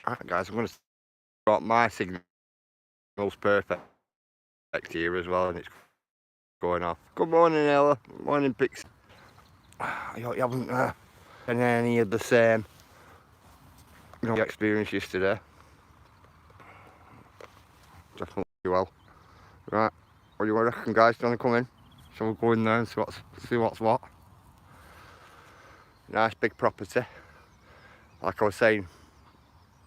Alright guys, I'm going to start my signal's perfect here as well, and it's going off. Good morning Ella, morning Pix. I hope you haven't had any of the same experience yesterday. Definitely well. Right, what do you reckon guys? Do you want to come in? Shall we go in there and see what's what? Nice big property. Like I was saying,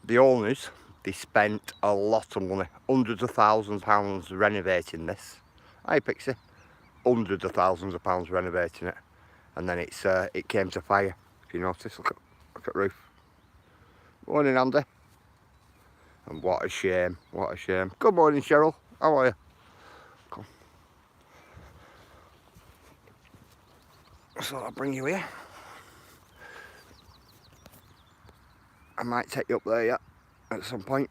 the owners, they spent a lot of money, hundreds of thousands of pounds renovating this. Hey Pixie, hundreds of thousands of pounds renovating it, and then it came to fire. If you notice, look at roof. Morning Andy. And what a shame, what a shame. Good morning Cheryl, how are you? Come. So I'll bring you here. I might take you up there yet at some point.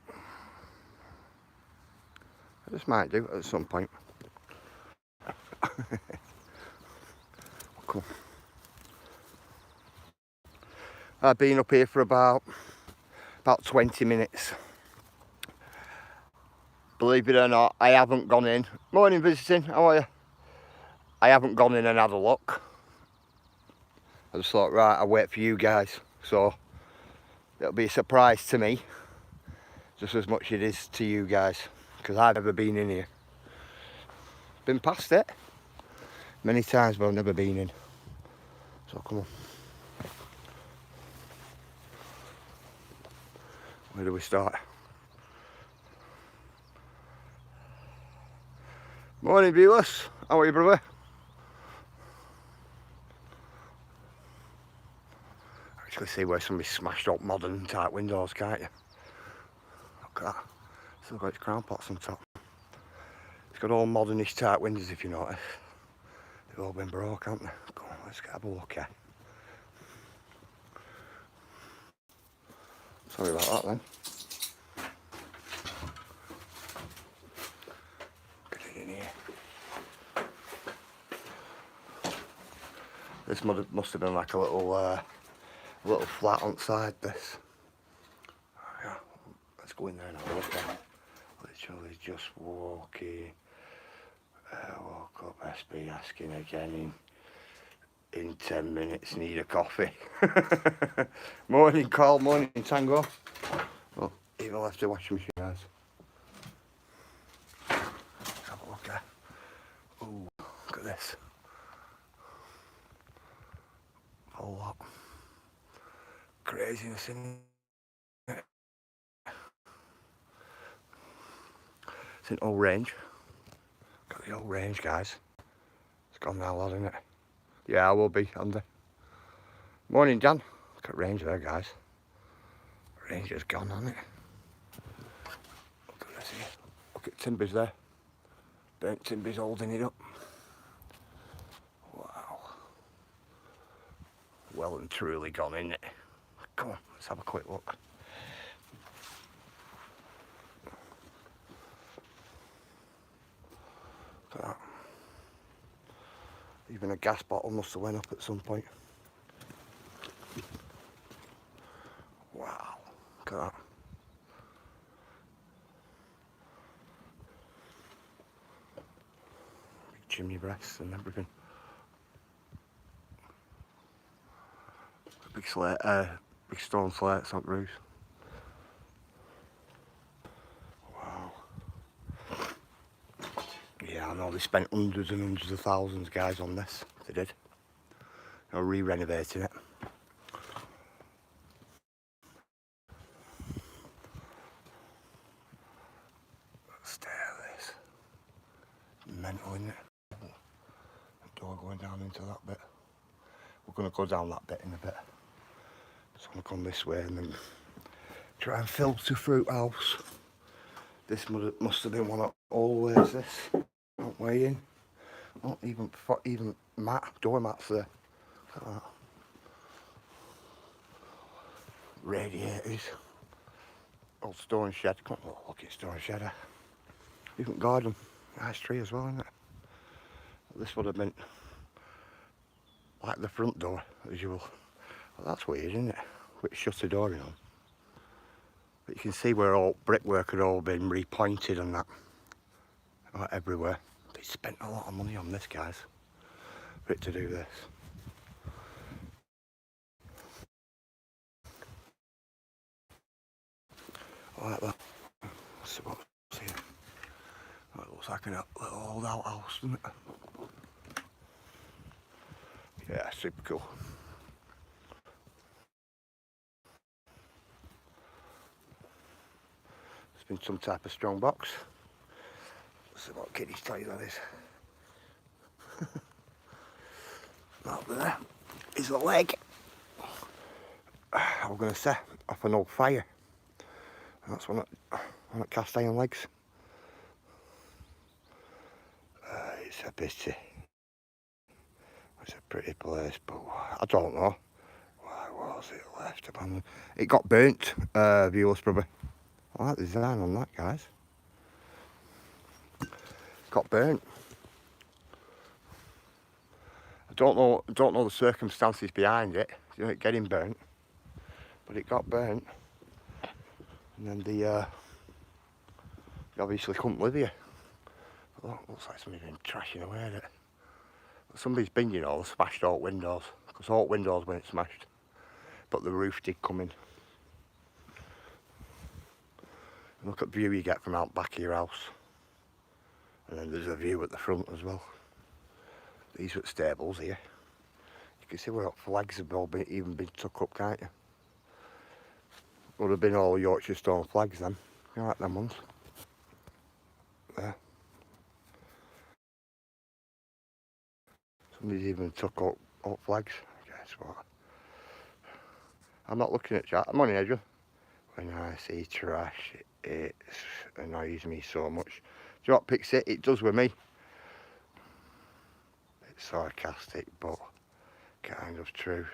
I just might do at some point. Cool. I've been up here for about 20 minutes. Believe it or not, I haven't gone in. Morning visiting, how are you? I haven't gone in and had a look. I just thought, right, I'll wait for you guys. So it'll be a surprise to me, just as much as it is to you guys, because I've never been in here. Been past it many times, but I've never been in. So come on. Where do we start? Morning viewers, how are you brother? Actually see where somebody smashed up modern type windows, can't you? Look at that, still got its crown pots on top. It's got all modernish type windows if you notice. They've all been broke, haven't they? Come on, let's have a look here. Sorry about that then. Get it in here. This must have been like a little flat on side this. Yeah, let's go in there and have a look at it. Literally just walking. Woke up, SB asking again in 10 minutes, need a coffee. Morning Carl, morning Tango. Well, even left the washing machine guys. Have a look at. Ooh, look at this. A lot. Craziness in it. It's an old range. Got the old range guys. It's gone now lad, isn't it? Yeah, I will be, Andy. Morning Dan. Look at range there guys. Range has gone on it. Look at this here. Look at timbers there. Burnt timbers holding it up. Wow. Well and truly gone, isn't it? Come on, let's have a quick look. Look at that. Even a gas bottle must have went up at some point. Wow, look at that. Big chimney breasts and everything. Big slate, big stone slates on roofs. Wow. Yeah, I know they spent hundreds and hundreds of thousands, guys, on this. They did. They're re-renovating it. Stare at this. Mental, isn't it? Door going down into that bit. We're going to go down that bit in a bit. So I'm going to come this way and then try and filter through house. This must have been one of always this. Not way in. Not even mat, door mats there. Look at that. Radiators. Old stone shed. Come on, look at stone shed. Even garden. Nice tree as well, isn't it? This would have been like the front door, as you will. Well, that's weird, isn't it? Which shuts the door in on. But you can see where all brickwork had all been repointed and that. Everywhere. They spent a lot of money on this, guys, for it to do this. Like that. Let's see what's here. Oh, it looks like a little old outhouse, doesn't it? Yeah, super cool. It's been some type of strong box. Let's see what kiddies tell you that is. That there is the leg. I was going to say, off an old fire. And that's one of cast iron legs. It's a pity. It's a pretty place, but I don't know. Why was it left abandoned? It got burnt, viewers probably. I like the design on that, guys. Got burnt. I don't know the circumstances behind it, you know, it getting burnt, but it got burnt. And then they obviously couldn't live here. But that looks like somebody's been trashing away at it. Somebody's been, you know, smashed all windows, because all windows weren't smashed, but the roof did come in. And look at the view you get from out back of your house. And then there's a view at the front as well. These are stables here. You can see where flags have all even been tucked up, can't you? Would have been all Yorkshire stone flags then. You like them ones? There. Somebody's even took up flags. Guess what? I'm not looking at chat. I'm on edge. When I see trash, it annoys me so much. Do you know what, Pixie? It does with me. It's sarcastic, but kind of true.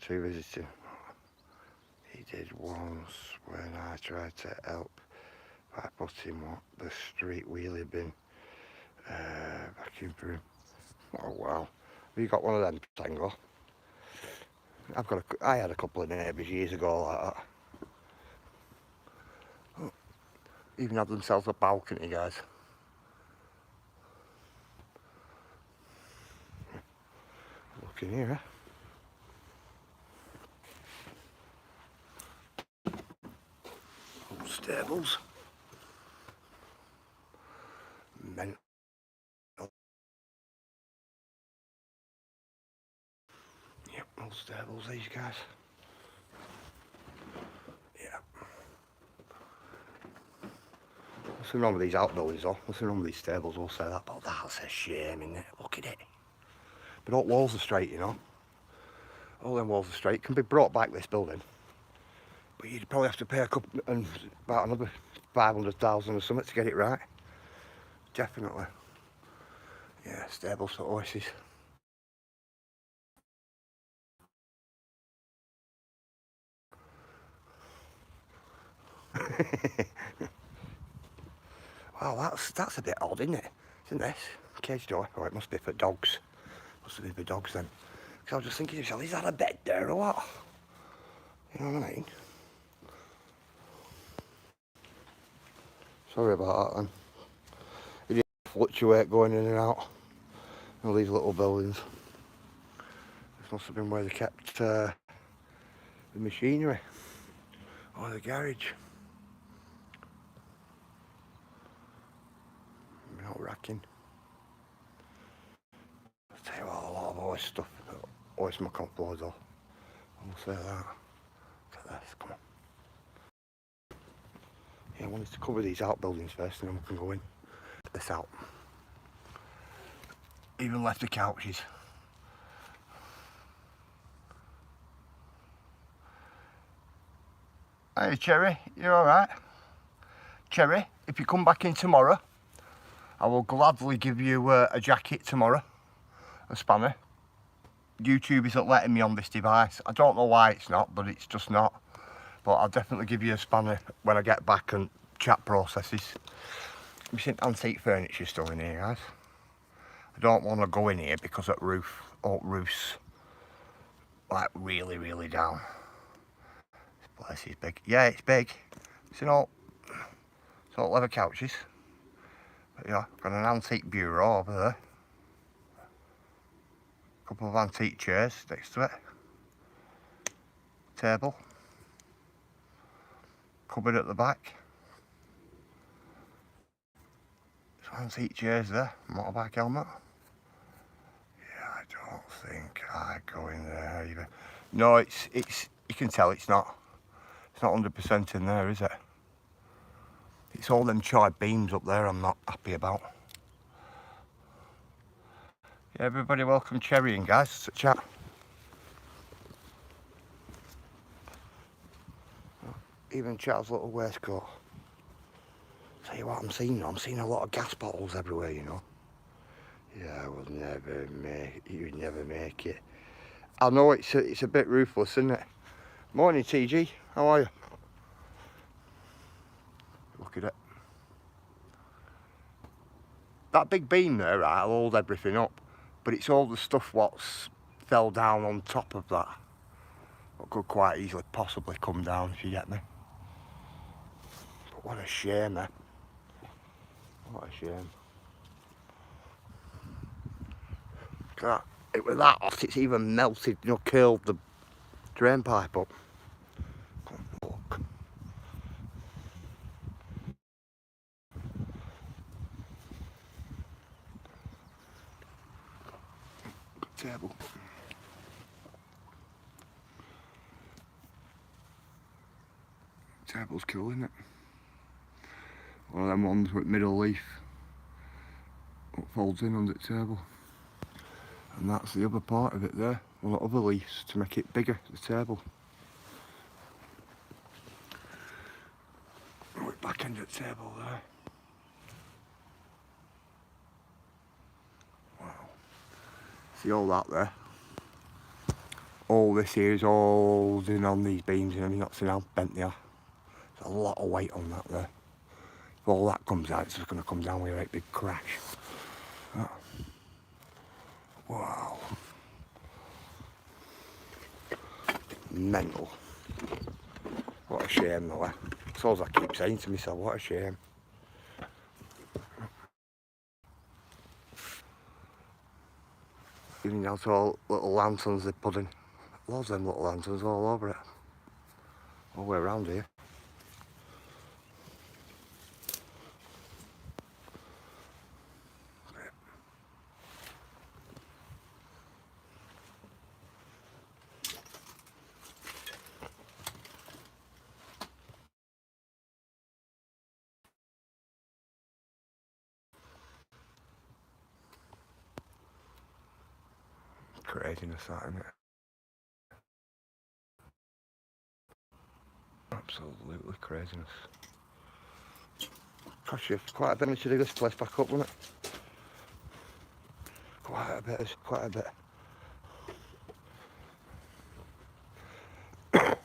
True visiting. He did once when I tried to help by putting what the street wheelie bin vacuum for him. Oh wow. Have you got one of them, Tango? I had a couple of neighbours years ago like that. Oh, even had themselves a balcony, guys. Look in here, old stables. Mental. Yep, old stables, these guys. Yeah. Nothing wrong with these outbuildings though. Nothing wrong with these stables, we'll say that, but that's a shame, isn't it? Look at it. But all walls are straight, you know. All them walls are straight. Can be brought back, this building. But you'd probably have to pay about another 500,000 or something to get it right. Definitely. Yeah, stables for horses. Wow, that's a bit odd, isn't it? Isn't this? Cage door. Oh, it must be for dogs. Must be for dogs then. Because I was just thinking to myself, is that a bed there or what? You know what I mean? Sorry about that then. It didn't fluctuate going in and out. All these little buildings. This must have been where they kept the machinery. Or the garage. Not racking. I'll tell you what, a lot of always stuff. Always muck on floors though. I'll say that. Look at this, come on. Yeah, I wanted to cover these outbuildings first and then we can go in. Get this out. Even left the couches. Hey Cherry, you alright? Cherry, if you come back in tomorrow, I will gladly give you a jacket tomorrow, a spanner. YouTube isn't letting me on this device. I don't know why it's not, but it's just not. But I'll definitely give you a spanner when I get back and chat processes. We've seen antique furniture still in here, guys. I don't want to go in here because that roof's like really, really down. This Place is big. Yeah, it's big. It's all leather couches. But yeah, got an antique bureau over there. A couple of antique chairs next to it. Table. Cupboard at the back. Some antique chairs there. Motorbike helmet. Yeah, I don't think I go in there either. No, it's you can tell it's not 100% in there, is it? It's all them charred beams up there I'm not happy about. Yeah, everybody welcome Cherry and guys to chat. Even Charles' little waistcoat. Tell you what I'm seeing a lot of gas bottles everywhere, you know. Yeah, I will never make you'd never make it. I know it's a bit ruthless, isn't it? Morning TG, how are you? Look at it. That big beam there, right, will hold everything up, but it's all the stuff what's fell down on top of that. What could quite easily possibly come down, if you get me. But what a shame, eh? What a shame. Look at that. It was that hot, it's even melted, you know, curled the drain pipe up. Look. Table. Table's cool, isn't it? One of them ones with middle leaf. What folds in under the table. And that's the other part of it there. One of the other leaves to make it bigger, the table. Right back end of the table there. Wow. See all that there? All this here is holding on these beams and everything. Not seen how bent they are. There's a lot of weight on that there. If all that comes out, it's just going to come down with a great big crash. Oh. Wow. Mental. What a shame though, eh? That's all I keep saying to myself, what a shame. Even out all little lanterns they're putting. Loads of them little lanterns all over it. All the way around here. Craziness, that, isn't it? Absolutely craziness. Cost you quite a bit to do this place back up, wouldn't it? Quite a bit, quite a bit. The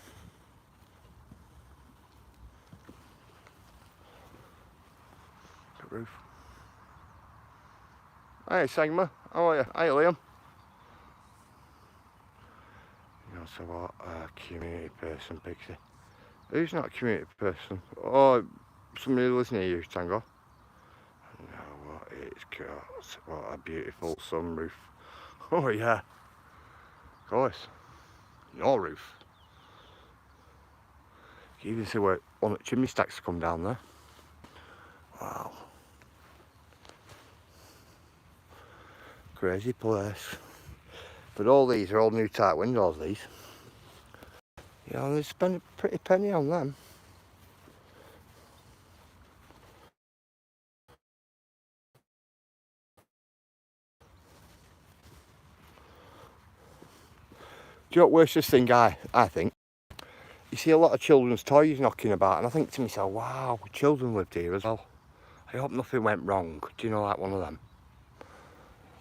roof. Hey Sigma, how are you? Hey Liam. You know, so what a community person, Pixie. Who's not a community person? Oh, somebody listening to you, Tango. No, what it's got. What a beautiful sunroof. Oh yeah. Of course. No roof. You can even see where one of the chimney stacks come down there. Wow. Crazy place. But all these are all new type windows, these. Yeah, they spend a pretty penny on them. Do you know what worst thing I think? You see a lot of children's toys knocking about and I think to myself, wow, children lived here as well. I hope nothing went wrong. Do you know, like one of them?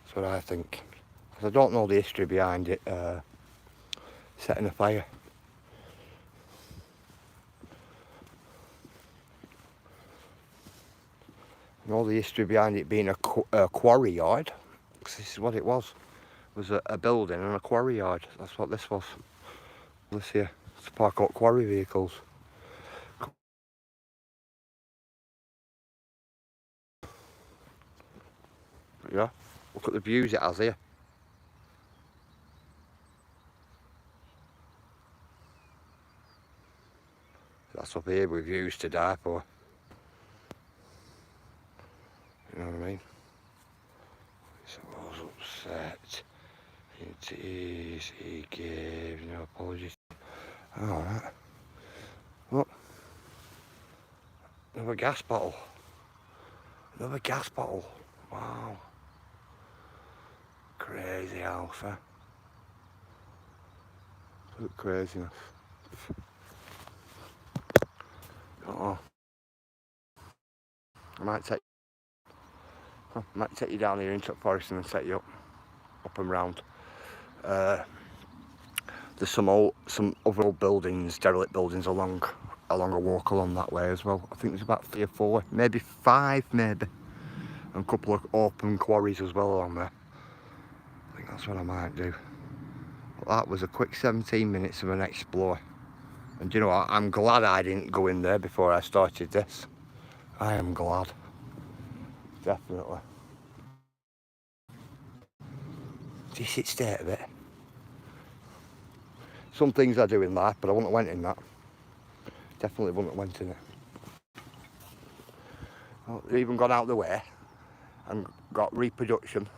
That's what I think. Because I don't know the history behind it setting a fire. I know the history behind it being a quarry yard. Because this is what it was a building and a quarry yard. That's what this was. This here. to park up quarry vehicles. Yeah, look at the views it has here. That's up here with views to die for. You know what I mean? So I was upset. It is, he gave no apologies. Alright. Look. Another gas bottle. Another gas bottle. Wow. Crazy house, eh? Look craziness. Oh. I might take you down here into the forest and set you up and round. There's some other old buildings, derelict buildings along a walk along that way as well. I think there's about 3 or 4, maybe 5 maybe. And a couple of open quarries as well along there. I think that's what I might do. But that was a quick 17 minutes of an explore. And you know what, I'm glad I didn't go in there before I started this. I am glad. Definitely. Decent state of it. Some things I do in life, but I wouldn't have went in that. Definitely wouldn't have went in it. Well, they've even gone out of the way and got reproduction.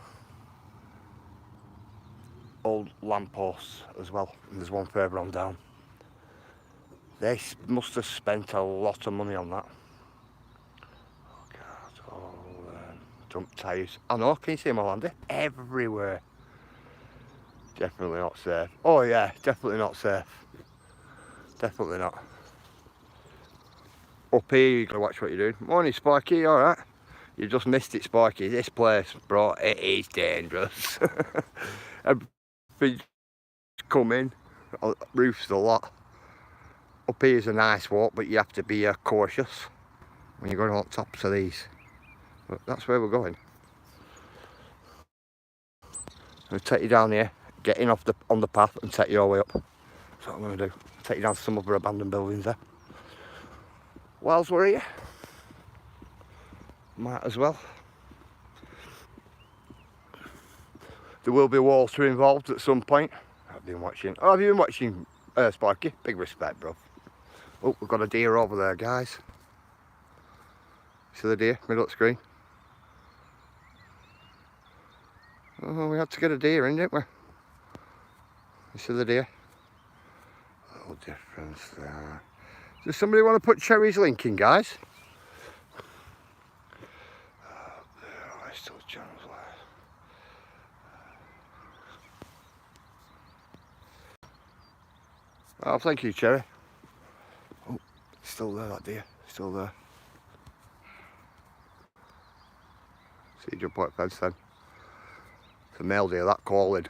Old lampposts as well. And there's one further on down. They must have spent a lot of money on that. Oh God, all dump tyres. I know, can you see them all, Andy? Everywhere. Definitely not safe. Oh yeah, definitely not safe. Definitely not. Up here, you gotta watch what you're doing. Morning, Sparky, alright? You just missed it, Sparky. This place, bro, it is dangerous. Everything's coming. Roof's a lot. Up here's a nice walk, but you have to be cautious when you're going on tops of these. But that's where we're going. I'm gonna take you down here, get in on the path and take you all the way up. That's what I'm gonna do. Take you down to some other abandoned buildings there. Whilst we're here, might as well. There will be water involved at some point. I've been watching. Oh, have you been watching Sparky? Big respect, bro. Oh, we've got a deer over there, guys. See the deer, middle of the screen? Oh, we had to get a deer in, didn't we? You see the deer? Little difference there. Does somebody want to put Cherry's link in, guys? Oh, there, I still channels left. Oh, thank you, Cherry. Oh, still there, that deer. Still there. See you jump out fence then. It's a male deer, that calling.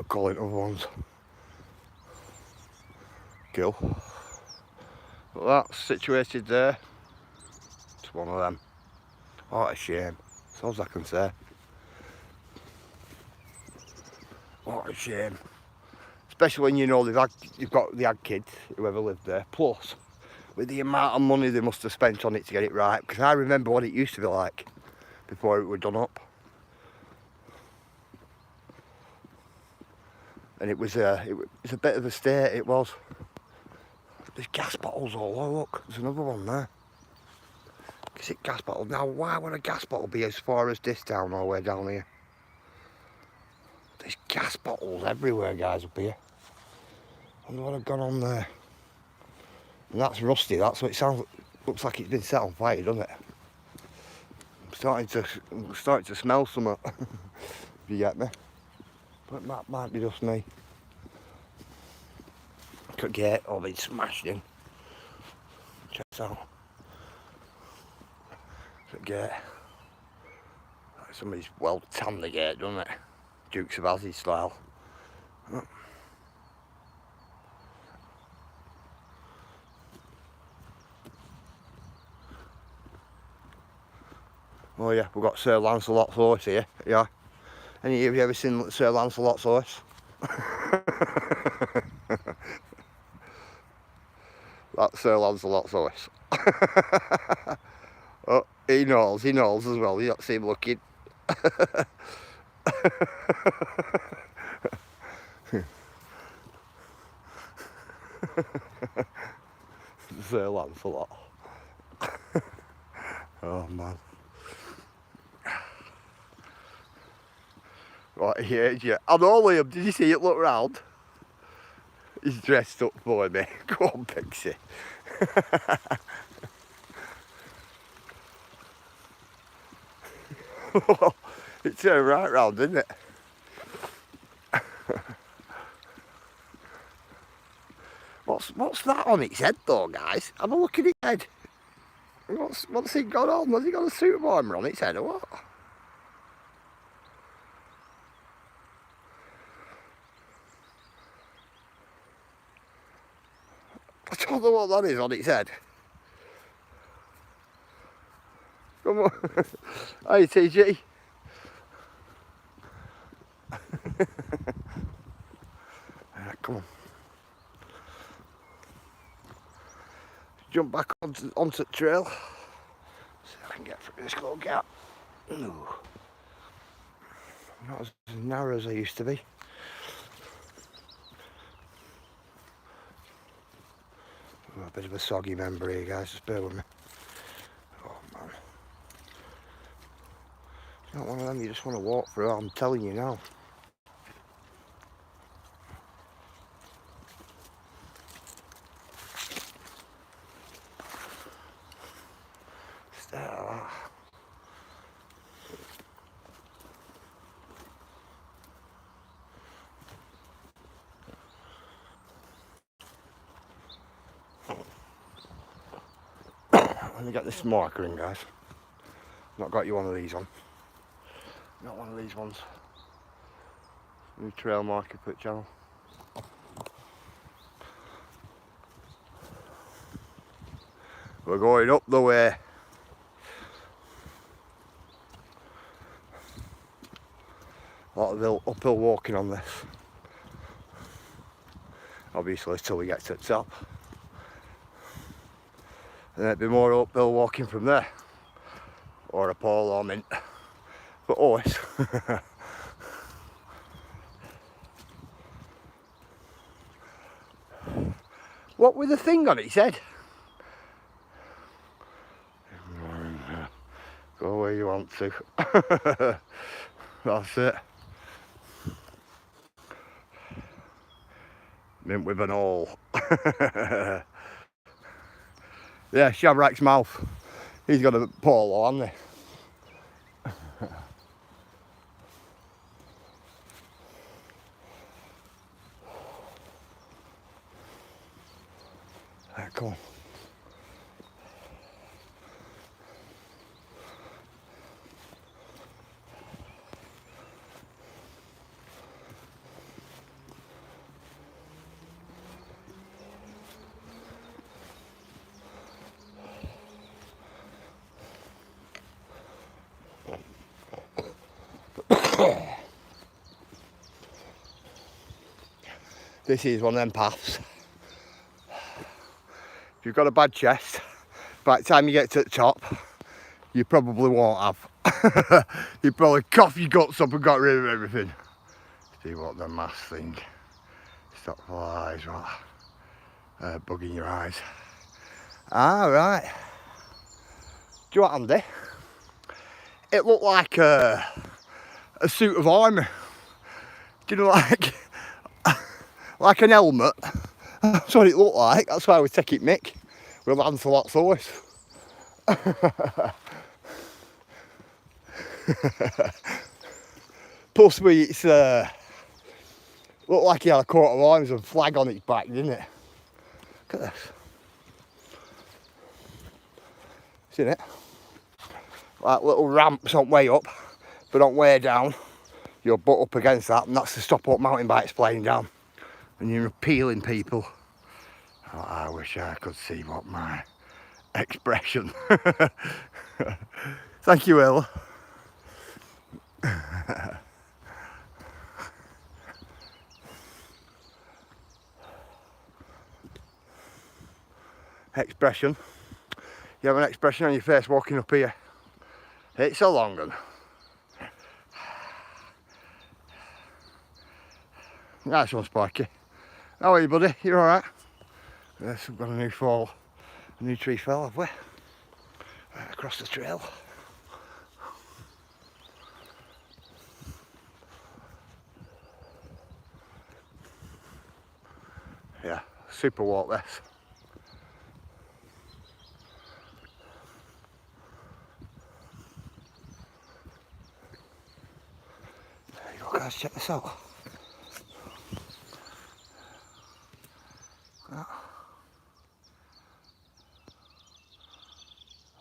Calling other ones. Kill. But that's situated there. It's one of them. What a shame. That's all I can say. What a shame. Especially when you know they had kids, whoever lived there. Plus, with the amount of money they must have spent on it to get it right. Because I remember what it used to be like before it was done up. And it was a bit of a state, it was. There's gas bottles all over, look, there's another one there. Is it gas bottle? Now, why would a gas bottle be as far as this down all the way down here? There's gas bottles everywhere, guys, up here. I wonder what I've gone on there. And that's rusty, that's what it sounds, looks like it's been set on fire, doesn't it? I'm starting to smell something, if you get me. But that might be just me. Could get all been smashed in. Check this out. Could get. Somebody's well tanned the gate, doesn't it? Dukes of Hazzard style. Oh yeah, we've got Sir Lancelot's horse here. Yeah. Any of you ever seen Sir Lancelot's horse? That's Sir Lancelot's horse. Oh, he knows as well. You don't see him looking. Sir Lancelot. Oh man. Right, yeah. I know Liam, did you see it look round? He's dressed up for me. Go on, Pixie. It turned right round, didn't it? What's that on its head though, guys? Have a look at its head. What's it got on? Has it got a suit armour on its head or what? I don't know what that is on its head. Come on. Hey TG. Come on. Jump back onto the trail. See if I can get through this little gap. Ooh. Not as narrow as I used to be. Ooh, a bit of a soggy member here, guys, just bear with me. Oh man. It's not one of them you just want to walk through, I'm telling you now. Stare at that. Let me get this marker in, guys. Not got you one of these on. Not one of these ones. New trail marker put channel. We're going up the way. A lot of uphill walking on this. Obviously till we get to the top. And there'd be more uphill walking from there. Or a pole or mint. But always. What with the thing on its head? Go where you want to. That's it. Mint with an awl. Yeah, Shabrak's mouth. He's got a polo, hasn't he? Right, come on. This is one of them paths. If you've got a bad chest, by the time you get to the top, you probably won't have. You probably cough your guts up and got rid of everything. See what the mass thing. Stop flies, right? Bugging your eyes. Ah, right. Do you know what, Andy? It looked like a suit of armour. Do you know, like an helmet? That's what it looked like. That's why we take it mick with Lancelot's horse. Plus, it's looked like he had a coat of arms and flag on its back, didn't it? Look at this. Seen it? Like little ramps on way up, but on way down, you're butt up against that, and that's to stop up mountain bikes playing down. And you're appealing people. Oh, I wish I could see what my expression. Thank you, Will. expression. You have an expression on your face walking up here. It's a long one. Nice one, Sparky. How are you, buddy? You alright? Yes, we've got a new fall. A new tree fell, have we? Right across the trail. Yeah, super walk this. There you go, guys, check this out. That.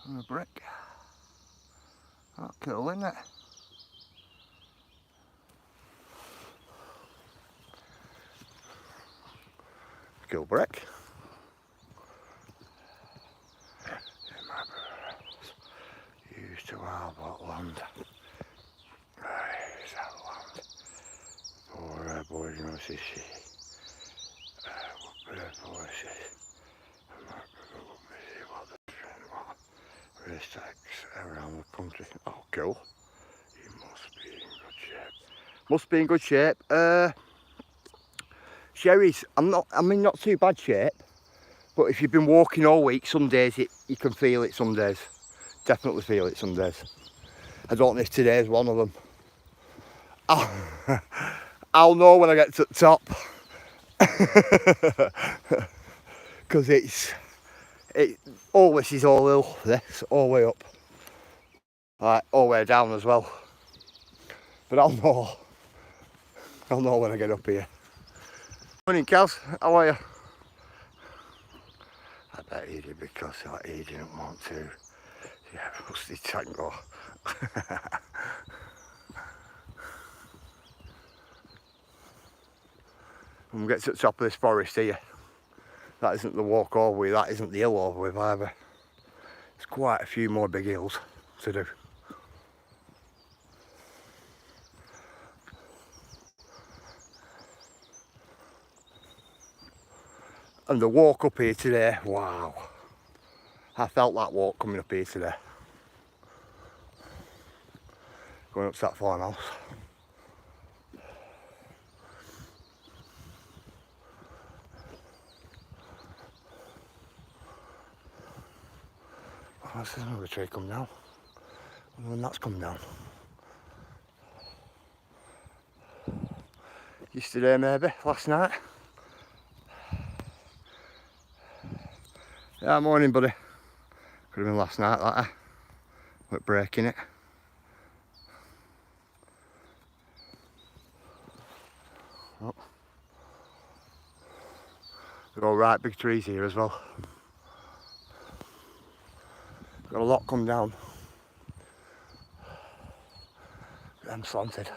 And a brick. That's cool, isn't it? Cool brick. Used to have what land? Is that land? Poor boy, you know, see. Around the country. Oh, cool. You must be in good shape. Must be in good shape. Sherry's, I'm in not too bad shape, but if you've been walking all week, some days you can feel it, some days. Definitely feel it some days. I don't know if today's one of them. I'll know when I get to the top. Because all this is all hill, this, all the way up. Like, all the way down as well. But I'll know when I get up here. Morning, Kaz, how are you? I bet he did because he didn't want to. Yeah, rusty tango. When we get to the top of this forest here, that isn't the walk over with, that isn't the hill over with either. There's quite a few more big hills to do. And the walk up here today, wow. I felt that walk coming up here today. Going up to that farmhouse. Oh, there's another tree come down. I wonder when that's come down. Yesterday maybe, last night. Yeah, morning buddy. Could have been last night that, we're breaking it. Oh. They're all right big trees here as well. Got a lot come down. Them slanted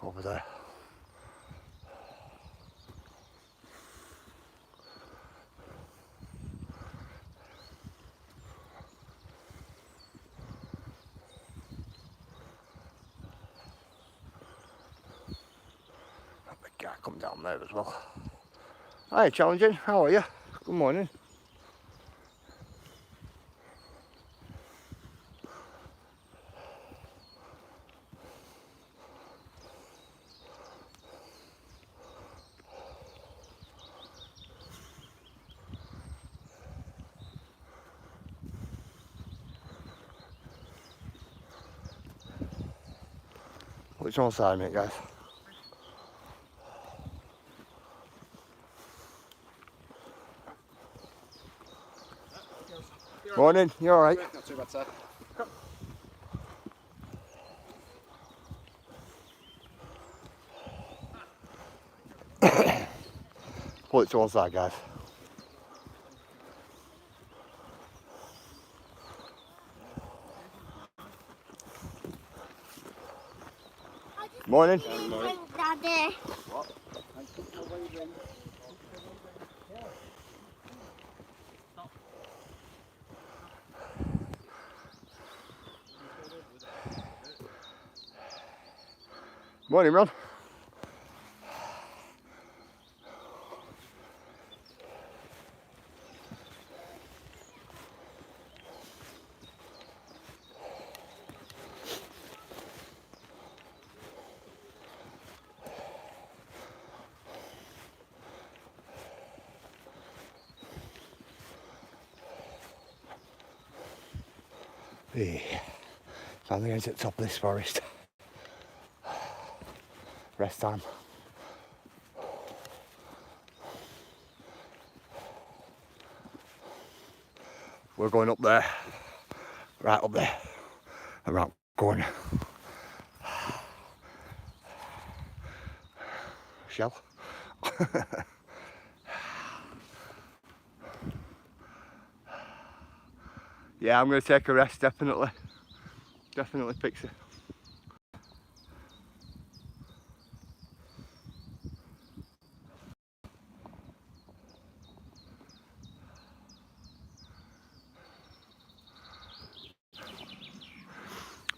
over there. That big guy come down there as well. Hi, challenging. How are you? Good morning. Which one side, mate, guys? Morning, you alright? Not too bad, sir. Pull it to one side, guys. Morning. Morning, Daddy. What? Morning, Ron. Yeah. Finally getting to the top of this forest. Rest time. We're going up there, right up there, around the corner. Shell. Yeah, I'm going to take a rest, definitely. Definitely, Pixie.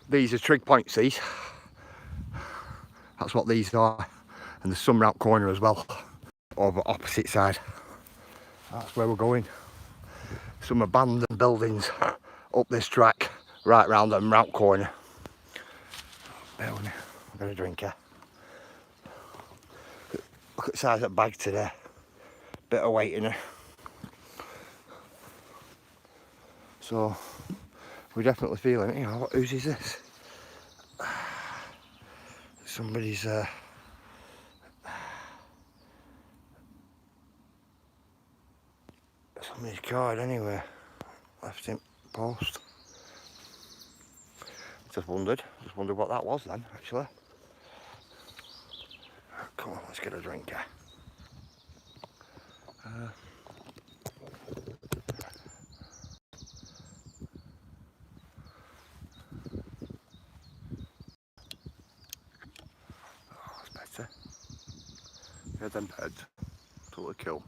These are trig points, these. That's what these are. And there's some round corner as well, over opposite side. That's where we're going. Some abandoned buildings up this track, right round them round corner. Bear with me, I've got a drink here. Look at the size of that bag today. Bit of weight in her. So, we're definitely feeling it. You know, whose is this? Somebody's card anyway. Left in post. Just wondered what that was then, actually. Come on, let's get a drink here. Oh, that's better. Yeah, them birds. Totally cool.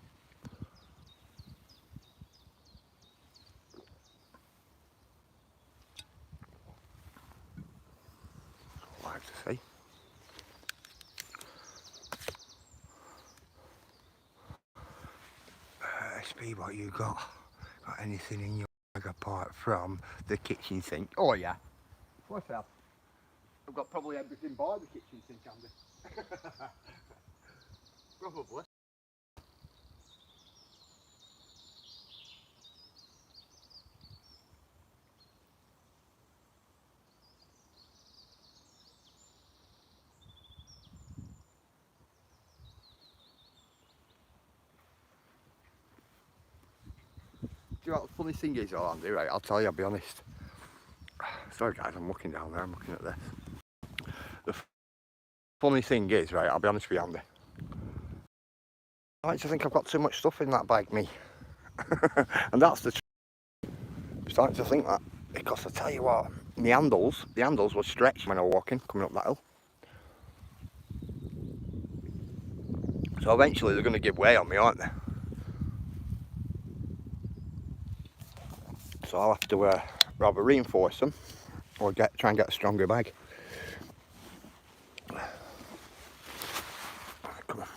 Like to see. SP, what you got? Got anything in your bag apart from the kitchen sink? Oh yeah. What's that? I've got probably everything by the kitchen sink, Andy. Probably. Do you know what the funny thing is, Andy, right? I'll tell you, I'll be honest. Sorry guys, I'm looking down there, I'm looking at this. The funny thing is, right, I'll be honest with you, Andy. I like to think I've got too much stuff in that bag, me. And that's the truth. I'm starting to think that, because I tell you what, the handles were stretched when I was walking, coming up that hill. So eventually they're going to give way on me, aren't they? So I'll have to rather reinforce them or try and get a stronger bag. Come on.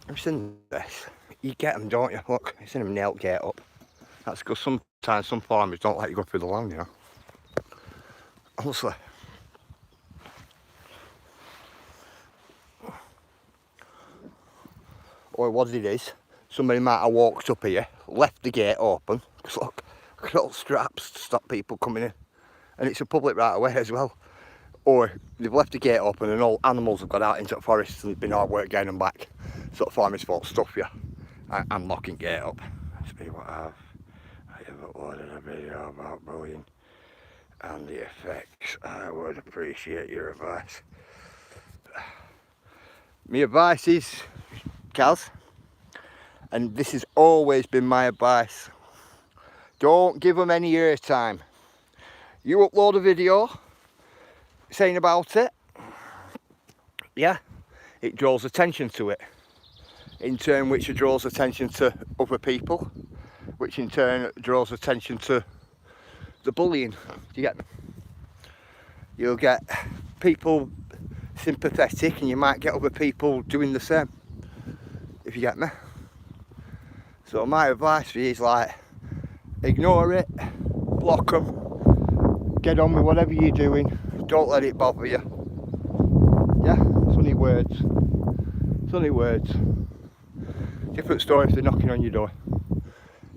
I've seen this. You get them, don't you? Look, I've seen them nailed gate up. That's because sometimes some farmers don't let you go through the land, you know. Honestly. Or what it is, somebody might have walked up here, left the gate open, because look at all straps to stop people coming in. And it's a public right of way as well. Or they've left the gate open and all animals have got out into the forest and it's been hard work getting them back. Sort of farmers fault stuff here. I'm locking gate up. Let's be what I ever ordered a video about bullying and the effects. I would appreciate your advice. My advice is, Kaz, and this has always been my advice, don't give them any airtime. You upload a video saying about it, yeah, it draws attention to it, in turn which it draws attention to other people, which in turn draws attention to the bullying. Do you get me? You'll get people sympathetic and you might get other people doing the same, if you get me. So my advice for you is like, ignore it, block them, get on with whatever you're doing, don't let it bother you. Yeah, funny words. Different story if they're knocking on your door.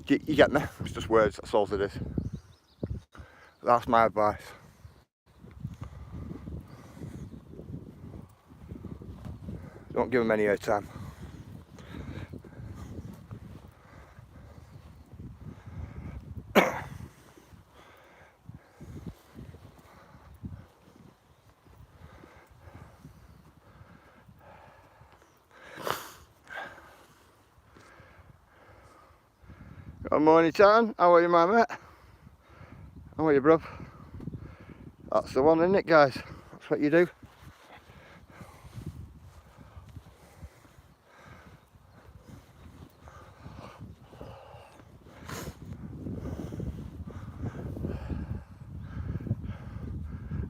You get me? It's just words, that's all it is. That's my advice. Don't give them any airtime. Good morning, Tan. How are you, my mate? How are you, bruv? That's the one, isn't it, guys? That's what you do.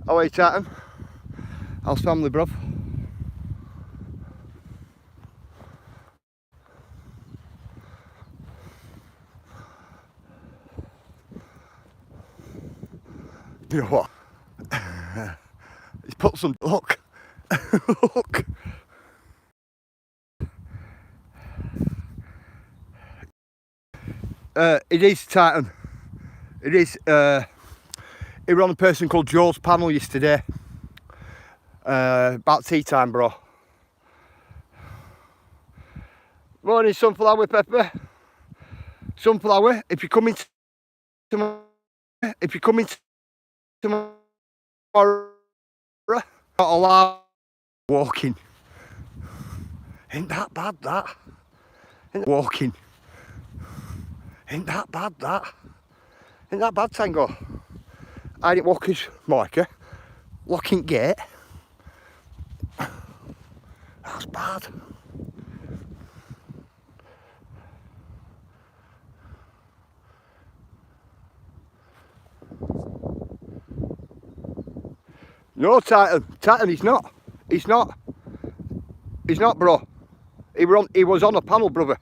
How are you, Tartan? How's family, bruv? You know what? He's put some... Look. Look. It is, Titan. It is. He were on a person called Joe's panel yesterday. About tea time, bro. Morning, sunflower pepper. Sunflower, if you're coming tomorrow, not allowed walking. Ain't that bad, that? Walking. Ain't that bad, that? Ain't that bad, Tango? I didn't walk his marker. Locking gate. That's bad. No, Titan. Titan, he's not. He's not. He's not, bro. He was on a panel, brother.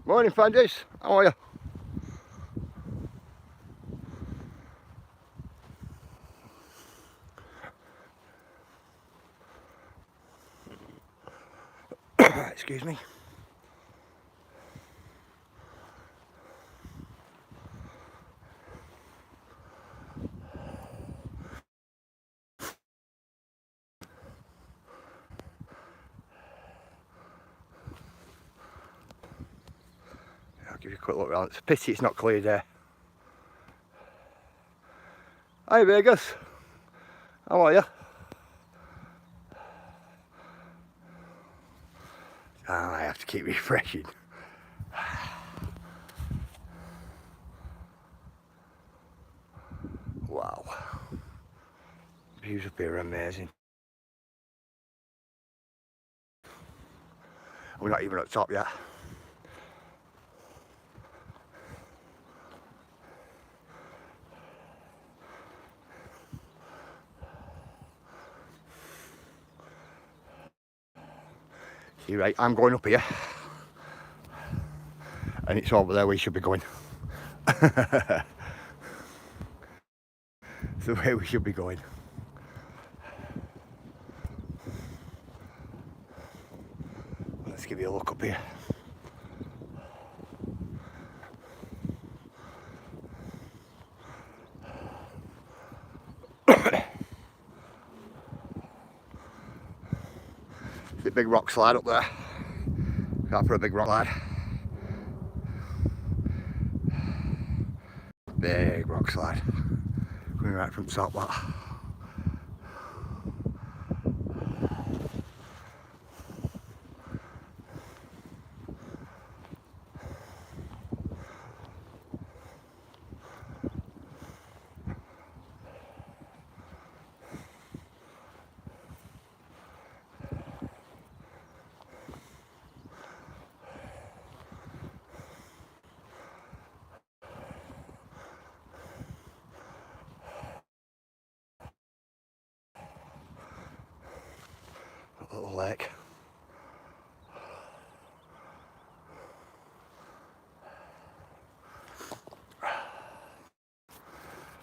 Morning, Fandies. How are you? Excuse me. I'll give you a quick look around. It's a pity it's not clear there. Hi, Vegas. How are you? I have to keep refreshing. Wow. Views up here are amazing. We're not even at the top yet. You're right, I'm going up here. And it's over there we should be going. It's the way we should be going. Let's give you a look up here. The big rock slide up there. Got for a big rock slide. Big rock slide. Coming right from top that. lake.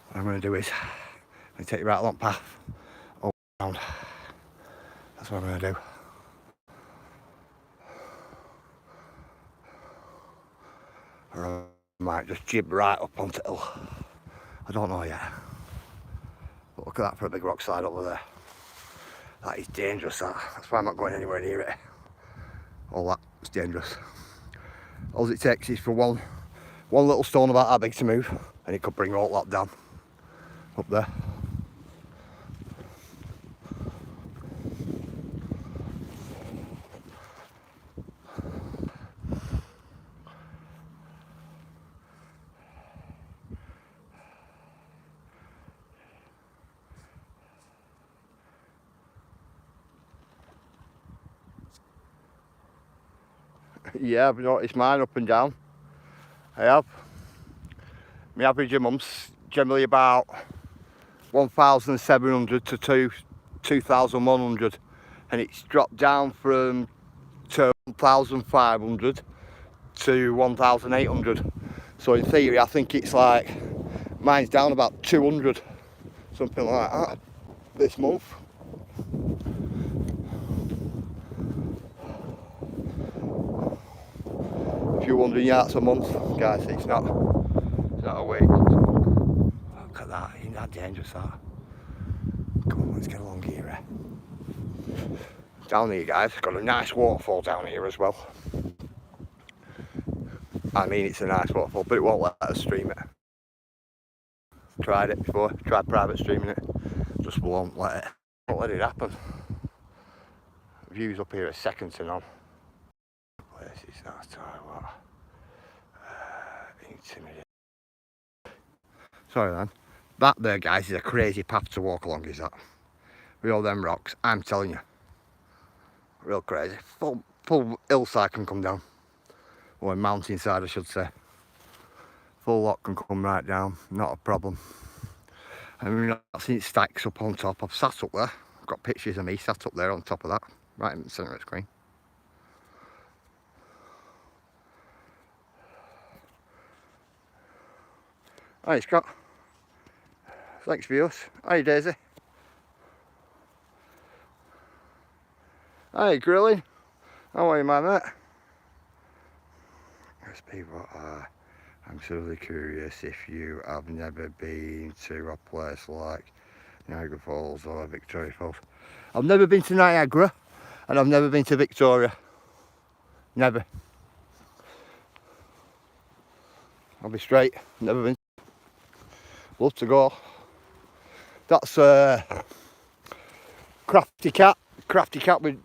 What I'm going to do is I'm going to take you right along path all around. That's what I'm going to do. Or I might just jib right up onto the hill. I don't know yet. But look at that for a big rock slide over there. That is dangerous, that. That's why I'm not going anywhere near it. All that is dangerous. All it takes is for one little stone about that big to move, and it could bring all that down up there. Yeah, I've noticed mine up and down. I have. My average a month's generally about 1,700 to 2,100, and it's dropped down from 1,500 to 1,800. So in theory, I think it's like mine's down about 200, something like that, this month. If you're wondering, yeah, that's a month, guys. It's not a week. Look at that. Isn't that dangerous, that? Come on, let's get along here. Down here, guys, got a nice waterfall down here as well. I mean, it's a nice waterfall, but it won't let us stream it. Tried it before, tried private streaming it, just won't let it happen. Views up here are second to none. Places, that's what. Intimidating. Sorry then. That there, guys, is a crazy path to walk along, is that? With all them rocks, I'm telling you. Real crazy. Full hillside can come down. Or a mountainside, I should say. Full lot can come right down, not a problem. I mean, I've seen it stacks up on top. I've sat up there. I've got pictures of me sat up there on top of that, right in the centre of the screen. Hi Scott. Thanks viewers. Hi Daisy. Hi Grilling. How are you, my mate? Yes, people are. I'm truly curious if you have never been to a place like Niagara Falls or Victoria Falls. I've never been to Niagara and I've never been to Victoria. Never. I'll be straight. Never been. Love to go. That's Crafty Cat. Crafty Cat would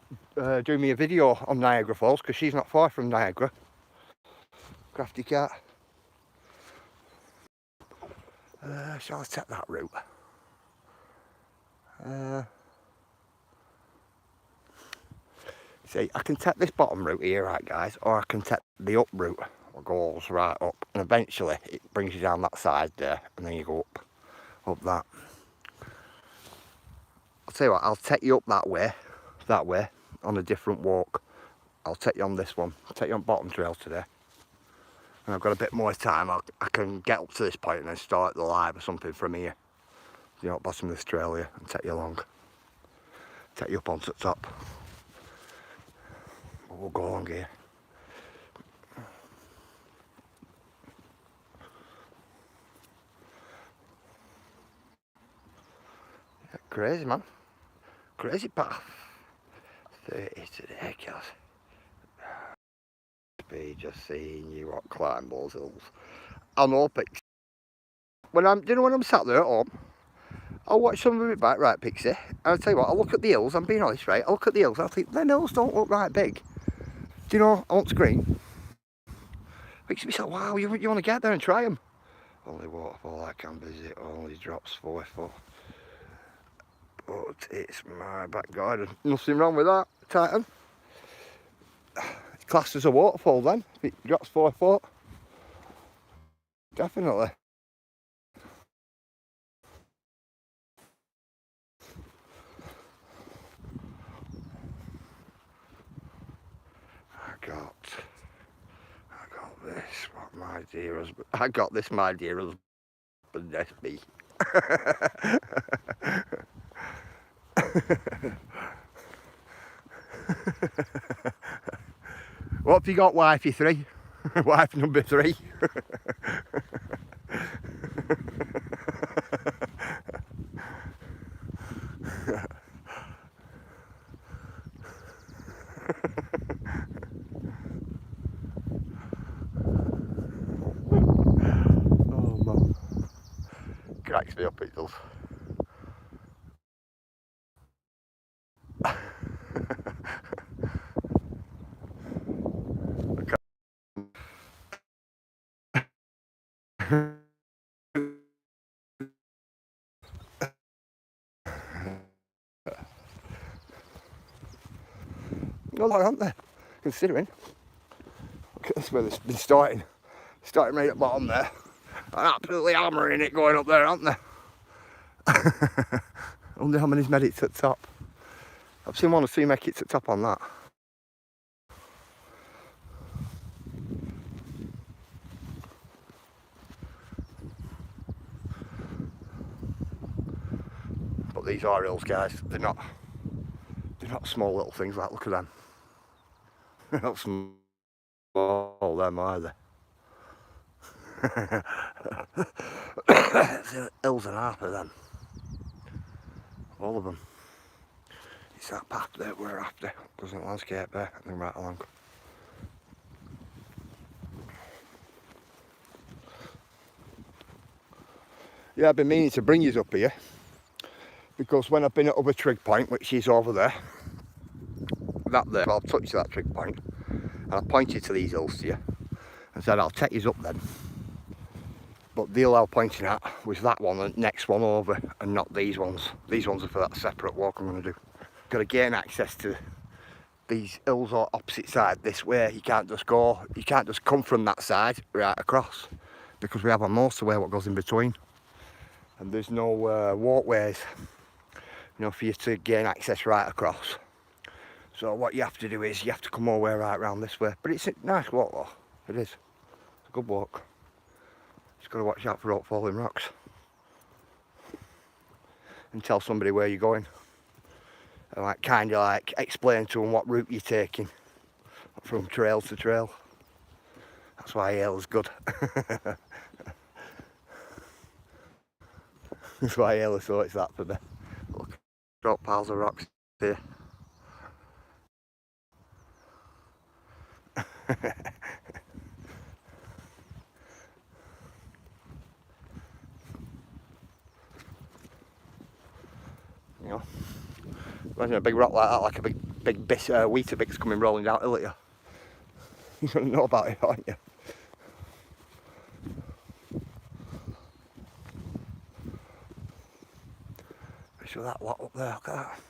do me a video on Niagara Falls because she's not far from Niagara. Crafty Cat. Shall I take that route? See, I can take this bottom route here, right guys, or I can take the up route, that goes right up, and eventually it brings you down that side there, and then you go up that. I'll tell you what, I'll take you up that way, on a different walk. I'll take you on this one, I'll take you on bottom trail today. And I've got a bit more time, I can get up to this point and then start the live or something from here. You know, bottom of Australia, and take you along. Take you up onto the top. We'll go along here. Yeah, crazy, man. Crazy path. 30 today, guys. Be just seeing you what climb those hills. I know pics. When I'm sat there at home, I'll watch some of it back, right, Pixie. And I'll tell you what, I'll look at the hills, I'm being honest, right? I'll look at the hills and I think, them hills don't look right big. Do you know, on screen, makes me say, wow, you want to get there and try them. Only waterfall I can visit only drops 4 foot. But it's my back garden. Nothing wrong with that, Titan. It's classed as a waterfall then, if it drops 4 foot. Definitely. My dear husband. I got this, my dear husband. That's me. What have you got, wifey 3? Wife number 3. Oh man. Cracks me up, it does. No, aren't they? Considering. Look at this where they've been starting right at the bottom there. And absolutely hammering it going up there, aren't they? I wonder how many's made it to the top. I've seen 1 or 2 make it to the top on that. But these are hills, guys. They're not small little things like, look at them. They're not small, them either. Hills and half of them. All of them. It's that path that we're after. Goes in the landscape there and then right along. Yeah, I've been meaning to bring you up here because when I've been at other trig point, which is over there, that there, I'll touch that trig point and I pointed to these hills to you and said I'll take you up then. But the hill I was pointing at was that one and the next one over and not these ones. These ones are for that separate walk I'm going to do. Got to gain access to these hills on opposite side this way. You can't just come from that side right across because we have a motorway what goes in between. And there's no walkways, you know, for you to gain access right across. So what you have to do is you have to come all the way right round this way. But it's a nice walk though, it is. It's a good walk. Just got to watch out for falling rocks. And tell somebody where you're going. And like, kind of like explain to them what route you're taking from trail to trail. That's why ale is good. That's why ale is so it's that for me. Look, drop piles of rocks here. You know, imagine a big rock like that, like a big Weetabix coming rolling down hill at you. You're gonna know about it, aren't you? Show that lot up there, look at that.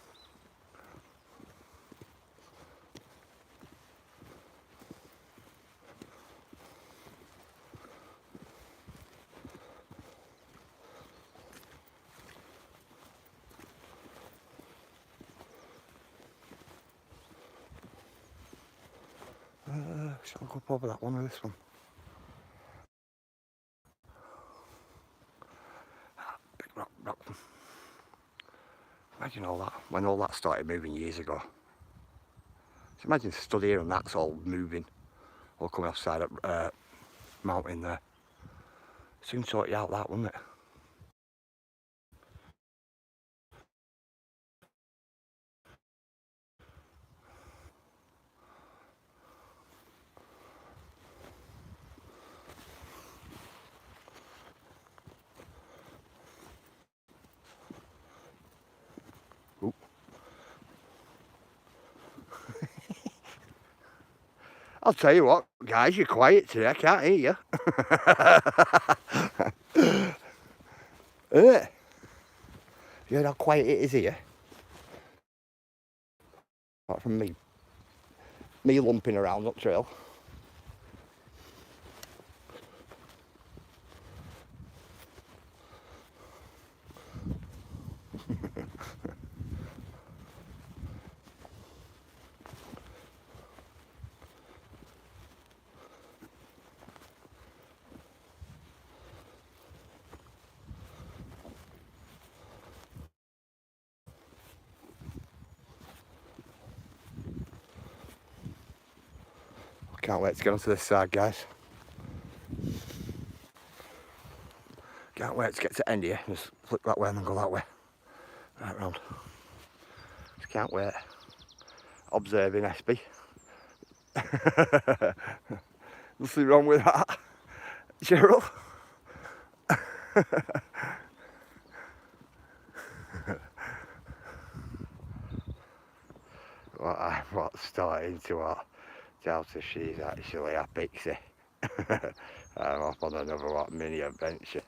Shall I go up over that one or this one? Big rock. Imagine all that, when all that started moving years ago. So imagine stood here and that's all moving, all coming off side of mountain there. Soon sort you out that, wouldn't it? Ooh. I'll tell you what, guys, you're quiet today, I can't hear you. You heard how quiet it is here? Apart from me lumping around up trail. Can't wait to get onto this side, guys. Can't wait to get to the end here. Just flip that way and then go that way. Right round. Just can't wait. Observing SB. Nothing wrong with that, Cheryl. What's starting to doubt if she's actually a pixie. I'm off on another mini adventure.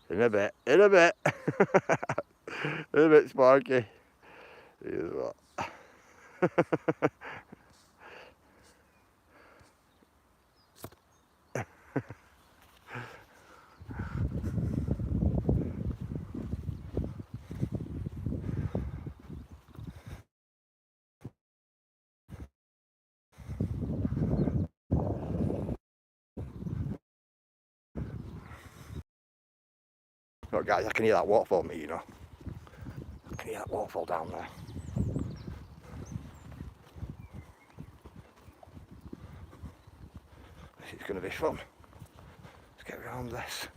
In a bit. In a bit, Sparky. Here's what. Look guys, I can hear that waterfall me, you know. I can hear that waterfall down there. This is going to be fun. Let's get around this.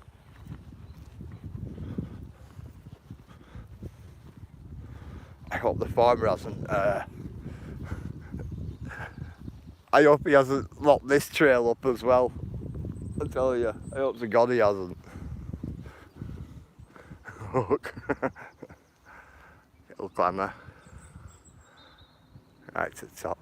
I hope the farmer hasn't, I hope he hasn't locked this trail up as well. I tell you, I hope to God he hasn't. Look. It'll climb there. Right to the top.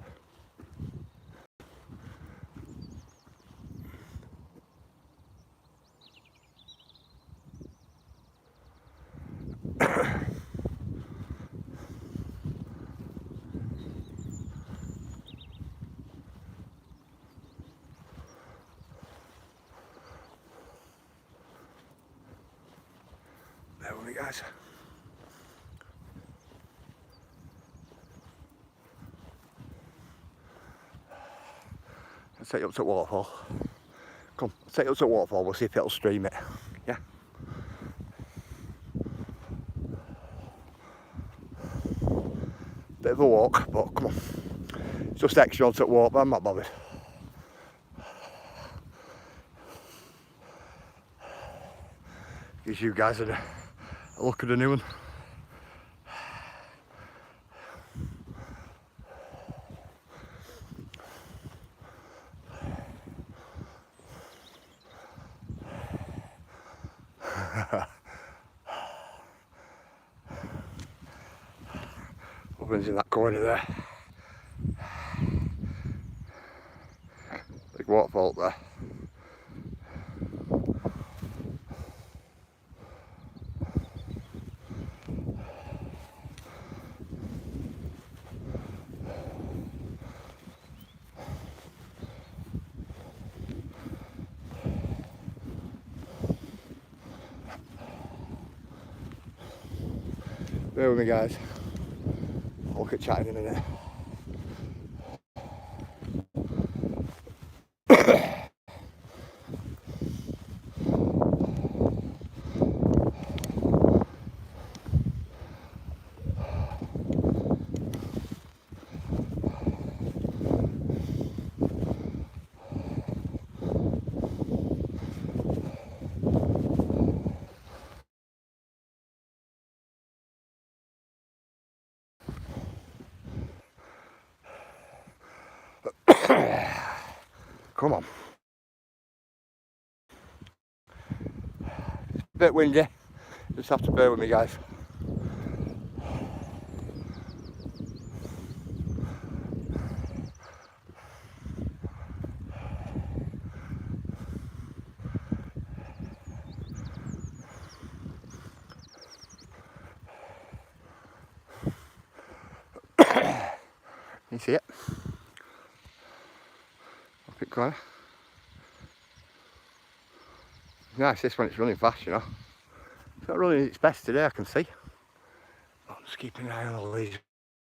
There we go, guys. I'll take you up to the waterfall. Come, I'll take you up to the waterfall, we'll see if it'll stream it. Yeah? Bit of a walk, but come on. It's just extra on to the walk, but I'm not bothered. Gives you guys a look at the new one. Opens in that corner there. Big waterfall there. Bear with me guys. I'll look at chatting in a minute. Come on. It's a bit windy. Just have to bear with me guys. You see it? Up it corner. Nice this when it's running fast, you know. It's not running its best today, I can see. I'm just keeping an eye on all these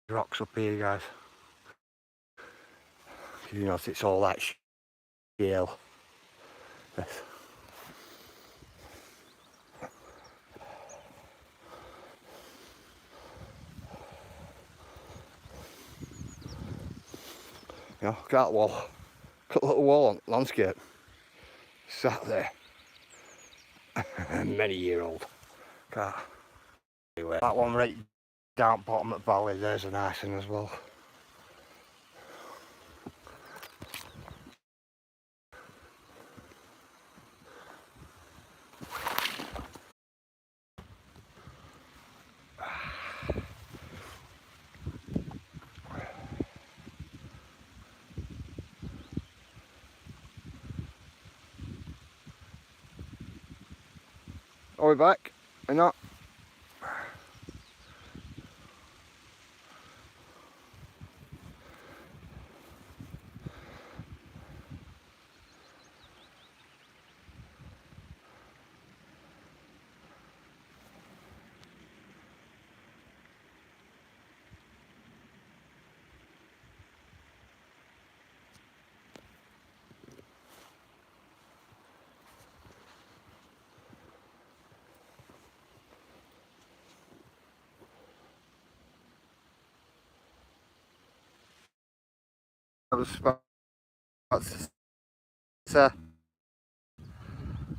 rocks up here, guys. You know, it's all that shale. This. You know, look at that wall. Got a little wall landscape. Sat there. Many year old. Anyway, that one right down bottom of the valley, there's a nice one as well. Are we back? We're not.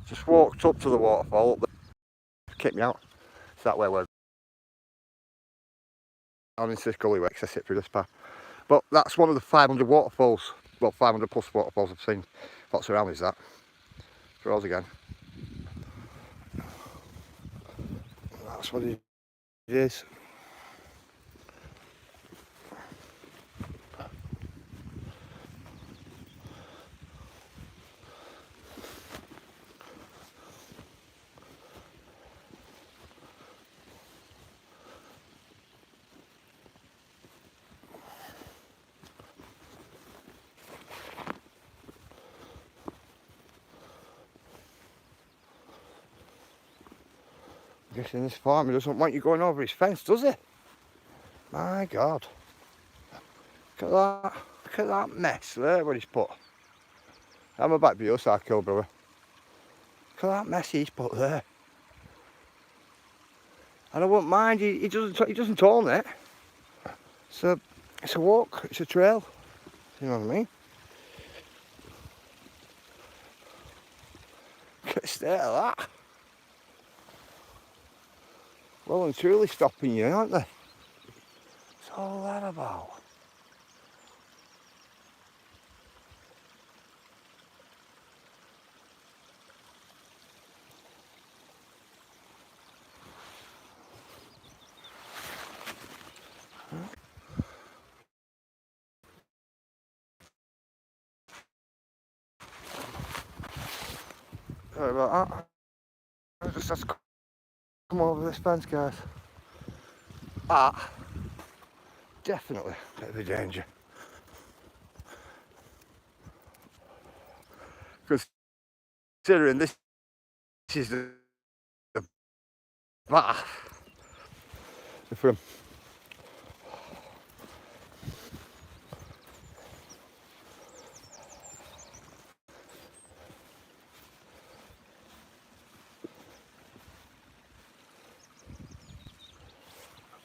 Just walked up to the waterfall, up there, kicked me out. It's that way we're down into this gully we access it through this path. But that's one of the 500 waterfalls, well 500 plus waterfalls I've seen. What's around is that? For us again. That's what it is. Guessing this farmer doesn't want you going over his fence, does he? My God. Look at that. Look at that mess there what he's put. I'm back to your side, kill brother. Look at that mess he's put there. And I wouldn't mind, he doesn't own it. It's a walk, it's a trail. You know what I mean? Look at the state of that. Well and truly stopping you, aren't they? What's all that about? Sorry about that. I just have to come over this fence, guys. Definitely a bit of a danger. Considering this is the bath from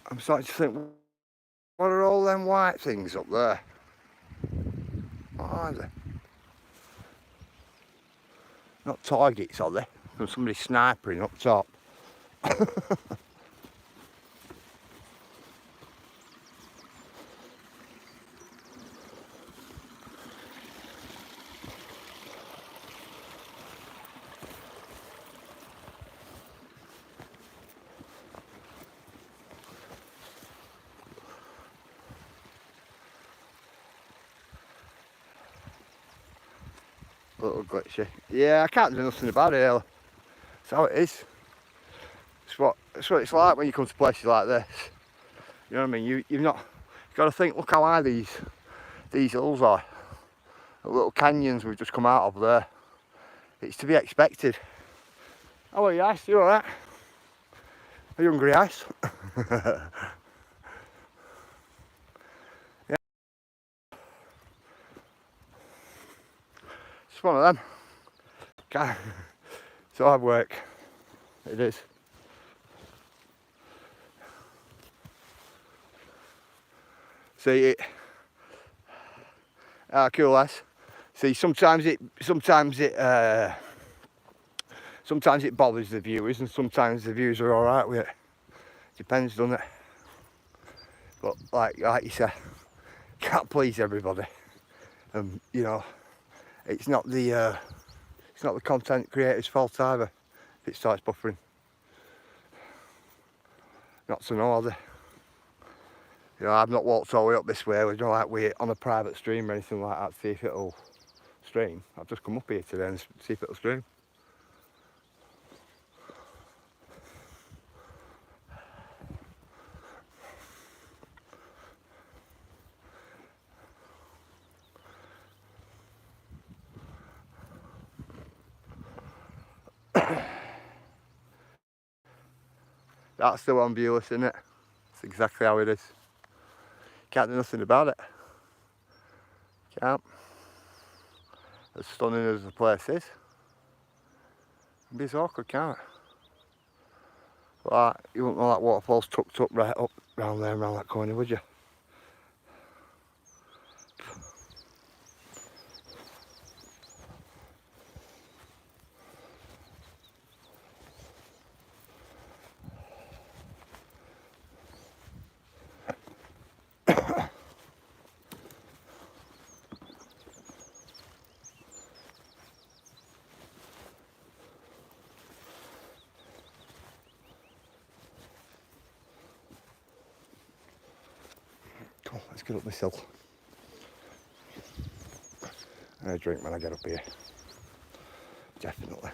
I'm starting to think, what are all them white things up there? What are they? Not targets, are they? From somebody snipering up top. A little glitchy. Yeah, I can't do nothing about it, Ella. That's how it is. It's what it's like when you come to places like this. You know what I mean? You've got to think. Look how high these hills are. The little canyons we've just come out of there. It's to be expected. How are you, Ice? You alright? Are you hungry, Ice? Yeah. It's one of them. It's hard work. It is. See it. Cool, Ice. See, sometimes it bothers the viewers, and sometimes the viewers are all right with it. Depends, doesn't it? But like you say, can't please everybody. You know, it's not the content creator's fault either if it starts buffering. Not to know, are they? You know, I've not walked all the way up this way. You know, like we're on a private stream or anything like that to see if it'll stream. I've just come up here today and see if it'll stream. That's the one, viewers, isn't it? It's exactly how it is. Can't do nothing about it. Can't. As stunning as the place is, it'd be awkward, can't it? But you wouldn't know that waterfall's tucked up right up round there and round that corner, would you? Come on, let's get up this hill. I'm gonna drink when I get up here. Definitely.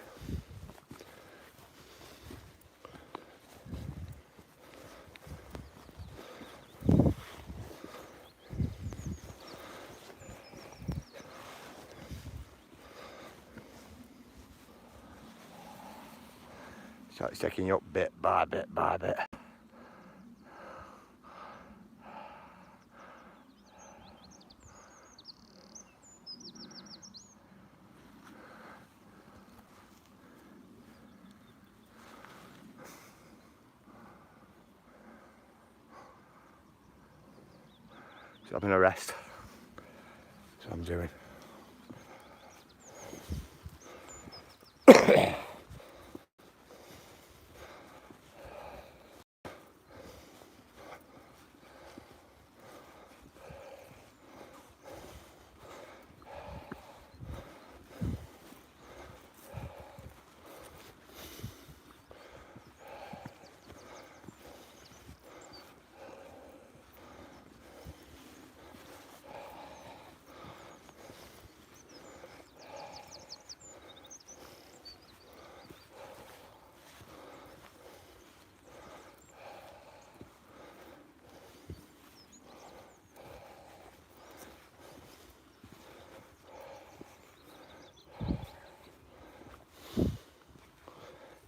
So it's taking you up bit by bit by bit. So having a rest. That's what I'm doing.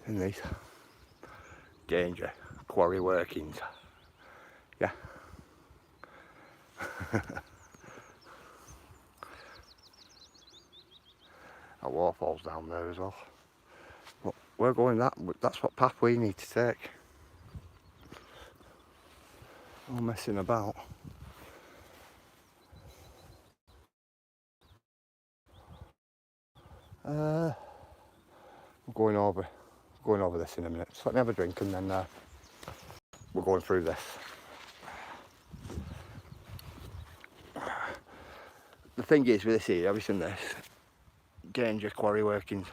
In these danger quarry workings. Yeah. A waterfalls down there as well. But we're going that's what path we need to take. No messing about. We're going over this in a minute. So let me have a drink and then we're going through this. The thing is with this here, have you seen this? Danger quarry workings.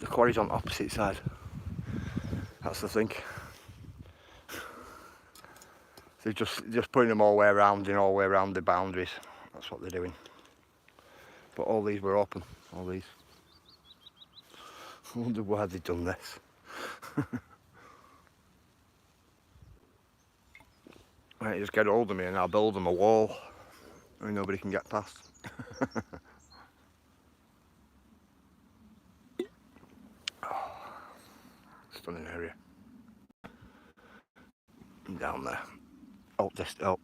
The quarry's on the opposite side. That's the thing. They're just putting them all the way around the boundaries. That's what they're doing. But all these were open. All these. I wonder why they've done this. Right, just get hold of me and I'll build them a wall where nobody can get past. Oh, stunning area. And down there.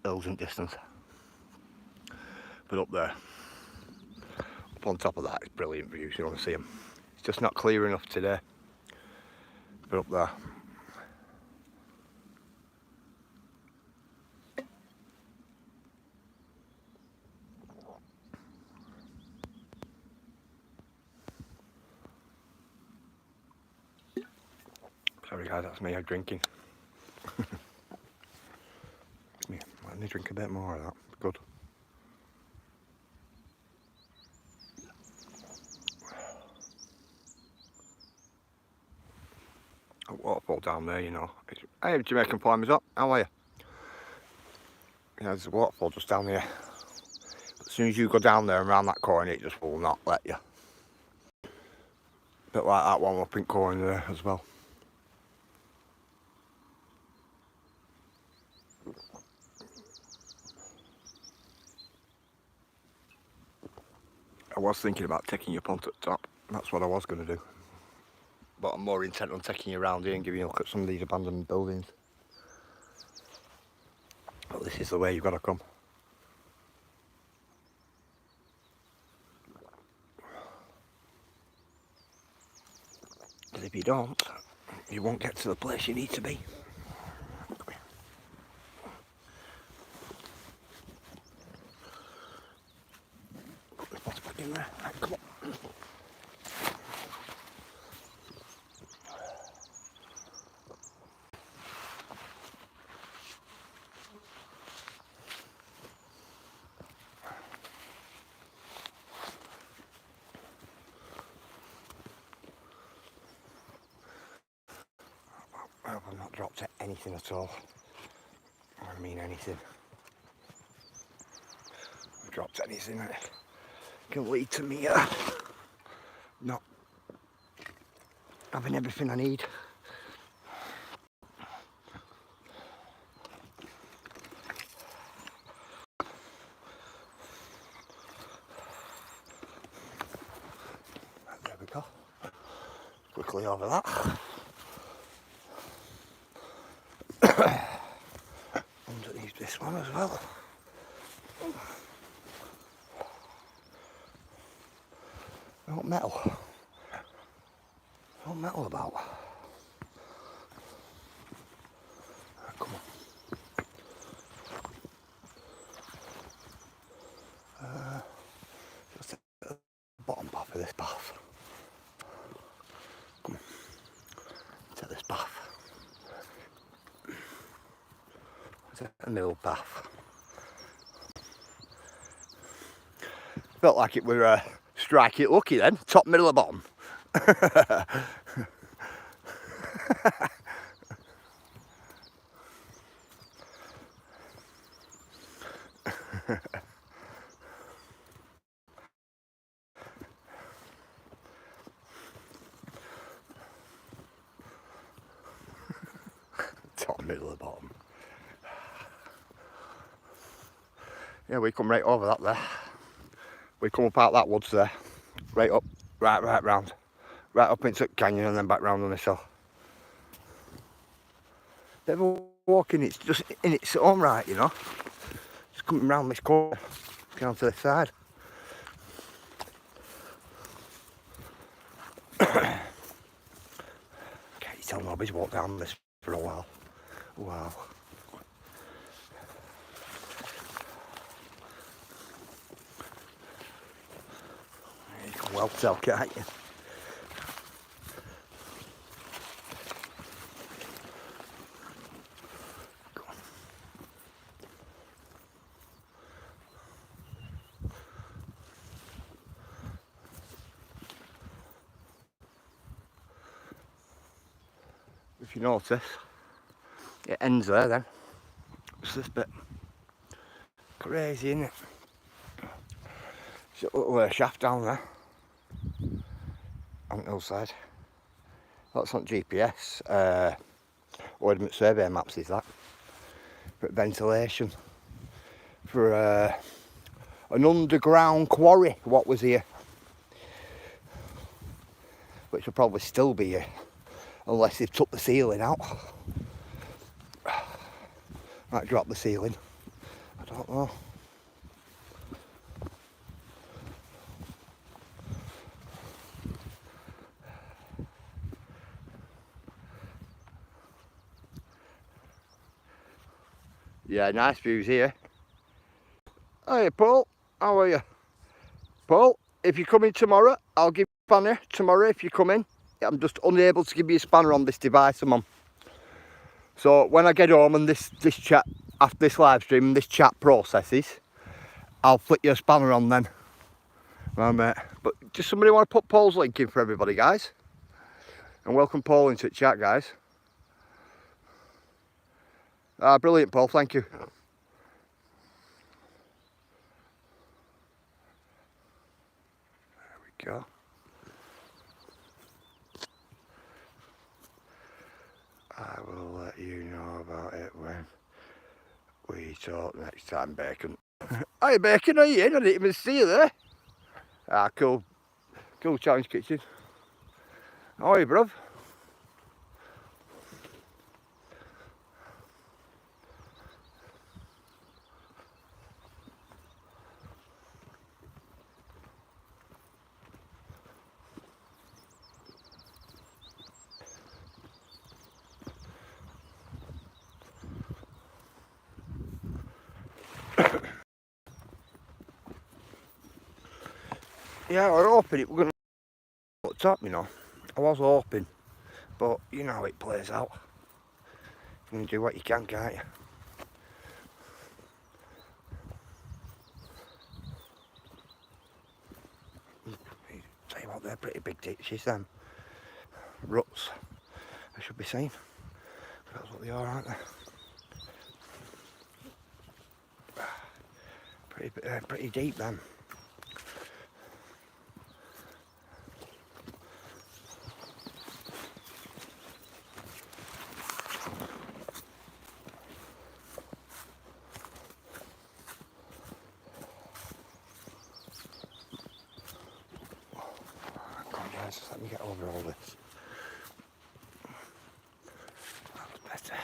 Hills in distance. But up there, up on top of that, it's brilliant views. You want to see them. It's just not clear enough today. But up there. Sorry guys, that's me drinking. Let me drink a bit more of that. Good. A waterfall down there, you know. Hey, Jamaican farmers up. How are you? Yeah, there's a waterfall just down here. As soon as you go down there and around that corner, it just will not let you. Bit like that one up in Quarry there as well. I was thinking about taking you up onto the top. That's what I was going to do. But I'm more intent on taking you around here and giving you a look at some of these abandoned buildings. But this is the way you've got to come. Because if you don't, you won't get to the place you need to be. Put this bottle back in there. Right, come on. I've not dropped anything at all. I mean anything. I've dropped anything that can lead to me not having everything I need. There we go. Quickly over that. Underneath this one as well. No metal. No metal about. Right, come on. Just at the bottom half of this bath. Come on. To this bath. A middle bath. Felt like it were strike it lucky then, top, middle or bottom. Top, middle or bottom. Yeah, we come right over that there. We come up out that woods there, right up, right round, right up into the canyon and then back round on this hill. Never walking, it's just in its own right, you know. Just coming round this corner, down to the side. Can't you tell nobody's walked down this for a while? Wow. You can well tell, can't you? If you notice, it ends there then. It's this bit. Crazy, isn't it? It's a little shaft down there. On the hillside. That's on GPS. Ordnance survey maps is that. For ventilation. For an underground quarry, what was here. Which will probably still be here. Unless they've took the ceiling out. Might drop the ceiling. I don't know. Yeah, nice views here. Hey Paul, how are you? Paul, if you come in tomorrow, I'll give you a spanner tomorrow if you come in. I'm just unable to give you a spanner on this device I'm on. So when I get home and this chat, after this live stream, this chat processes, I'll flick your spanner on then. Right, mate. But just somebody want to put Paul's link in for everybody, guys. And welcome Paul into the chat, guys. Ah, brilliant, Paul, thank you. There we go. I will let you know about it when we talk next time, Bacon. Hi, Bacon, are you in? I didn't even see you there. Ah, cool. Cool challenge kitchen. How are you, bruv? Yeah, I was hoping it was going to up top, you know. I was hoping, but you know how it plays out. You can do what you can, can't you? Tell you what, they're pretty big ditches, them. Ruts, I should be saying. That's what they are, aren't they? Pretty deep, them. Come on, guys, just let me get over all this. That's better.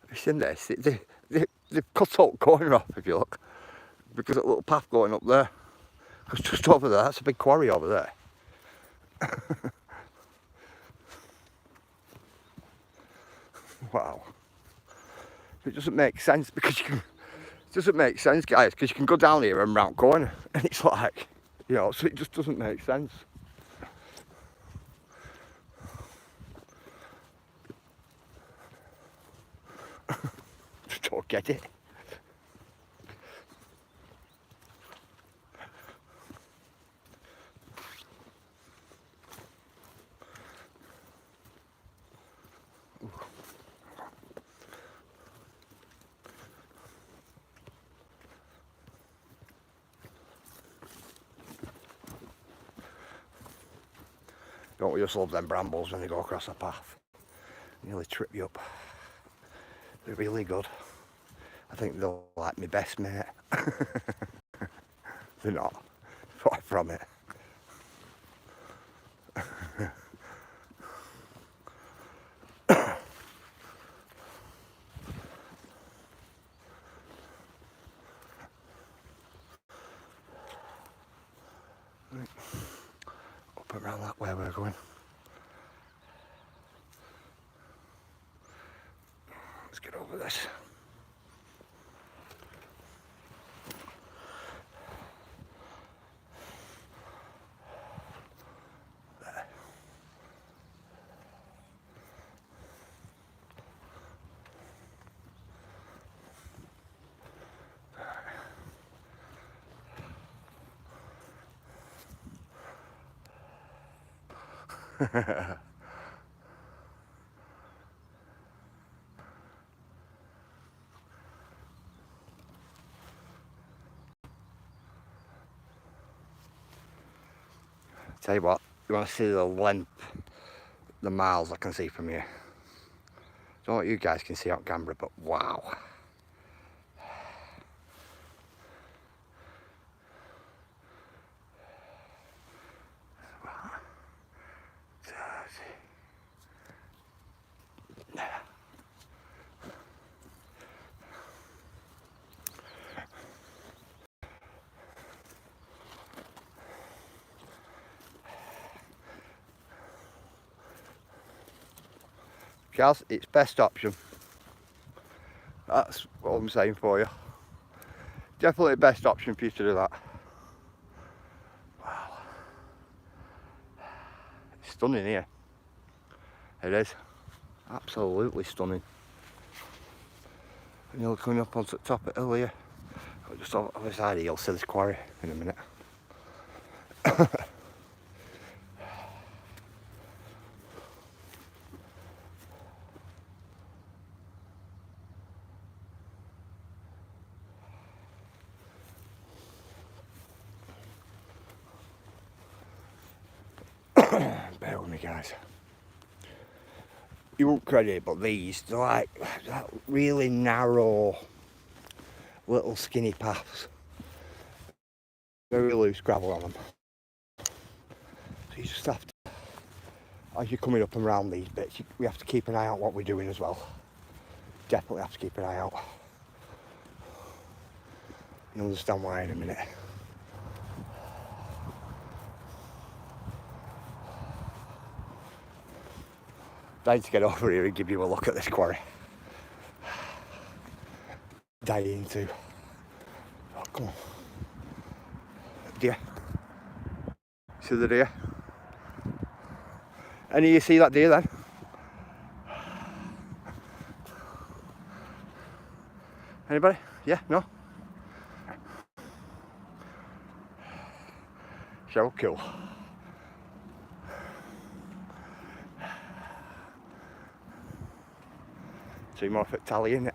Have you seen this? They've cut out corner off, if you look, because that little path going up there. Because just over there, that's a big quarry over there. Wow. It doesn't make sense because you can. It doesn't make sense, guys, because you can go down here and round corner, and it's like, you know, so it just doesn't make sense. Just don't get it. Don't we just love them brambles when they go across the path? Nearly trip you up. They're really good. I think they'll like me best mate. They're not. Far from it. Up around that way we're going. Let's get over this. Tell you what, you want to see the length, the miles I can see from here. Don't know what you guys can see on camera, but wow. Kaz, it's best option. That's what I'm saying for you. Definitely best option for you to do that. Wow. It's stunning here. It is. Absolutely stunning. And you're coming up onto the top of the hill here. I'll just over the side here, you'll see this quarry in a minute. Bear with me, guys. You won't credit it, but these, they're like that really narrow little skinny paths. Very loose gravel on them. So you just have to, as you're coming up and around these bits, we have to keep an eye out what we're doing as well. Definitely have to keep an eye out. You'll understand why in a minute. Dying to get over here and give you a look at this quarry. Dying to. Oh, come on. Deer. See the deer? Any of you see that deer then? Anybody? Yeah? No? So cool. Two more foot tally in it.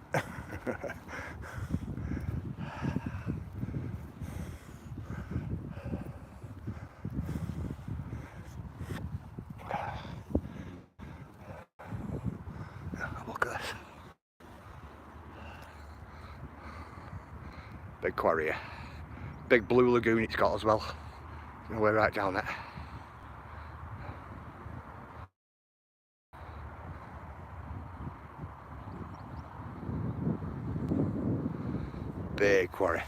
Look at this. Big quarry here. Big blue lagoon it's got as well. We're right down there. Big quarry.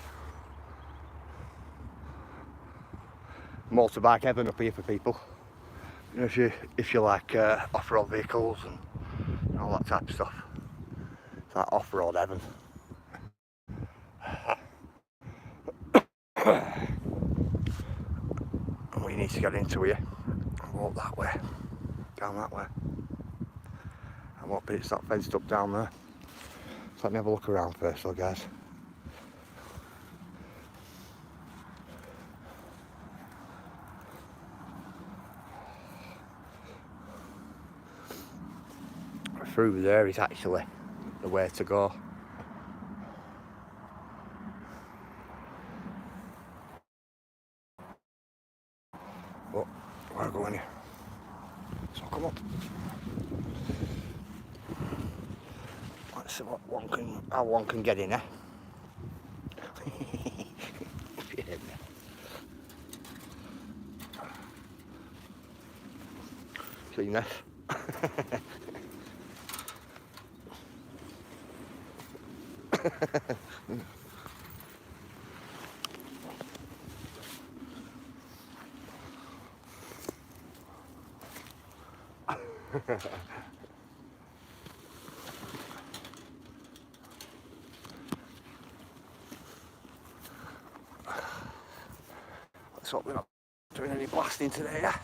Motorbike heaven up here for people. You know, if you like off-road vehicles and all that type of stuff. It's like off-road heaven. And we need to get into here and walk that way, down that way. And what bit's that fenced up down there? So let me have a look around first though, guys. Through there is actually the way to go. But we're going here. So come on. Let's see how one can get in there. Seen this? Let's hope we're not doing any blasting today, yeah?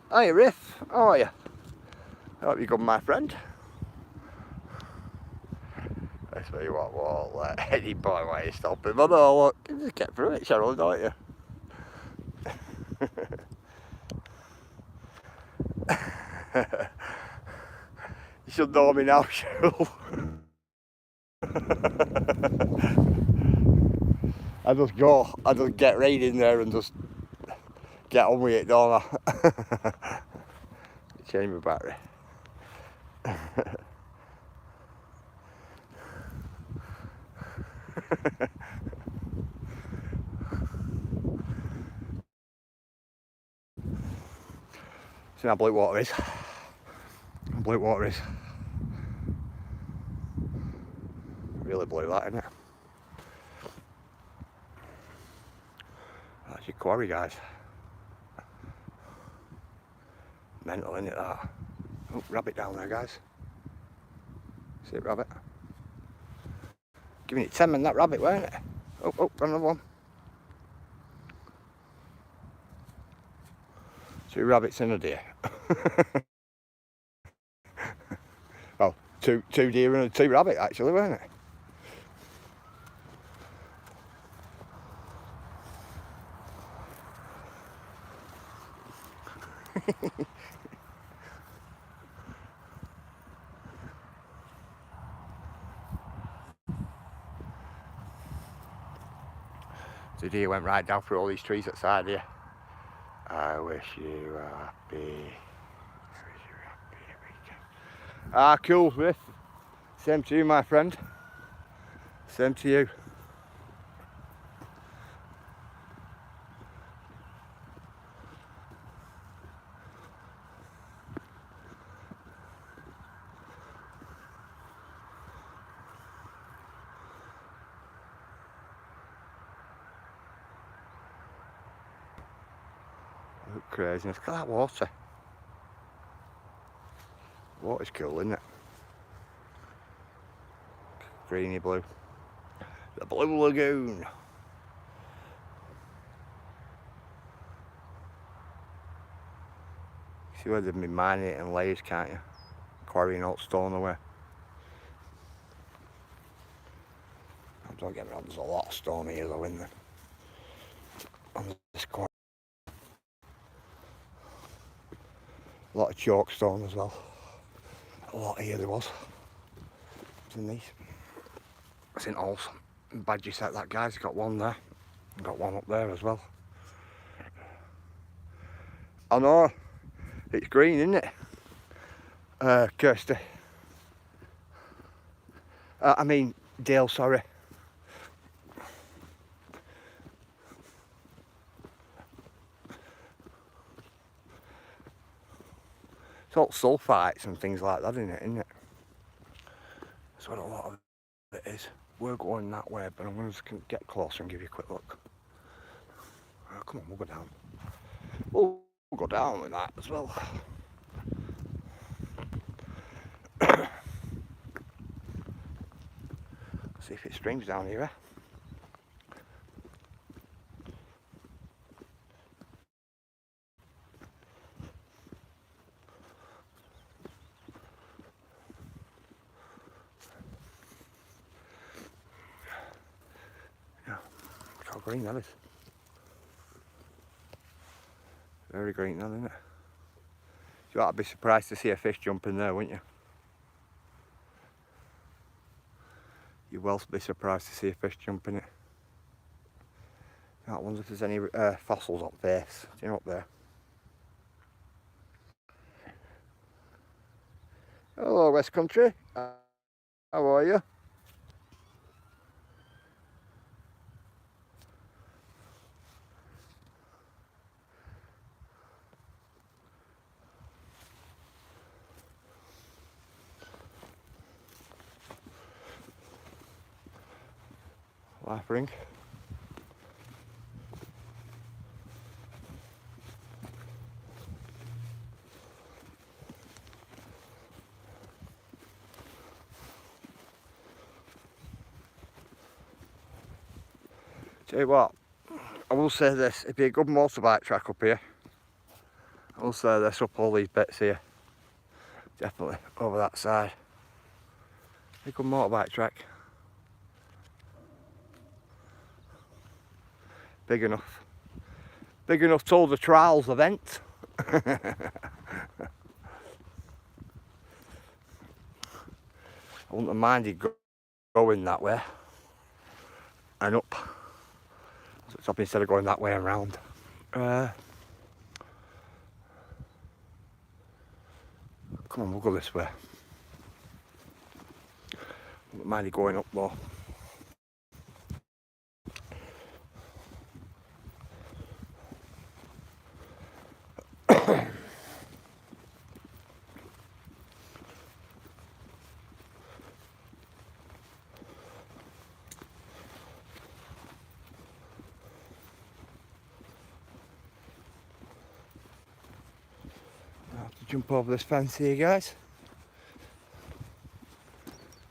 Hi Riff, how are you? I hope you're good, my friend. I tell you what, won't let any boy while you stop him. I know, look, you just get through it, Cheryl, don't you? You should know me now, Cheryl. I just get right in there and just get on with it, don't I? Change my battery. See how blue water is? Blue water is. Really blue that, isn't it? That's your quarry, guys. Mental, innit, that? Oh, rabbit down there, guys. See it, rabbit? Giving it 10 men, that rabbit, weren't it? Oh, oh, got another one. 2 rabbits and a deer. Well, two deer and 2 rabbit, actually, weren't it? The deer went right down through all these trees outside here. I wish you happy. Ah, cool, Riff. Same to you, my friend. Same to you. Look, craziness. Look at that water. Water's cool, isn't it? Greeny blue. The Blue Lagoon. See where they've been mining it in layers, can't you? Quarrying all stone away. Don't get me wrong, there's a lot of stone here though, isn't there? On this quarry. A lot of chalk stone as well. A lot here there was. It's in these. It's in all badgy set, that guy's got one there. Got one up there as well. I know. It's green, isn't it? Kirsty. I mean, Dale, sorry. It's all sulfites and things like that, isn't it? That's what a lot of it is. We're going that way, but I'm going to just get closer and give you a quick look. Oh, come on, we'll go down. We'll go down with that as well. See if it streams down here. Yeah, look how green that is. Very green, that, isn't it? You ought to be surprised to see a fish jump in there, wouldn't you? You will be surprised to see a fish jump in it. I wonder if there's any fossils up there. Do you know up there? Hello, West Country. How are you? Life ring. Tell you what, I will say this, it'd be a good motorbike track up here. I will say this, up all these bits here. Definitely over that side. A good motorbike track. Big enough. Big enough to hold the trials event. I wouldn't have minded going that way and up. So instead of going that way and round. Come on, we'll go this way. Wouldn't mind going up though. Jump over this fence here, guys.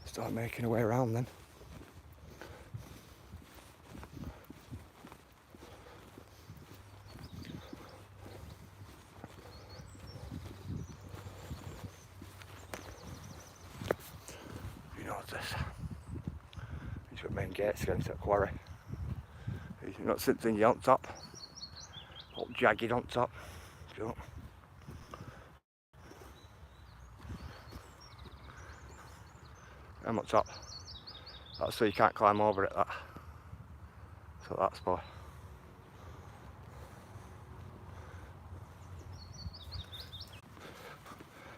Start making our way around then. You know what's this? These are main gates going to the quarry. You've not seen things on top. All jagged on top. So, I'm up top. That's so you can't climb over it, that. So that's for.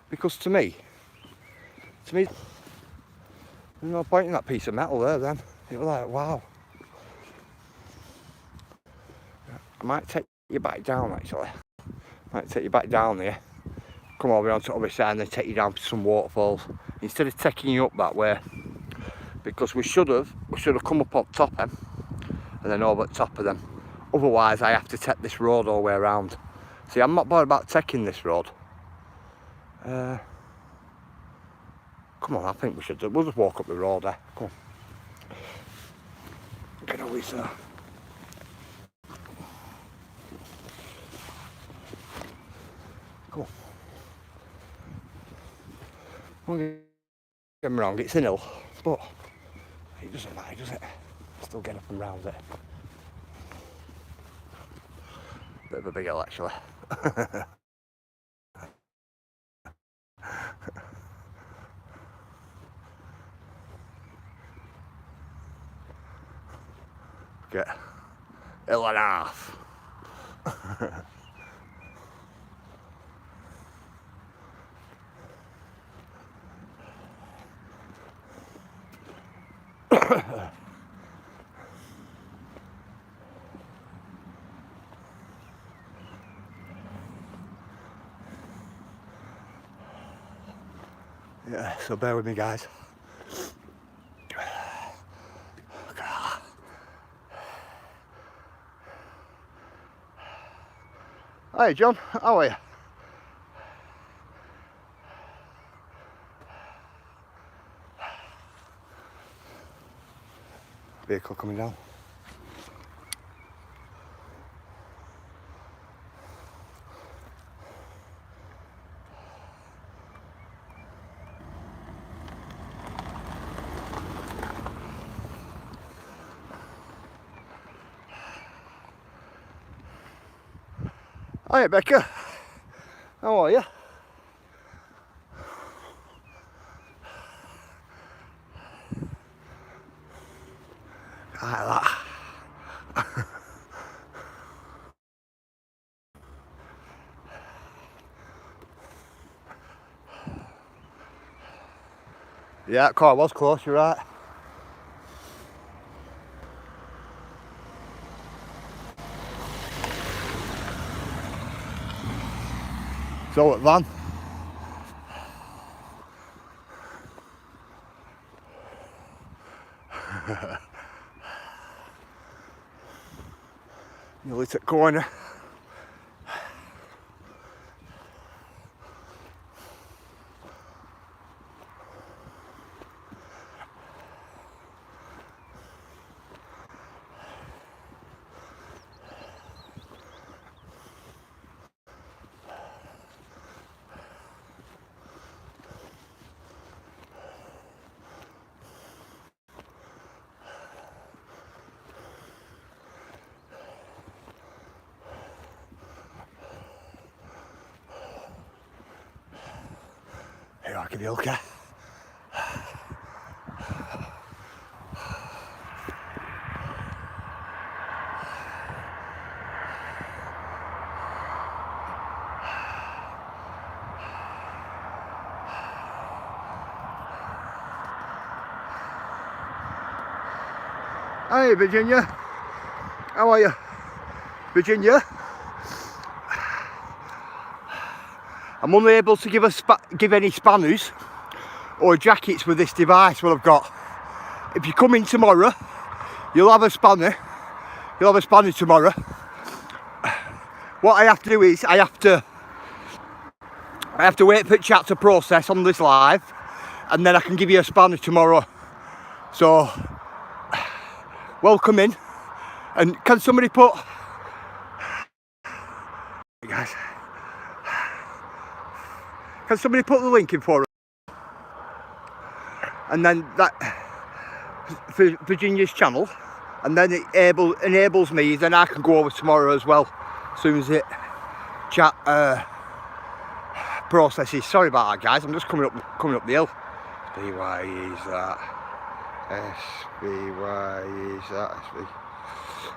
Because to me, there's no point in that piece of metal there then. It was like, wow. I might take you back down actually. Might take you back down there. Come over on top of this side and then take you down to some waterfalls. Instead of taking you up that way. Because we should have come up on top of them and then over the top of them. Otherwise I have to take this road all the way around. See, I'm not bothered about taking this road. Come on, I think we'll just walk up the road there. Come on. Get over there. Come on. Don't get me wrong, it's an hill, but it doesn't matter, does it? Still get up and round it. Bit of a big hill actually. Get hill and a half. Yeah, so bear with me guys. Hi John, how are you? Vehicle coming down. Hi Becca, how are you? Like that. Yeah, that car was close, you're right. So at van. Nearly to the corner. Here, I'll give you a look at. Hi Virginia, how are you? Virginia? I'm unable to give any spanners or jackets with this device what I've got. If you come in tomorrow, you'll have a spanner. You'll have a spanner tomorrow. What I have to do is I have to I have to wait for the chat to process on this live, and then I can give you a spanner tomorrow. So, welcome in. And can somebody put... Guys, can somebody put the link in for us? And then that... for Virginia's channel. And then it enables me, then I can go over tomorrow as well, as soon as it chat processes. Sorry about that, guys. I'm just coming up the hill. SBY is that. SBY is that. SB.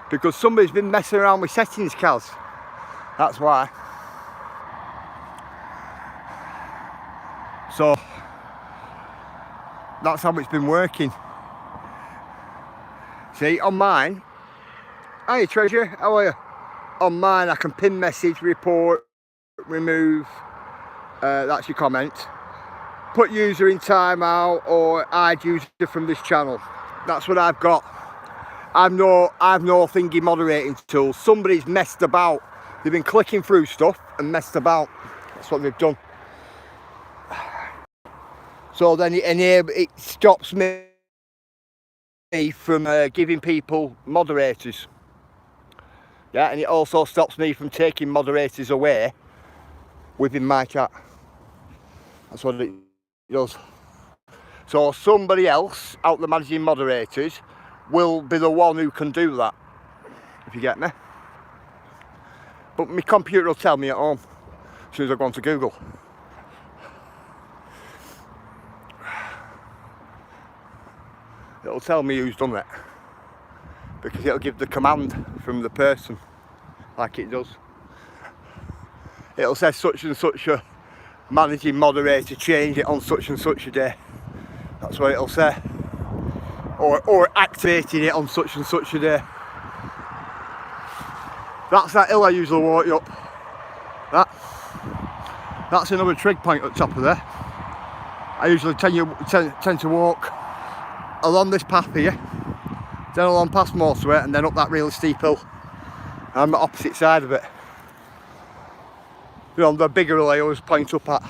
Because somebody's been messing around with settings, Kaz. That's why. So that's how it's been working. See, on mine, hiya Treasure, how are you? On mine I can pin message, report, remove, that's your comment. Put user in timeout or hide user from this channel. That's what I've got. I've no thingy moderating tool. Somebody's messed about. They've been clicking through stuff and messed about. That's what they've done. So then it stops me from giving people moderators. Yeah, and it also stops me from taking moderators away within my chat. That's what it does. So somebody else out the managing moderators will be the one who can do that, if you get me. But my computer will tell me at home as soon as I go on to Google. It'll tell me who's done it, because it'll give the command from the person, like it does. It'll say such and such a managing moderator, change it on such and such a day. That's what it'll say. Or activating it on such and such a day. That's that hill I usually walk up. That's another trig point at the top of there. I usually tend to walk along this path here, then along past Motorway, and then up that really steep hill. I'm the opposite side of it. You know, the bigger hill I always point up at.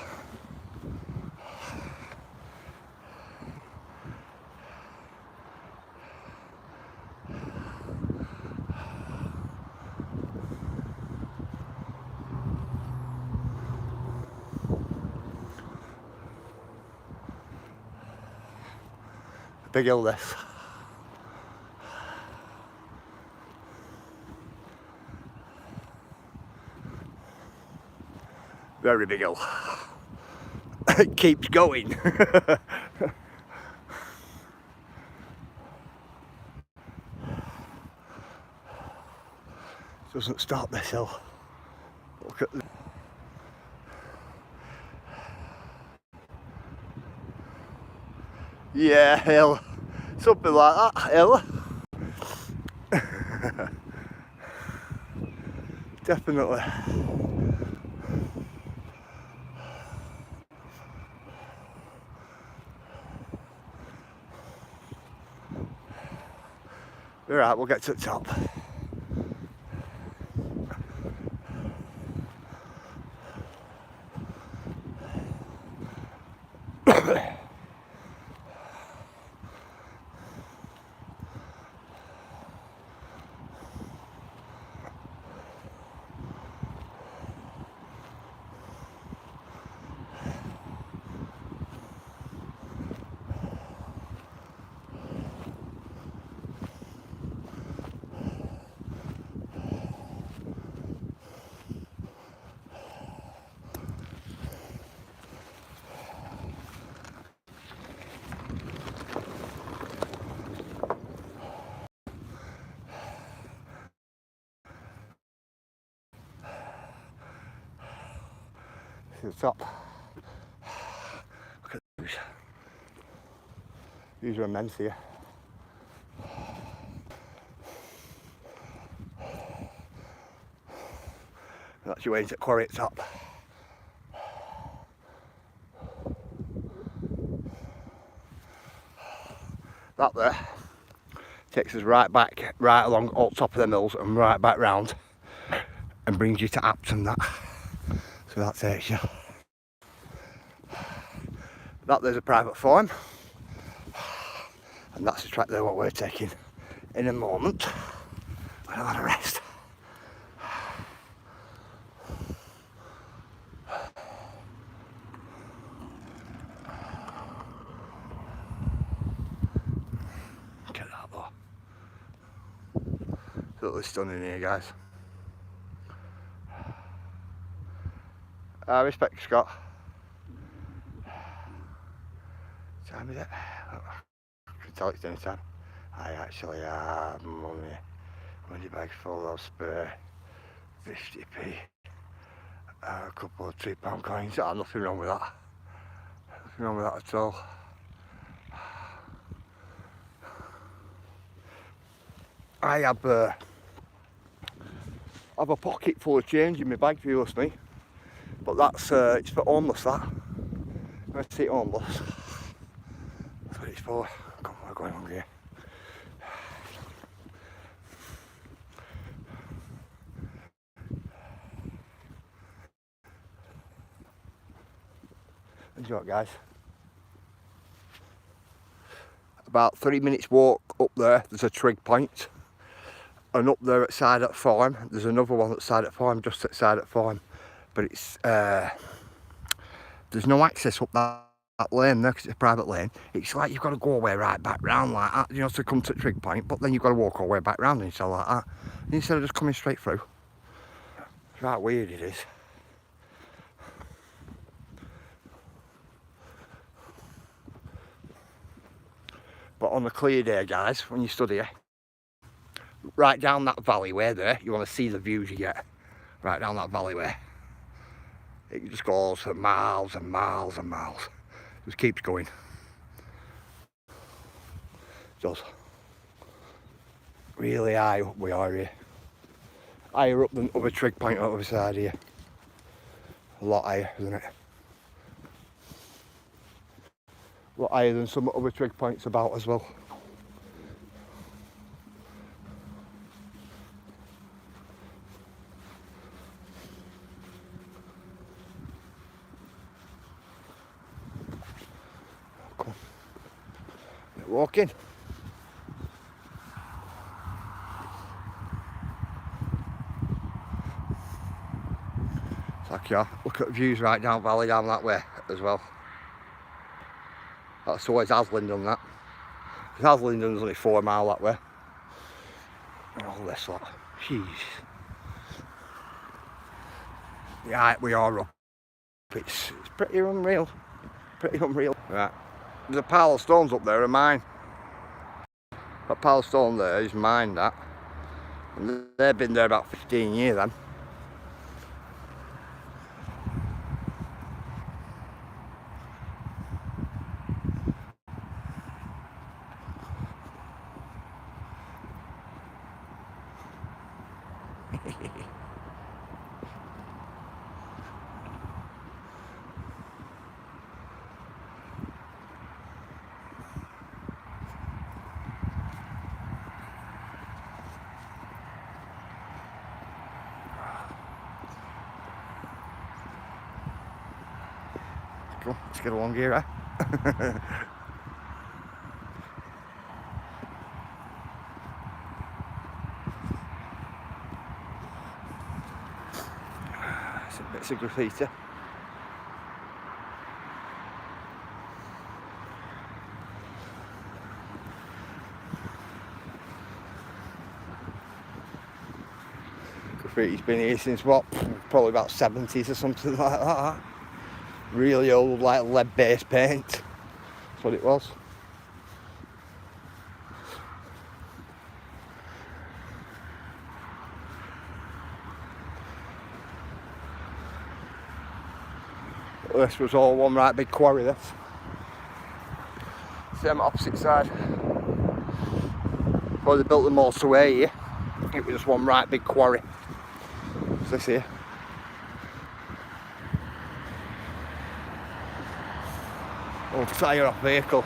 Big hill this. Very big hill. It keeps going. Doesn't stop this hill. Look at the... Yeah, hill. Something like that, hill. Definitely. Alright, we'll get to the top. To the top. Look at these. These are immense here. That's your way into Quarry at top. That there takes us right back, right along all top of the mills and right back round and brings you to Apton, that. So that takes you That there's a private farm, and that's the track there what we're taking in a moment. We'll have a rest. Look at that though. Totally stunning here, guys. I respect Scott. Time is it? I can tell it's dinner time. I actually have money bag full of spare 50p. A couple of £3 coins. Oh, nothing wrong with that. Nothing wrong with that at all. I have a pocket full of change in my bag, if you ask me. But that's it's for homeless. That. I see homeless. That's what it's for. Come on, we're going on here. And you know what, guys? About 3 minutes walk up there, there's a trig point. And up there at side at farm, there's another one at side at farm, just at side at farm. But it's there's no access up that lane there because it's a private lane. It's like you've got to go all the way right back round like that, you know, to come to the trig point. But then you've got to walk all the way back round and stuff like that, instead of just coming straight through. It's right weird, it is. But on a clear day, guys, when you stood here, right down that valleyway there, you want to see the views you get. Right down that valleyway. It just goes for miles and miles and miles. It just keeps going. It does. Really high up we are here. Higher up than other trig point on the other side here. A lot higher, isn't it? A lot higher than some other trig points about as well. Come on. Walking. It's like, yeah, look at the views right down valley down that way as well. That's towards Haslingden, that. Haslingden's only 4 miles that way. And all this lot. Jeez. The height we are up. It's pretty unreal. Pretty unreal. Right. There's a pile of stones up there of mine. That pile of stone there is mine, that. And they've been there about 15 years then. Come on, let's get along here, eh? It's a graffiti. Graffiti's been here since what? Probably about 70s or something like that. Really old, like lead-based paint. That's what it was. This was all one right big quarry, this. Same opposite side. Before they built the motorway here, it was just one right big quarry. What's this here? Oh, fire off vehicle.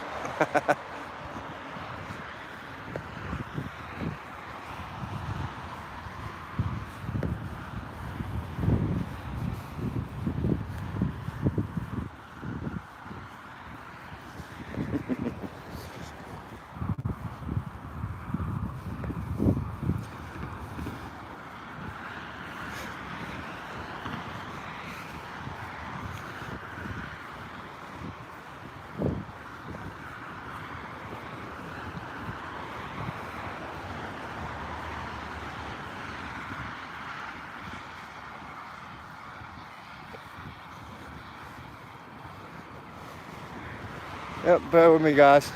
Yep, bear with me guys.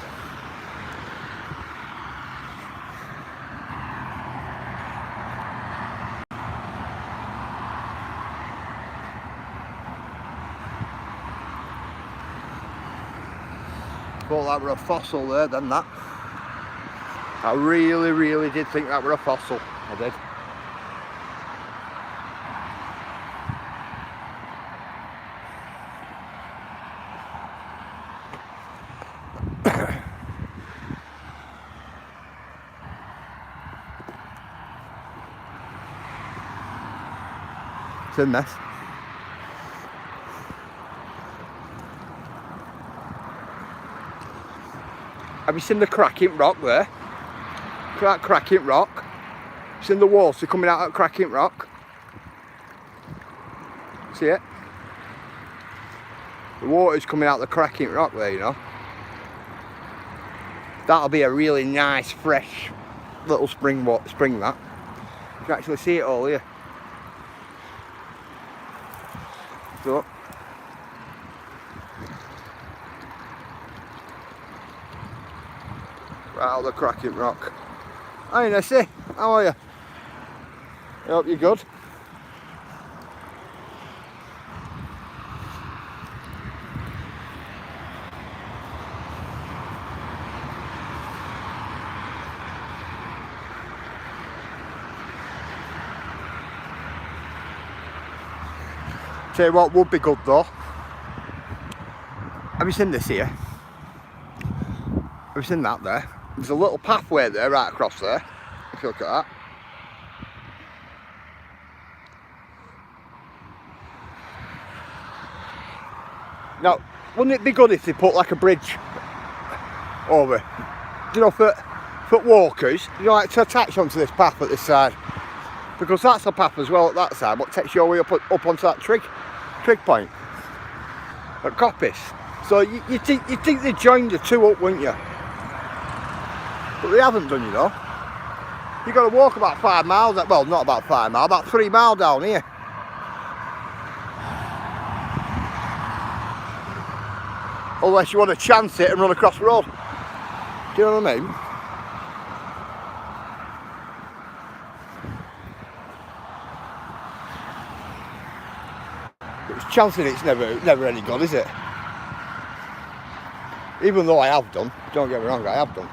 Thought that were a fossil there then, that. I really did think that were a fossil. I did. It's in this. Have you seen the cracking rock there? Look at that cracking rock. Seen the water coming out of that cracking rock? See it? The water's coming out of the cracking rock there, you know. That'll be a really nice, fresh little spring that. You can actually see it all here. So, right out of the cracking rock. Hi Nessie, how are you? I hope you're good. Tell you what would be good though. Have you seen this here? Have you seen that there? There's a little pathway there right across there. If you look at that. Now, wouldn't it be good if they put like a bridge over? You know, for walkers, you know, like to attach onto this path at this side. Because that's a path as well at that side, but takes you all the way up onto that trig point at Coppice. So you think they joined the two up, wouldn't you? But they haven't done, you know. You've got to walk about 5 miles, well, not about 5 miles, about 3 miles down here. Unless you want to chance it and run across the road. Do you know what I mean? But chancing it's never any good, is it? Even though I have done, don't get me wrong, I have done.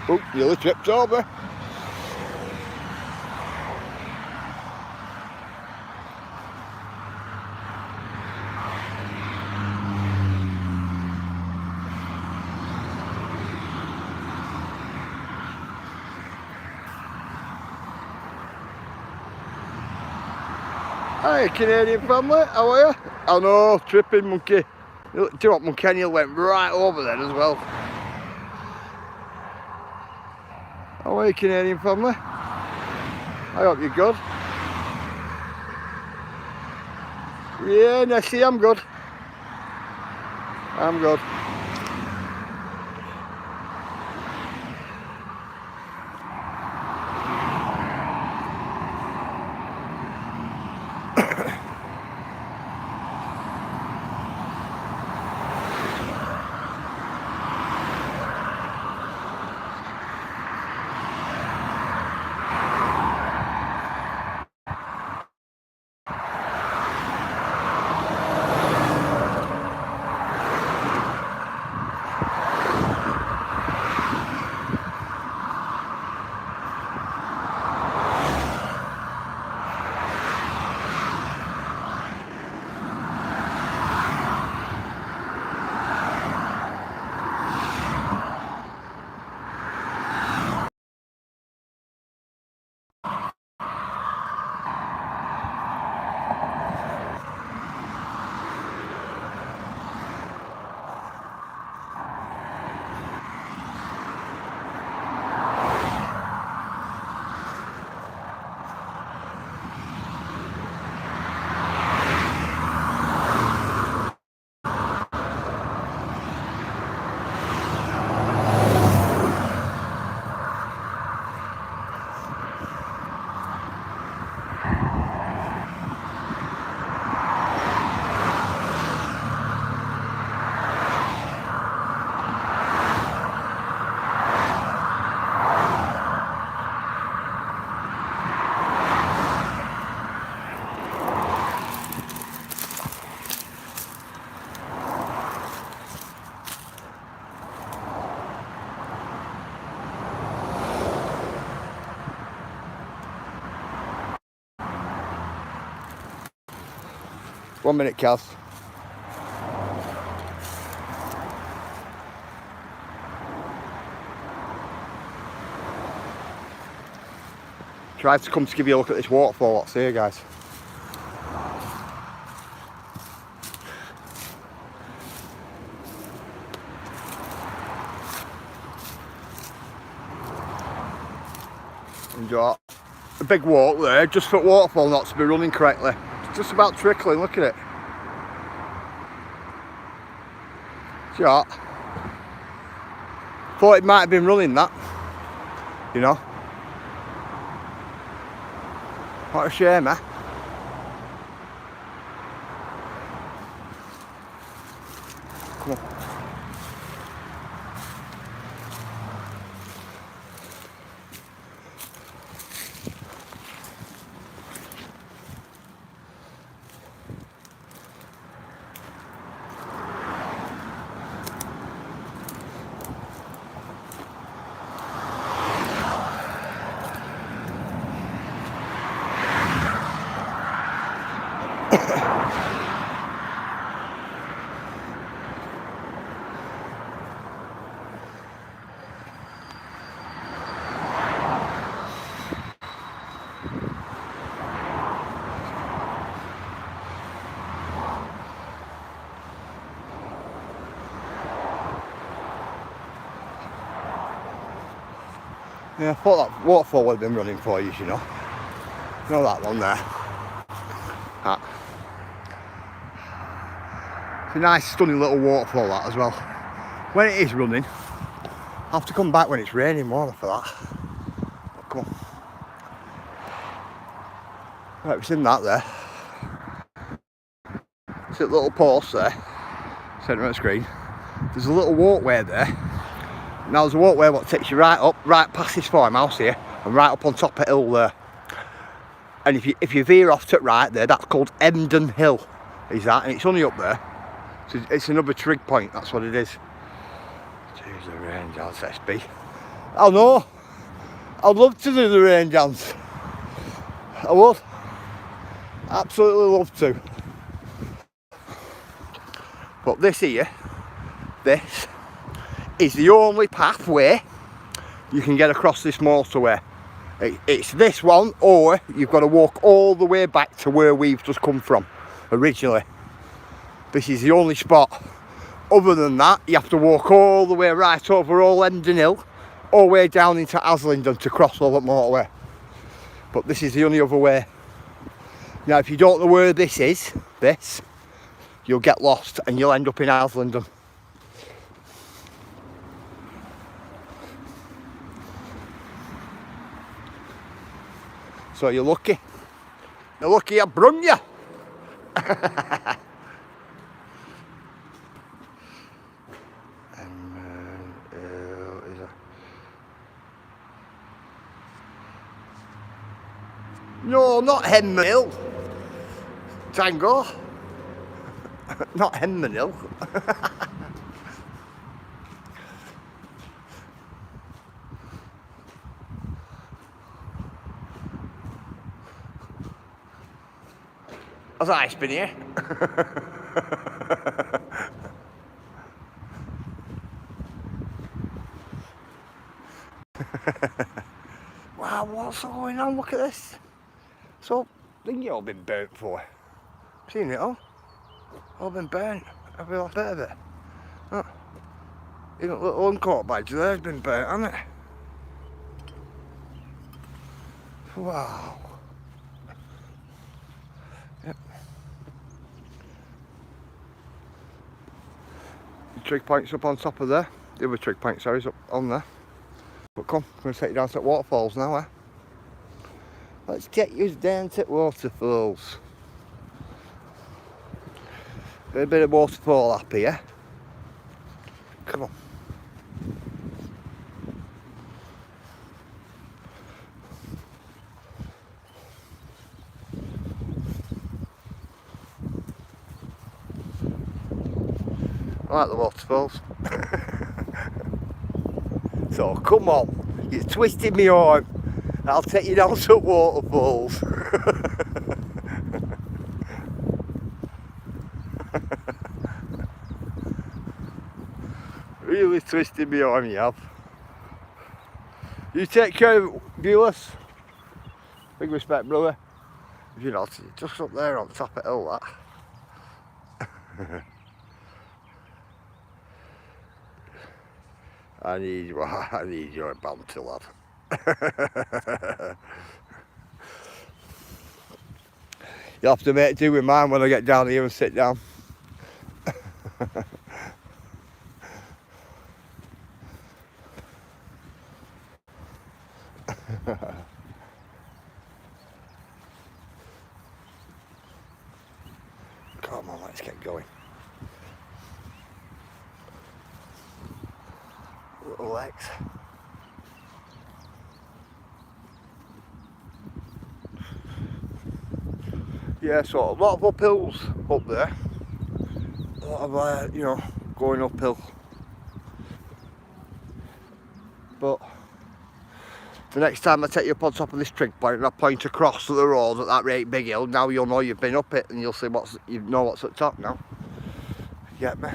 Oh, nearly tripped over. Hi Canadian family, how are you? I know, tripping monkey. Do you know what, Monkey went right over there as well. How are you Canadian family? I hope you're good. Yeah, Nessie, I'm good. I'm good. 1 minute, Kaz. Tried to come to give you a look at this waterfall that's here, guys. And got a big walk there, just for waterfall not to be running correctly. It's just about trickling, look at it. Shot. Thought it might have been running that, you know. What a shame, eh? Come on. Yeah, I thought that waterfall would have been running for you, you know. You know that one there. That. It's a nice, stunning little waterfall, that as well. When it is running, I'll have to come back when it's raining more for that. Come on. Right, we've seen that there. See that little post there, centre of the screen. There's a little walkway there. Now there's a walkway what takes you right up, right past this farmhouse here, and right up on top of the hill there. And if you veer off to the right there, that's called Emden Hill, is that? And it's only up there. So it's another trig point, that's what it is. Jeez, the rain dance, SB. Oh no! I'd love to do the rain dance. I would. Absolutely love to. But this here, this is the only pathway you can get across this motorway. It's this one, or you've got to walk all the way back to where we've just come from originally. This is the only spot. Other than that, you have to walk all the way right over Old Emden Hill, all the way down into Aslington to cross all that motorway. But this is the only other way. Now if you don't know where this is, you'll get lost and you'll end up in Aslington. So you're lucky. You're lucky I brung you. No, not Henman Hill. Tango. Not Henman Hill. Has ice been here? Wow, what's going on? Look at this. So, I think you've all been burnt before. Seen it all? All been burnt. Every last bit of it. Oh. Even little uncoat badge there's been burnt, hasn't it? Wow. Yep. The trig point's up on top of there. The other trig point, sorry, is up on there. But come, I'm going to take you down to Waterfalls now, eh? Let's get you down to Waterfalls. A bit of waterfall up here. Come on. I like the waterfalls. So come on, you're twisting me arm. I'll take you down to Waterfalls. Really twisted me arm, you have. You take care of viewers. Big respect, brother. If you're not, just up there on top of the hill, that. I need your banter, lad. You'll have to make do with mine when I get down here and sit down. Come on, let's get going. Little legs. Yeah, so a lot of uphills up there. A lot of, you know, going uphill. But the next time I take you up on top of this trig point and I point across to the road at that great big hill, now you'll know you've been up it and you'll see you know what's at top now. You get me?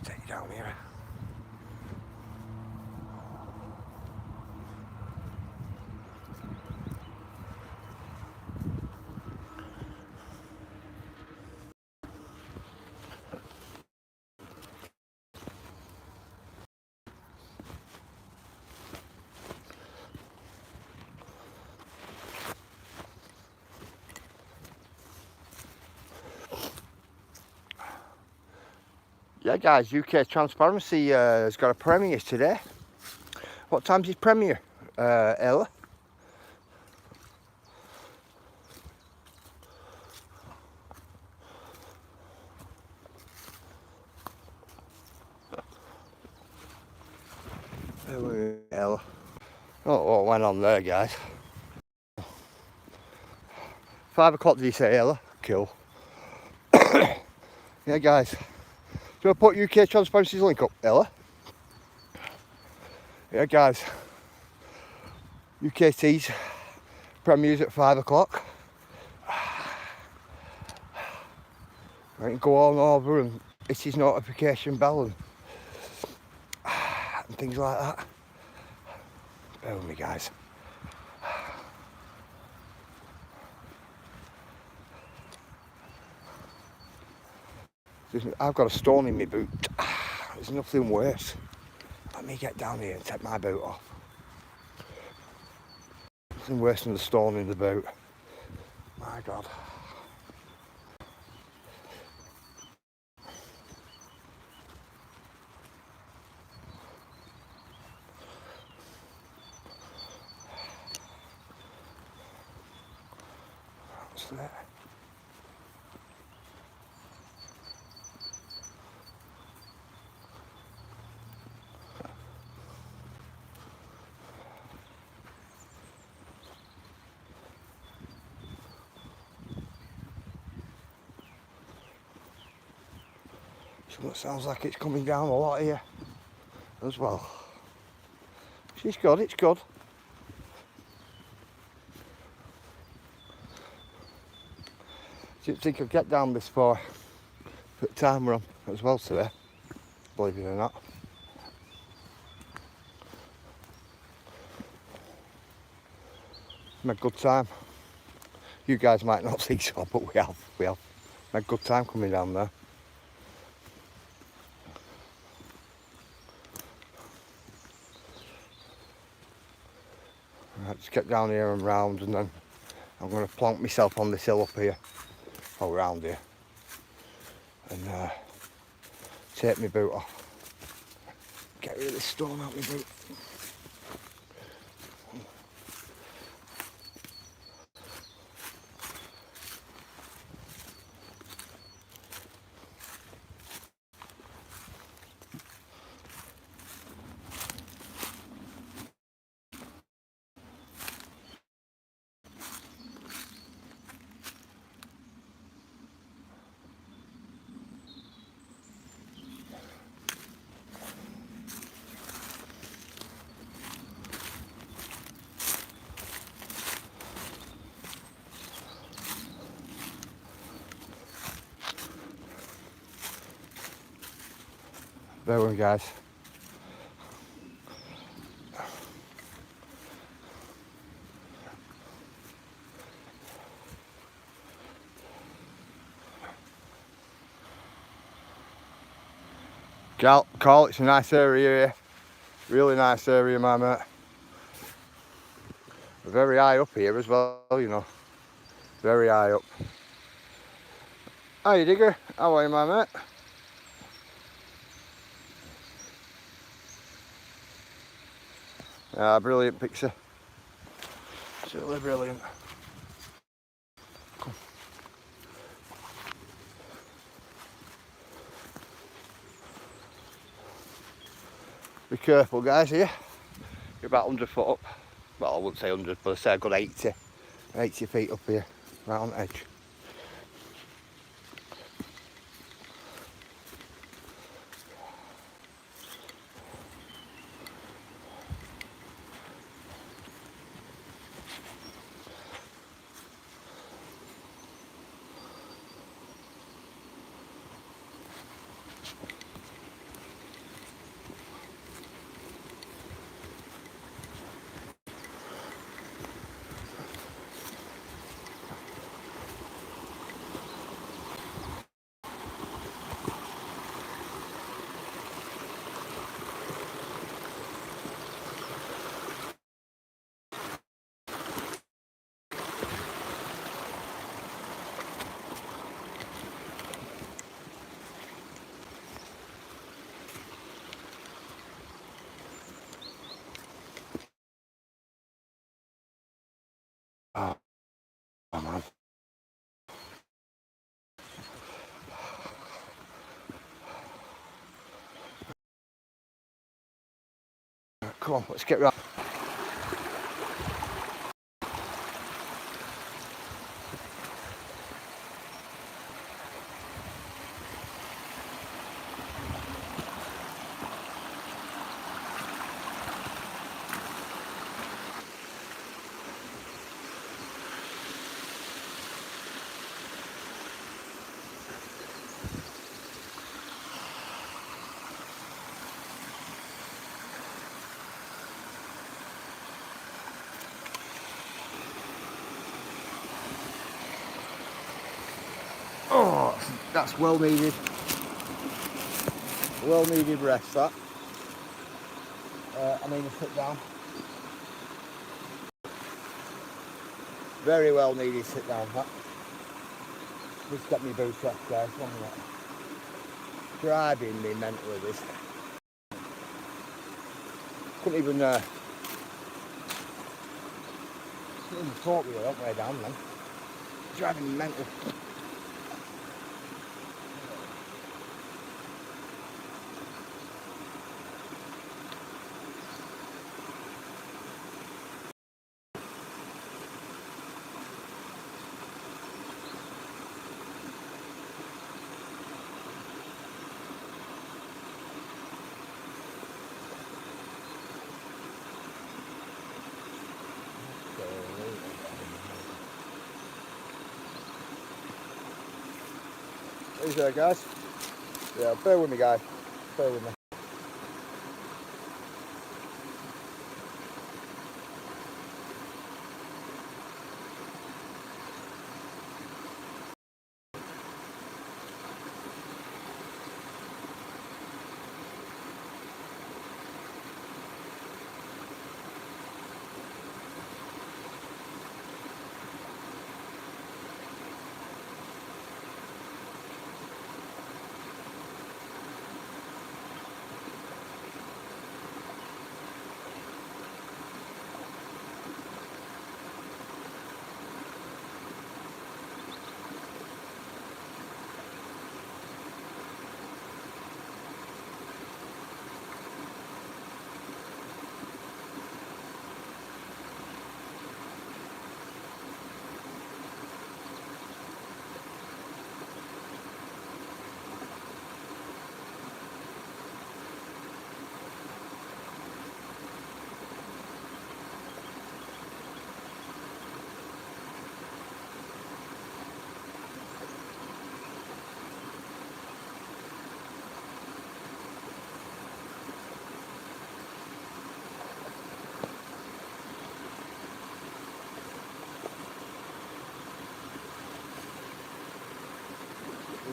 Take you down here. Yeah guys, UK Transparency has got a premiere today. What time's his premiere, Ella? Ella. Oh, what went on there, guys? 5 o'clock, did you say, Ella? Cool. Yeah guys, do I put UK Transparency's link up, Ella? Yeah guys, UKT's premieres at 5 o'clock. I can go on over and hit his notification bell and things like that. Bear with me guys. I've got a stone in my boot. There's nothing worse. Let me get down here and take my boot off. Nothing worse than the stone in the boot. My God. What's that? So it sounds like it's coming down a lot here as well. It's good, it's good. Didn't think I'd get down this far. Put timer on as well today, believe it or not. Had a good time. You guys might not think so, but we have. Had a good time coming down there. Just get down here and round, and then I'm going to plonk myself on this hill up here, or round here, and take my boot off. Get rid of this stone out my boot. Bear with me, guys. Carl, it's a nice area here. Really nice area, my mate. We're very high up here as well, you know. Very high up. Hi, Digger. How are you, my mate? Ah, brilliant picture. Absolutely brilliant. Come. Be careful, guys, here. You're about 100 foot up. Well, I wouldn't say 100, but I'd say a good 80 feet up here, right on the edge. Oh, man. Come on, let's get round. Oh, that's well needed. Well needed rest, that. I mean, a sit down. Very well needed sit down, that. Just get me boots off, guys. 1 minute. Driving me mentally, this. Couldn't even talk with you that way down, man. Driving me mental. Easy there, guys. Yeah, bear with me, guys. Bear with me.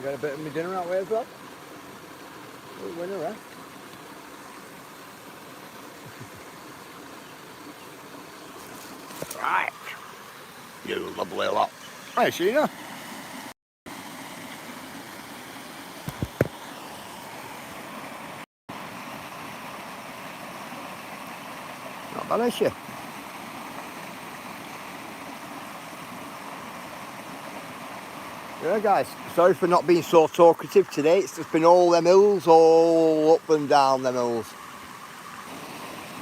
Get a bit of my dinner out way as well. Good winner, eh? Right. You lovely lot. Hey, Sheena. Not bad, is she? Yeah, guys, sorry for not being so talkative today. It's just been all them hills, all up and down them hills.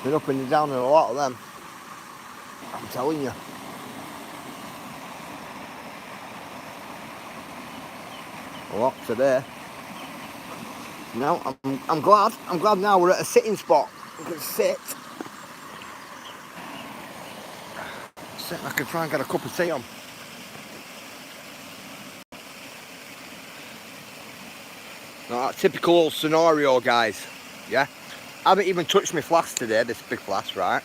Been up and down in a lot of them. I'm telling you. A lot today. Now, I'm glad now we're at a sitting spot. We can sit. Sit and I can try and get a cup of tea on. Now, that typical old scenario, guys. Yeah? I haven't even touched my flask today, this big flask, right?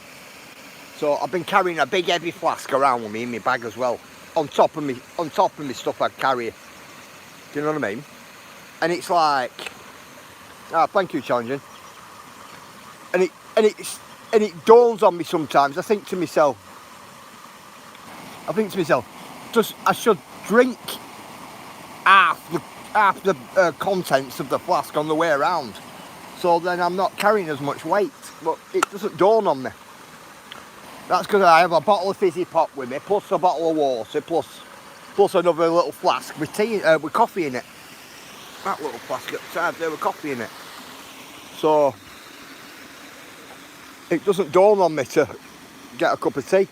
So I've been carrying a big heavy flask around with me in my bag as well. On top of me stuff I'd carry. Do you know what I mean? And it's like, thank you, challenging. And it dawns on me sometimes. I think to myself, I should drink half the contents of the flask on the way around. So then I'm not carrying as much weight. But it doesn't dawn on me. That's because I have a bottle of fizzy pop with me, plus a bottle of water, plus another little flask with tea, with coffee in it. That little flask at the side there with coffee in it. So it doesn't dawn on me to get a cup of tea.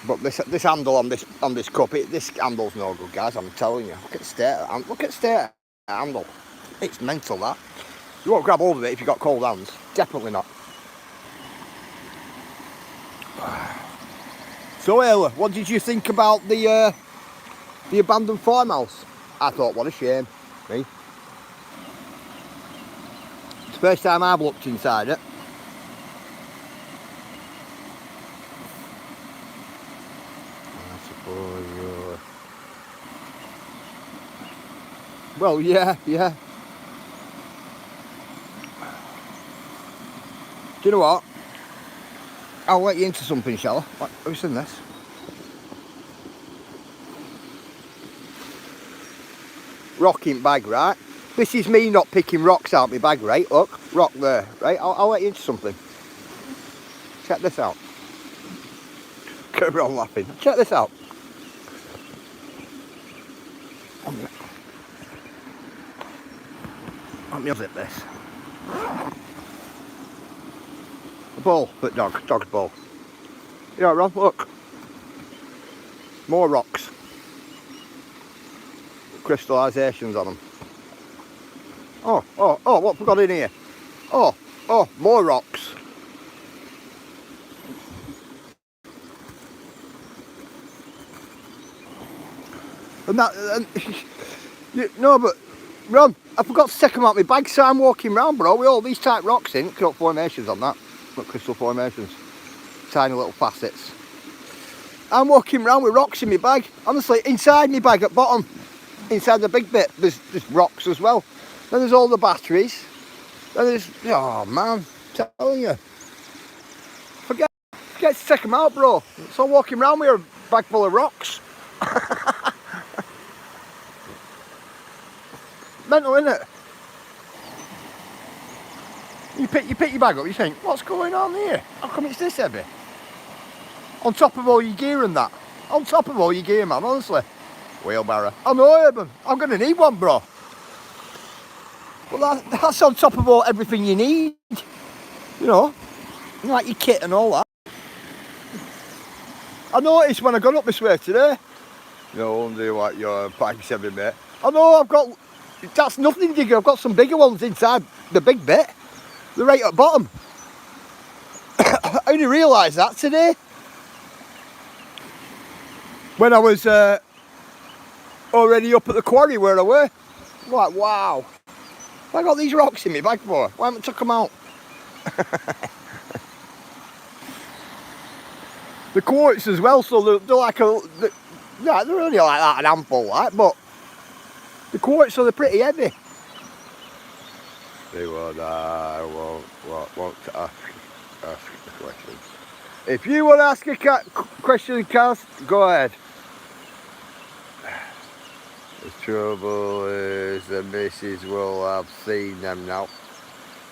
But this handle on this cup, this handle's no good, guys. I'm telling you. Look at the state of the handle. It's mental, that. You won't grab hold of it if you've got cold hands. Definitely not. So, Ayla, what did you think about the abandoned farmhouse? I thought, what a shame. Me. It's the first time I've looked inside it. I suppose. Well, yeah. Do you know what? I'll let you into something, shall I? What, have you seen this? Rock in bag, right? This is me not picking rocks out my bag, right? Look, rock there, right? I'll let you into something. Check this out. Everyone laughing. Check this out. Let me zip this. A ball, but dog's ball. You know, Ron, look. More rocks. Crystallisations on them. Oh, what have we got in here? Oh, more rocks. No, but Ron, I forgot to take them out of my bag, so I'm walking around, bro, with all these tight rocks in. Got formations on that. Got crystal formations. Tiny little facets. I'm walking around with rocks in my bag. Honestly, inside my bag at bottom, inside the big bit, there's rocks as well. Then there's all the batteries. Then there's, oh man, I'm telling you. Forget to take them out, bro. So I'm walking around with a bag full of rocks. Mental, isn't it? You pick your bag up, you think, what's going on here? How come it's this heavy? On top of all your gear and that. On top of all your gear, man, honestly. Wheelbarrow. I know, Urban. I'm going to need one, bro. Well, that's on top of everything you need. You know, like your kit and all that. I noticed when I got up this way today. No wonder what your bag's heavy, mate. I know, that's nothing, digger. I've got some bigger ones inside the big bit. They're right at the bottom. I only realised that today. When I was already up at the quarry where I were. I'm like, wow. I got these rocks in my bag for? Why haven't I took them out? The quartz as well, so they're like they're only like that, an handful, like, but The quartz are pretty heavy. They won't, I won't ask the question. If you want to ask a question, Kaz, go ahead. The trouble is the missus will have seen them now.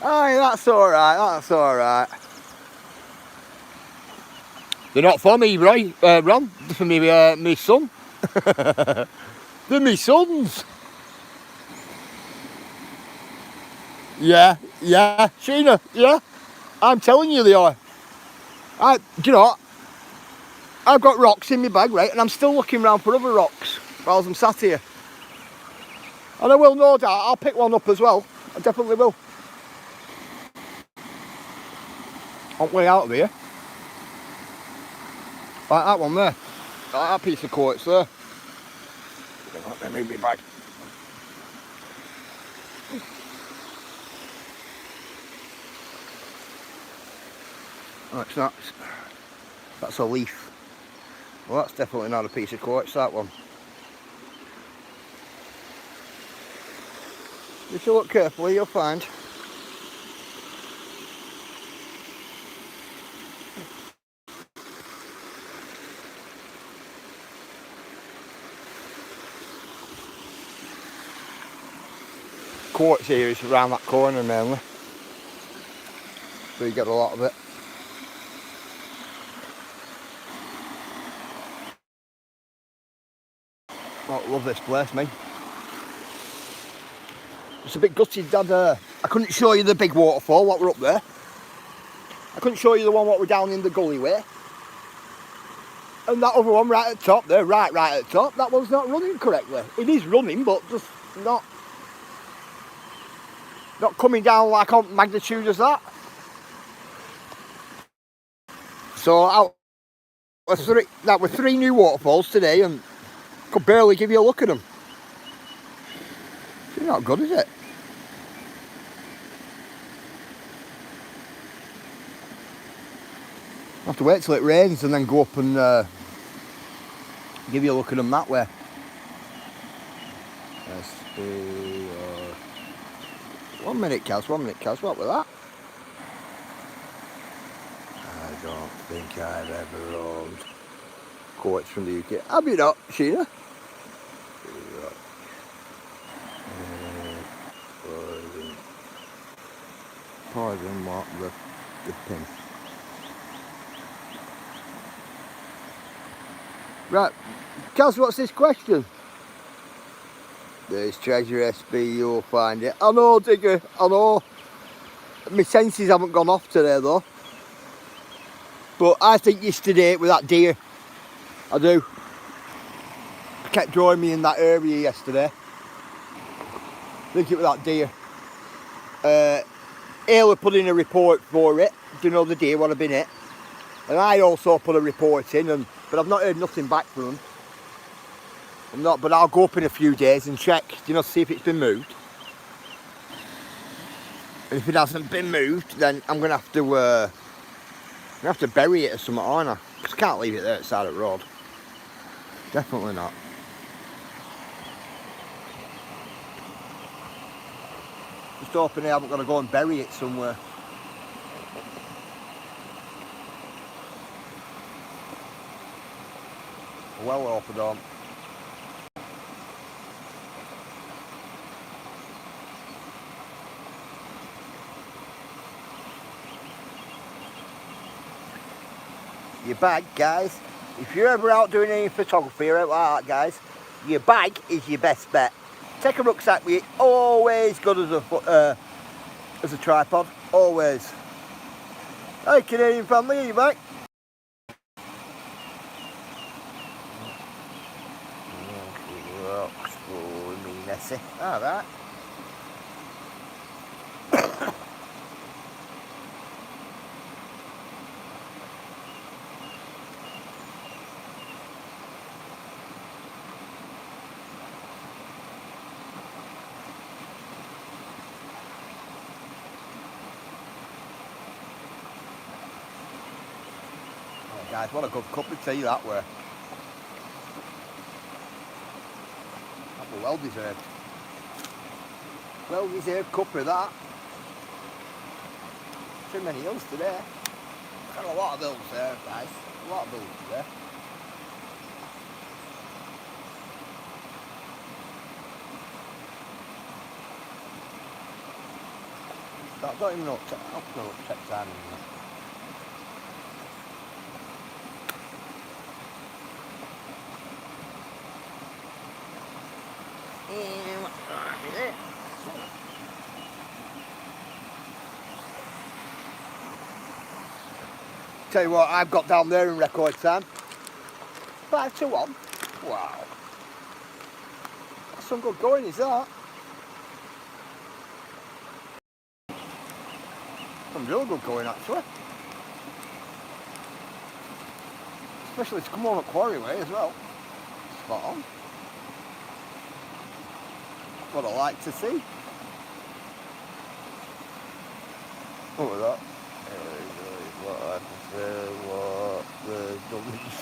Aye, that's alright, that's alright. They're not for me, right, Ron? They're for me, me son. They're me sons. Yeah, Sheena, yeah. I'm telling you they are. Do you know what? I've got rocks in my bag, right, and I'm still looking around for other rocks whilst I'm sat here. And I will, no doubt, I'll pick one up as well. I definitely will. On way out of here. Like that one there. Like that piece of quartz there. Let me move my bag. Oh, it's not. That's a leaf. Well, that's definitely not a piece of quartz, that one. If you look carefully, you'll find. Quartz here is around that corner mainly. So you get a lot of it. Oh, I love this place, mate. It's a bit gutted, Dad. I couldn't show you the big waterfall, what were up there. I couldn't show you the one what were down in the gully way. And that other one right at the top there, right at the top, that one's not running correctly. It is running, but just not coming down like on magnitude as that. So that were 3 new waterfalls today, and could barely give you a look at them. It's not good, is it? I have to wait till it rains and then go up and give you a look at them that way. Let's see. 1 minute, Kaz, what was that? I don't think I've ever owned quartz from the UK. Have you not, Sheena? Pardon what? The pin. Right, Kaz, what's this question? There's treasure SB, you'll find it. I know, Digger, I know. My senses haven't gone off today though. But I think yesterday with that deer, I do. It kept drawing me in that area yesterday. I think it was that deer. Ayla put in a report for it. Do you know the deer what I've been hit? And I also put a report in, but I've not heard nothing back from them. But I'll go up in a few days and check, see if it's been moved. And if it hasn't been moved, then I'm gonna have to bury it or something, aren't I? Because I can't leave it there at the side of the road. Definitely not. Just hoping I haven't got to go and bury it somewhere. Well, I hope I don't. Your bag, guys, if you're ever out doing any photography or out like that, guys, your bag is your best bet. Take a rucksack with you, always good as a tripod, always. Hey Canadian family, are you back? Rocks, oh, me messy. Alright. Guys, what a good cup of tea that were. That was well deserved. Well, there's here, copper of that. Too many hills today. Got a lot of hills there, guys. A lot of hills there. I don't even know what check time anymore. And what time is it? Tell you what, I've got down there in record time. 5 to 1. Wow. That's some good going, is that? Some real good going, actually. Especially to come home at Quarry way as well. Spot on. That's what I like to see. What was that? What the dummies.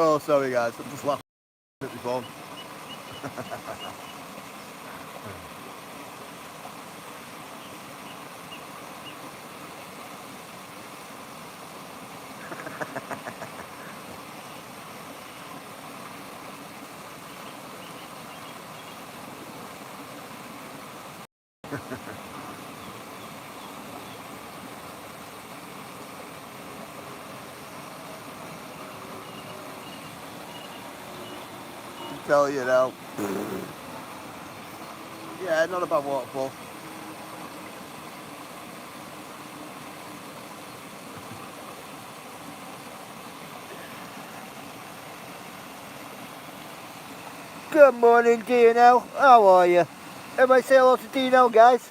Oh, sorry guys, I'm just laughing at my phone. Tell you now. Yeah, not a bad waterfall. Good morning, Dino. How are you? Everybody say hello to Dino, guys.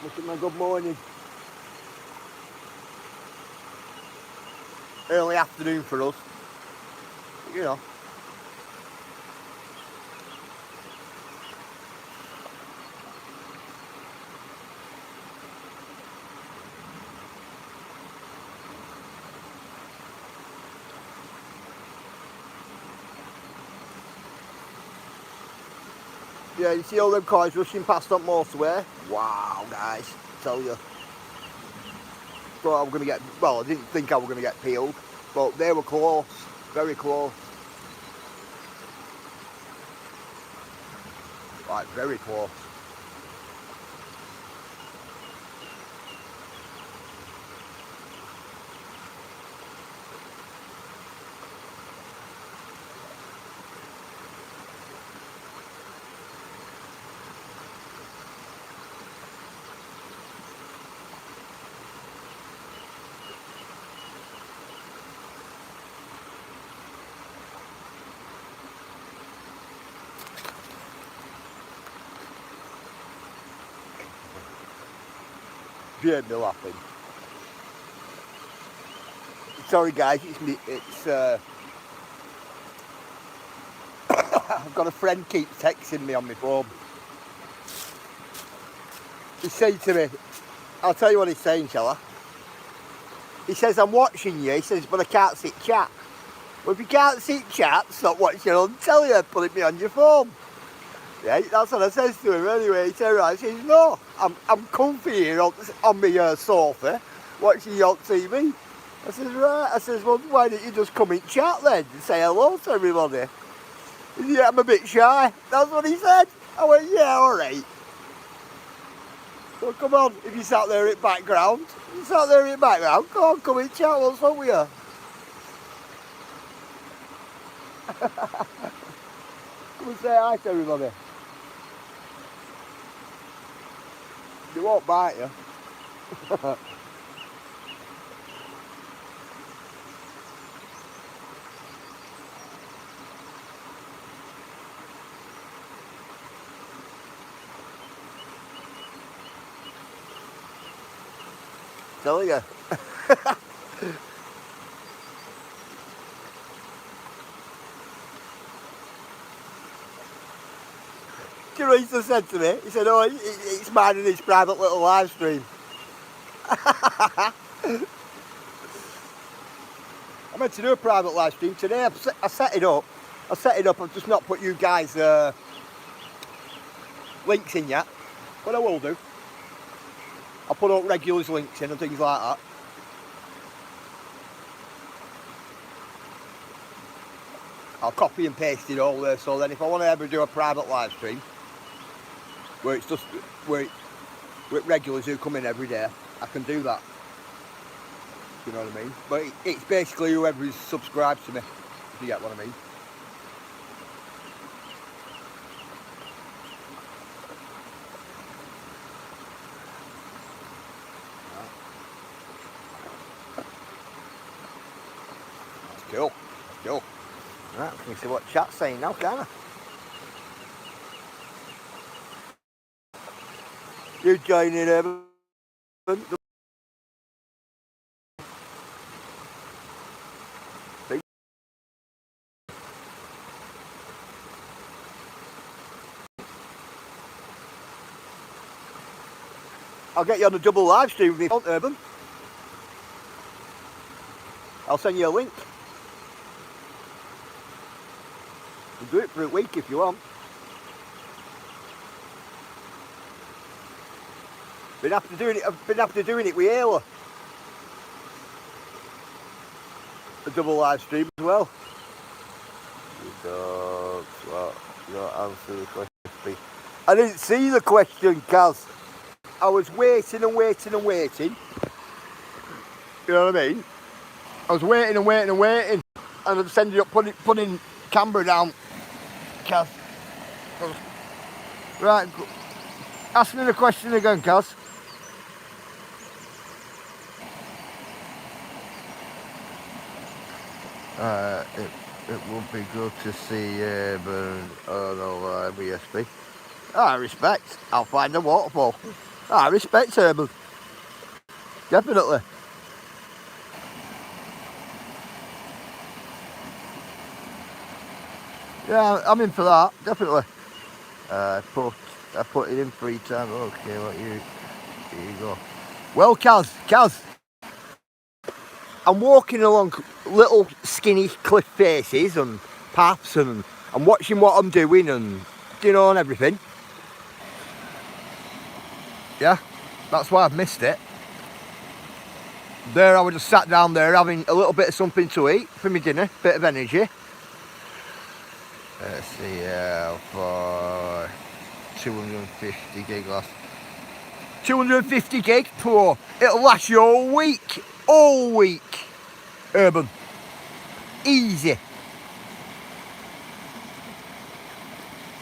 Look at my good morning. Early afternoon for us. You know. Yeah, you see all them cars rushing past that motorway? Wow, guys, I tell you. Thought I was going to get, well, I didn't think I was going to get peeled, but they were close, very close. Like, very close. Made me laughing. Sorry guys, it's I've got a friend keeps texting me on my phone. He's saying to me, I'll tell you what he's saying, shall I? He says, I'm watching you, he says, but I can't sit chat. Well, if you can't sit chat, stop watching on telly and put it me on your phone. Yeah, that's what I says to him anyway. He said, right, he says, no, I'm comfy here on my sofa, watching you on TV. I says, right. I says, well, why don't you just come in chat then and say hello to everybody? He said, yeah, I'm a bit shy. That's what he said. I went, yeah, all right. So come on, if you sat there in the background, come on, come in chat, what's wrong with you? Come and say hi to everybody. They won't bite you. Telling you. Do you know what he just said to me? He said, oh, it's minding his private little live stream. I meant to do a private live stream today. I set it up. I've just not put you guys links in yet, but I will do. I'll put up regulars links in and things like that. I'll copy and paste it all there, so then if I want to ever do a private live stream where it's just with regulars who come in every day, I can do that. You know what I mean? But it's basically whoever is subscribed to me, if you get what I mean. That's cool. That's cool. Right, we can see what chat's saying now, can't I? You joining in, I'll get you on a double live stream if you want, Urban. I'll send you a link. We'll do it for a week if you want. I've been after doing it with Ayla. A double live stream as well. You don't answer the question. I didn't see the question, Kaz. I was waiting and waiting and waiting. You know what I mean? I was waiting and waiting and waiting. And I just ended up putting camera down. Kaz. Right. Ask me the question again, Kaz. It would be good to see Urban on a BSB. I respect. I'll find a waterfall. I respect Urban. Definitely. Yeah, I'm in for that. Definitely. I put it in 3 times. Okay, well, here you go. Well, Kaz. I'm walking along little skinny cliff faces and paths, and I'm watching what I'm doing, and and everything. Yeah, that's why I've missed it. There I was just sat down there having a little bit of something to eat for my dinner, bit of energy. Let's see, for 250 gig last. 250 gig, poor. It'll last you all week. All week. Urban. Easy.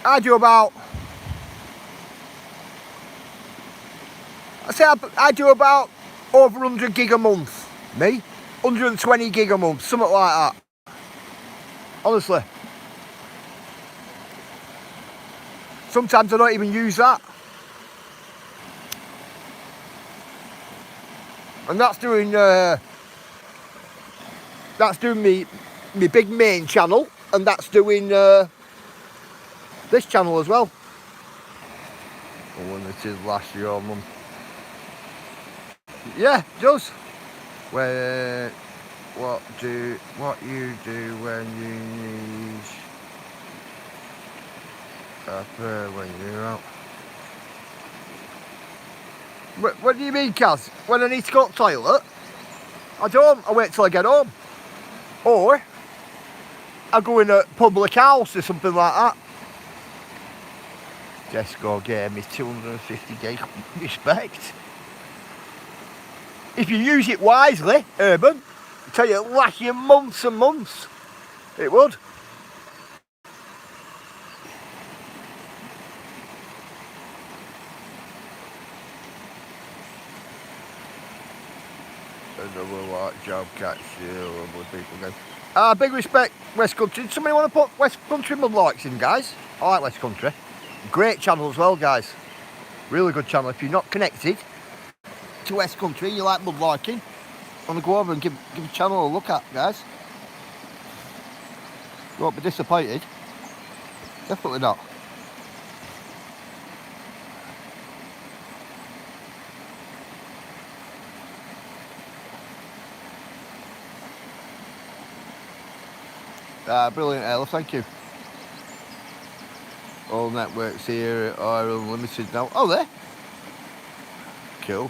I do about over 100 gig a month. Me? 120 gig a month, something like that. Honestly. Sometimes I don't even use that. And that's doing me big main channel, and that's doing this channel as well. Unlimited last year, mum. Yeah, it does. What you do when you need when you're out. What do you mean, Kaz? When I need to go to the toilet, I don't. I wait till I get home. Or I go in a public house or something like that. Tesco gave me 250 gig. Respect. If you use it wisely, Urban, I tell you, it'll last you months and months. It would. Another like job catch with people again. Big respect, West Country. Somebody want to put West Country mud likes in, guys? I like West Country. Great channel as well, guys. Really good channel. If you're not connected to West Country, you like mud liking, want to go over and give the channel a look at, guys. You won't be disappointed. Definitely not. Brilliant, Ella, thank you. All networks here are unlimited now. Oh, there. Cool.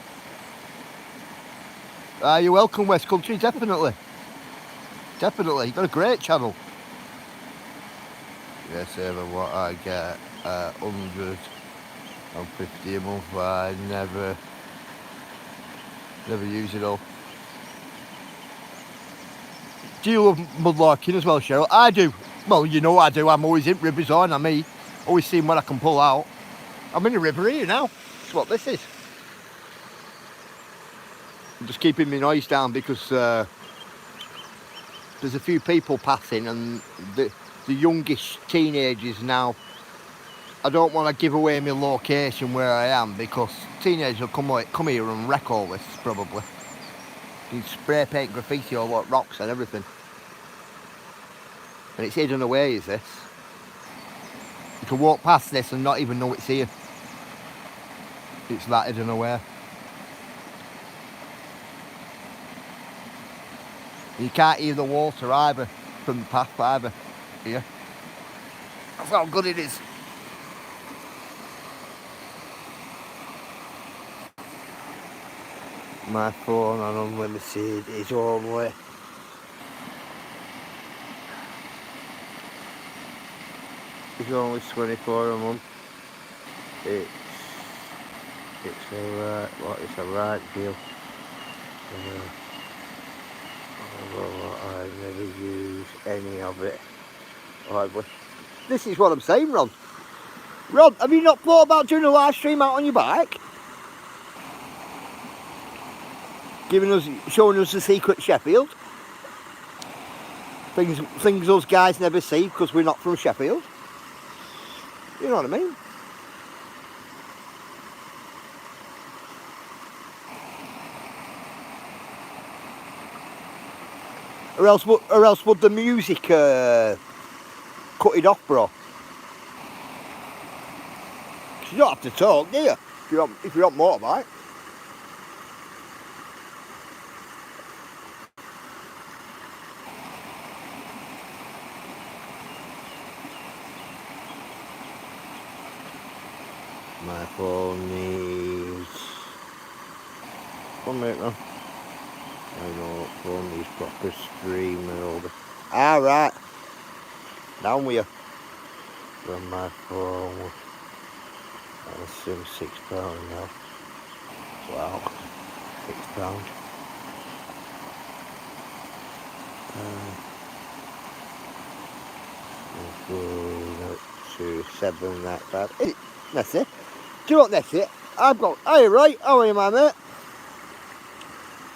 You're welcome, West Country, definitely. Definitely, you've got a great channel. Yes, Eva, what I get, 150 a month, I never use it all. Do you love mudlarking as well, Cheryl? I do. Well, you know I do. I'm always in rivers, aren't I? Me. Always seeing what I can pull out. I'm in a river here now. That's what this is. I'm just keeping my noise down because there's a few people passing, and the youngest teenagers now. I don't want to give away my location where I am because teenagers will come here and wreck all this probably. You spray paint graffiti all like rocks and everything. And it's hidden away, is this? You can walk past this and not even know it's here. It's that hidden away. You can't hear the water either from the path either here. That's how good it is. My phone on unlimited is only $24 a month. It's a right deal. I never use any of it. This is what I'm saying, Ron. Ron, have you not thought about doing a live stream out on your bike? Showing us the secret Sheffield. Things us guys never see because we're not from Sheffield. You know what I mean? Or else would the music cut it off, bro? 'Cause you don't have to talk, do you? If you're on motorbike. My phone needs 1 minute now. I know phone needs proper stream and all that. Right. Down with you. From my phone. I assume £6 now. Wow. £6. Going up to 7 that bad. That's it. Do you know what that's it? Hey, Roy, how are you, my mate?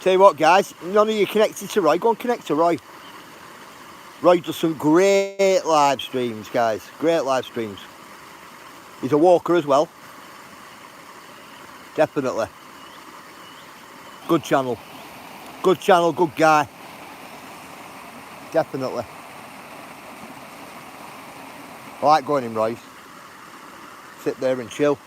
Tell you what, guys, none of you connected to Roy. Go and connect to Roy. Roy does some great live streams, guys. Great live streams. He's a walker as well. Definitely. Good channel. Good channel, good guy. Definitely. I like going in Roy's. sit there and chill.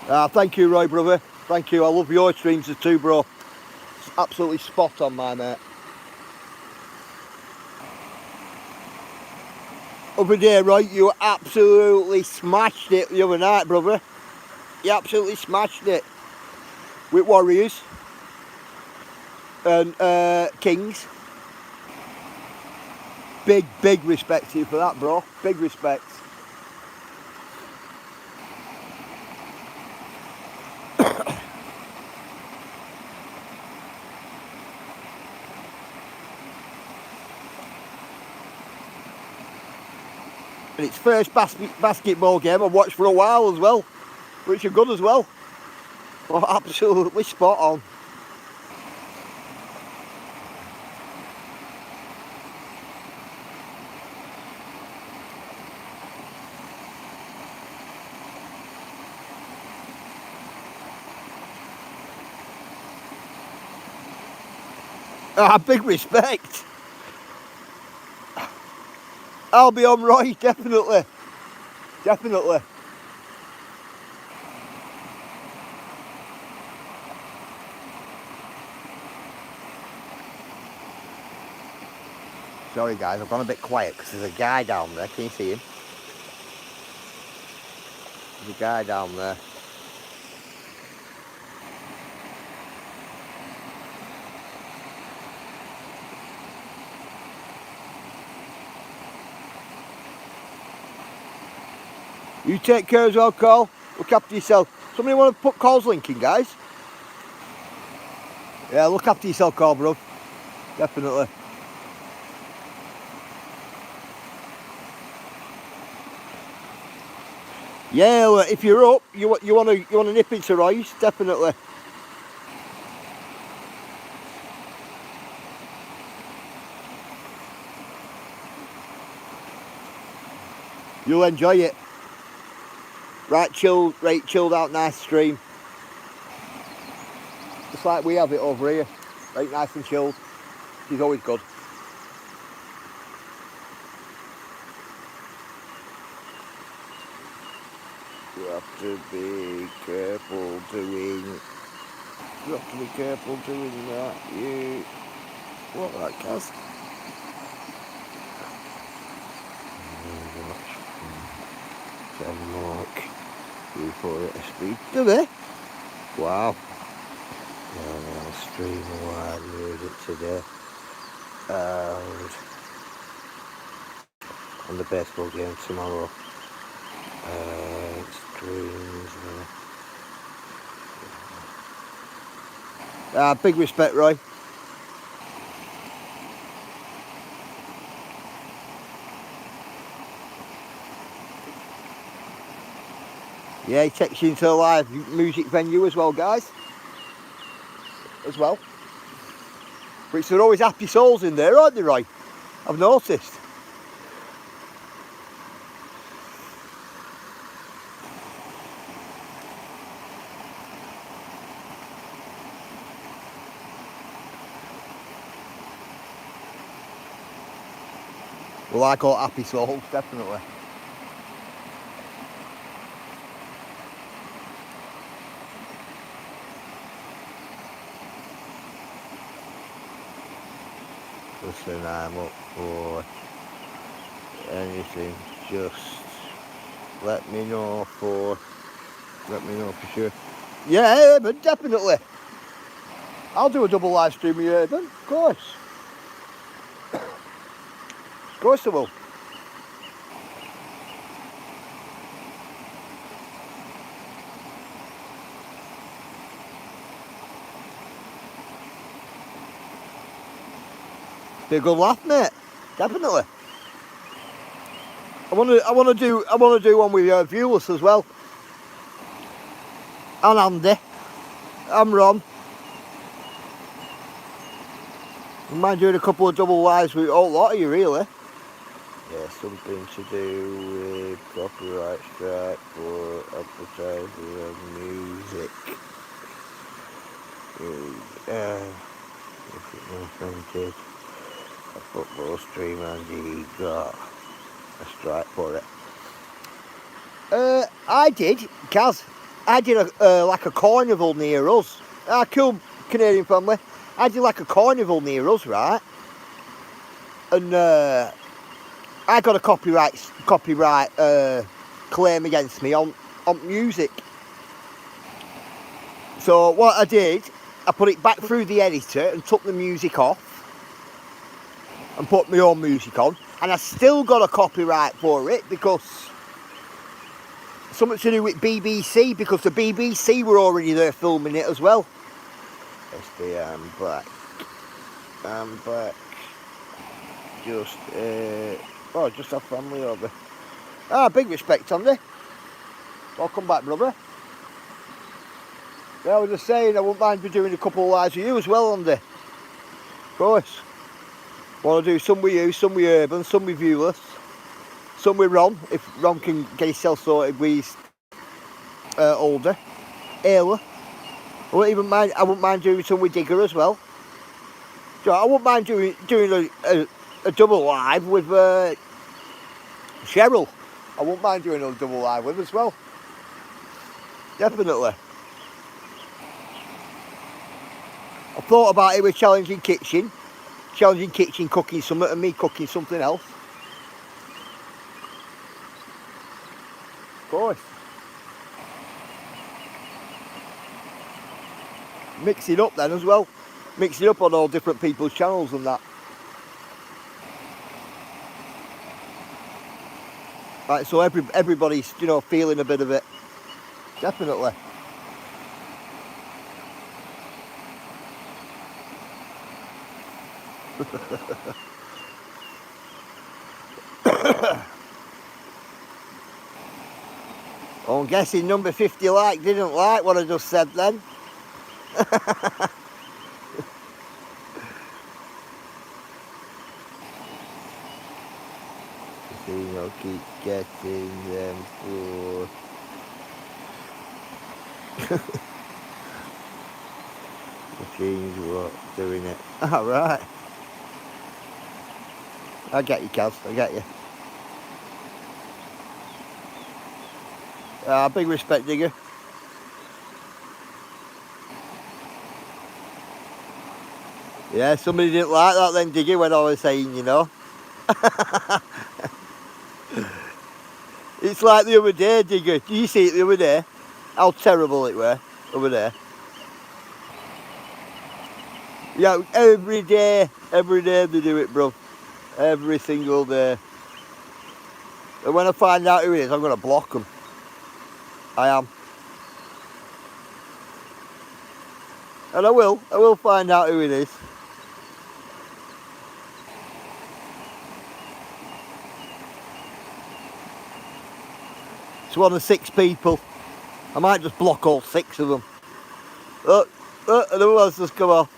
Thank you, Roy, brother. Thank you. I love your streams too, bro. It's absolutely spot on, my mate. Other day, Roy, you absolutely smashed it the other night, brother. You absolutely smashed it. With Warriors and Kings. Big respect to you for that, bro. Big respect. And it's first basketball game I've watched for a while as well, which are good as well. Oh, absolutely spot on. Big respect. I'll be on Roy, definitely. Definitely. Sorry guys, I've gone a bit quiet because there's a guy down there. Can you see him? There's a guy down there. You take care as well, Carl. Look after yourself. Somebody want to put Carl's link in, guys? Yeah, look after yourself, Carl, bro. Definitely. Yeah, if you're up, you want to nip into Roy's, definitely. You'll enjoy it. Right chilled out, nice stream. Just like we have it over here. Right, nice and chilled. It's always good. You have to be careful doing. You have to be careful doing that. You. What that, Kaz? Mark. You for it a speed. Do they? Wow. I'll stream wide music today. And the baseball game tomorrow. Streams. Big respect, Roy. Yeah, he takes you into a live music venue as well, guys. As well. Which there are always happy souls in there, aren't they, Roy? I've noticed. Well, I call it happy souls, definitely. Listen, I'm up for anything. Just let me know for sure. Yeah, but definitely. I'll do a double live stream with you, Urban. Of course. Of course I will. Be a good laugh, mate. Definitely. I want to do one with viewers as well. And Andy. I'm Ron. I mind doing a couple of double lives with a lot of you, really. Yeah, something to do with copyright strike for advertising and music. If it was rented, a football stream and he got a strike for it. I did, Kaz. I did like a carnival near us. Cool Canadian family. I did like a carnival near us, right? And I got a copyright claim against me on music. So what I did, I put it back through the editor and took the music off and put my own music on, and I still got a copyright for it because something to do with BBC, because the BBC were already there filming it as well. I'm back. Just have family over. Big respect, Andy. Welcome back, brother. Yeah, I was just saying, I wouldn't mind me doing a couple of lives with you as well, Andy. Of course. Want to do some with you, some with Urban, some with Viewless, some with Ron, if Ron can get himself sorted with his older. Ayla. I wouldn't mind doing some with Digger as well. So I wouldn't mind doing a double live with Cheryl. I wouldn't mind doing a double live with as well. Definitely. I thought about it with Challenging Kitchen cooking something and me cooking something else. Of course. Mix it up then as well. Mix it up on all different people's channels and that. Right, so everybody's, feeling a bit of it. Definitely. I'm guessing number 50 didn't like what I just said then. I'll keep getting them for machines what doing it. Alright. I get you, Kaz, I get you. Big respect, Digger. Yeah, somebody didn't like that then, Digger, when I was saying, It's like the other day, Digger. Did you see it the other day? How terrible it were over there. Yeah, every day they do it, bro. Every single day. And when I find out who it is, I'm going to block them. I am. And I will find out who it is. It's one of 6 people. I might just block all 6 of them. And who else just come off?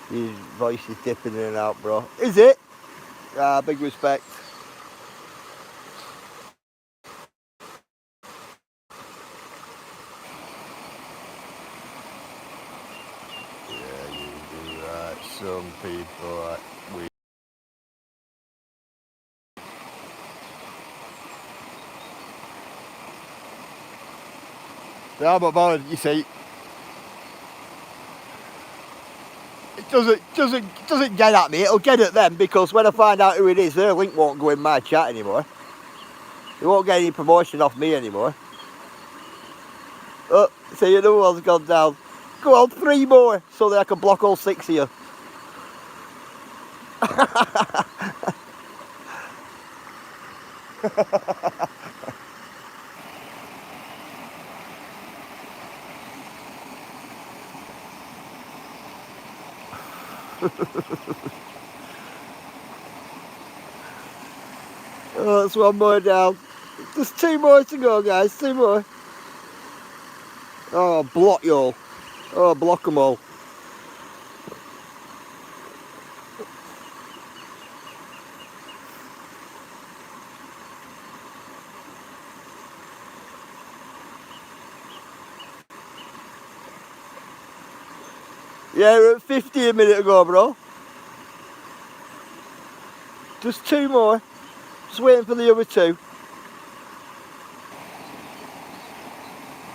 His voice is dipping in and out, bro. Is it? Big respect. Yeah, you do right. Some people we. Yeah, but bothered, you see. It doesn't get at me. It'll get at them, because when I find out who it is, their link won't go in my chat anymore. They won't get any promotion off me anymore. Oh, see, another one's gone down. Go on, 3 more, so that I can block all 6 of you. Oh, that's 1 more down. There's 2 more to go, guys. 2 more. Oh, block you all. Oh, block them all. Yeah, we're at 50 a minute ago, bro. Just 2 more. Just waiting for the other 2.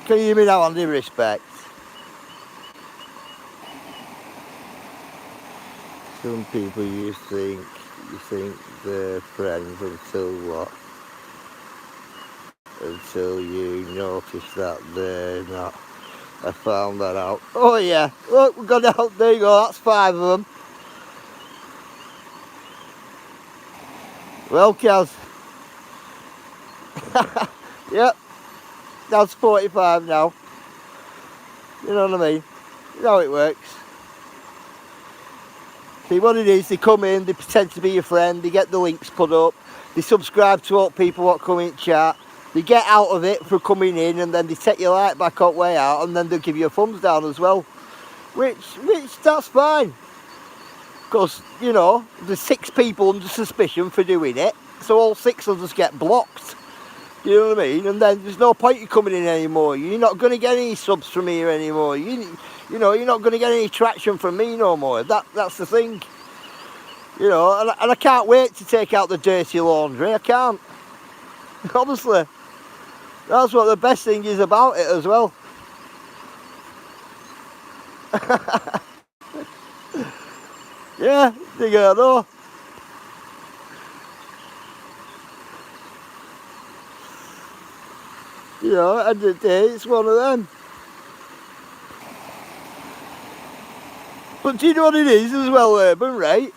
Can you hear me now, Andy? Respect. Some people you think they're friends until what? Until you notice that they're not. I found that out. Oh yeah, look, we've got out. There you go, that's 5 of them. Well, Kaz. Yep, that's 45 now. You know what I mean? You know how it works. See what it is, they come in, they pretend to be your friend, they get the links put up, they subscribe to all people what come in chat, they get out of it for coming in, and then they take your light back up way out, and then they'll give you a thumbs down as well. Which that's fine. Because, you know, there's 6 people under suspicion for doing it, so all 6 will just get blocked. You know what I mean? And then there's no point you coming in anymore. You're not going to get any subs from here anymore. You know, you're not going to get any traction from me no more. That's the thing. You know, and I can't wait to take out the dirty laundry. I can't. Honestly. That's what the best thing is about it as well. Yeah, you gotta know. You know, at the end of the day, it's one of them. But do you know what it is as well, Urban, right?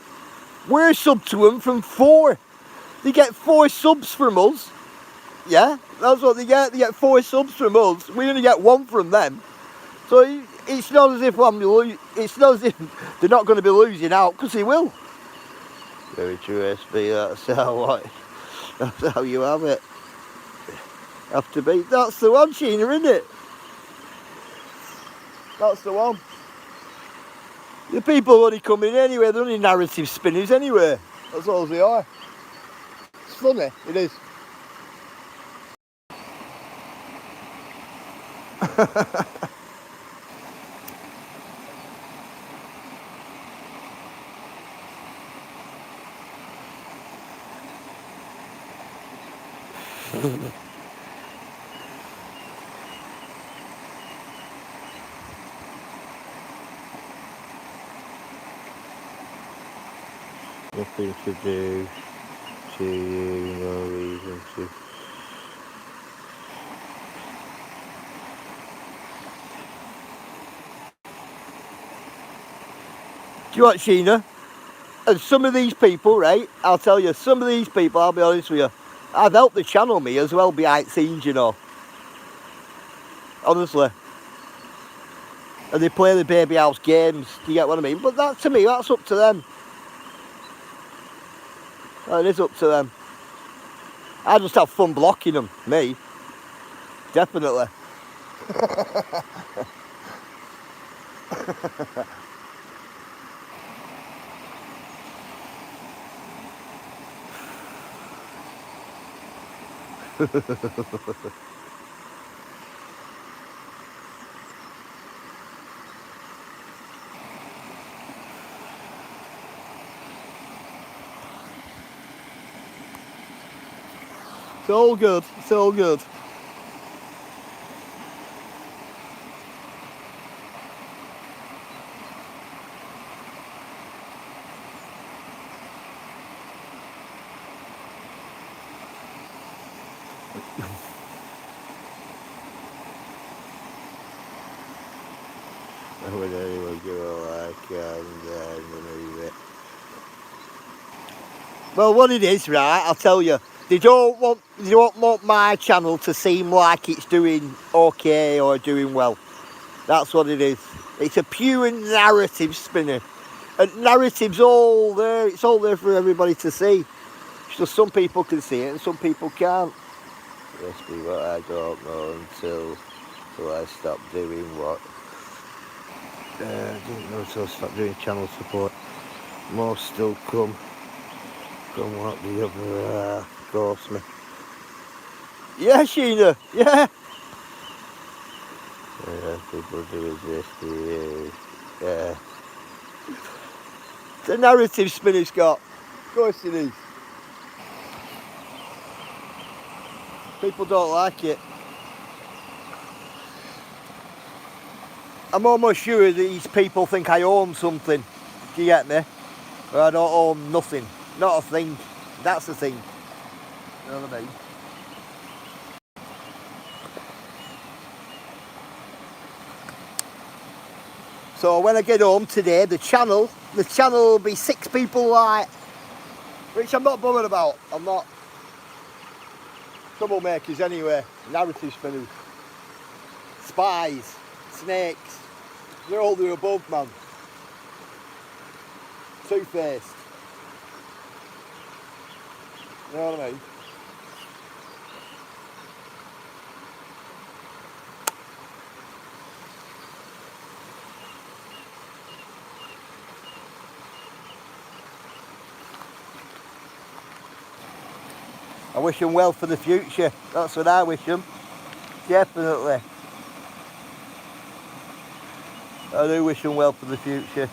We're sub to them from 4. They get 4 subs from us. Yeah, that's what they get. They get 4 subs from us. We only get 1 from them. So it's not as if it's not as if they're not going to be losing out, because they will. Very true, SB. That's how you have it. Have to be. That's the one, Sheena, isn't it? That's the one. The people only come in anyway. They're only narrative spinners anyway. That's all they are. It's funny. It is. Nothing to do to you, no reason to. Do you know what, Sheena? And some of these people, right, I'll tell you, some of these people, I'll be honest with you, I've helped the channel me as well behind the scenes, you know. Honestly. And they play the baby house games, do you get what I mean? But that, to me, that's up to them. It is up to them. I just have fun blocking them, me. Definitely. It's all good, it's all good. I would anyone give a like and remove it. Well, what it is, right, I'll tell you, they don't want my channel to seem like it's doing okay or doing well. That's what it is. It's a pure narrative spinner. And narrative's all there, it's all there for everybody to see. It's just some people can see it and some people can't. Must be what I don't know until I stop doing what. I didn't know until I stopped doing channel support. More still come. From what the other course me. Yeah, Sheena, yeah. Yeah, people do this, yeah. The narrative spinner, Scott. Of course it is. People don't like it. I'm almost sure that these people think I own something. Do you get me? But I don't own nothing. Not a thing. That's the thing. You know what I mean? So when I get home today, the channel will be 6 people like, which I'm not bothered about. I'm not. Troublemakers anyway, narrative spinners, spies, snakes, they're all the above, man. Two-faced. You know what I mean? I wish them well for the future. That's what I wish them. Definitely. I do wish them well for the future.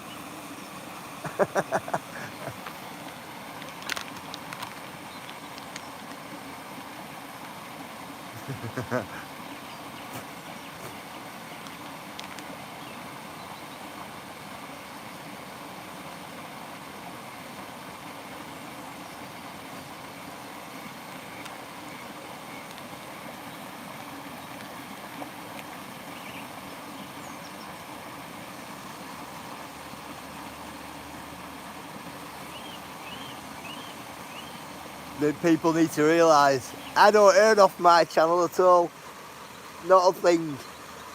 That people need to realise I don't earn off my channel at all. Not a thing.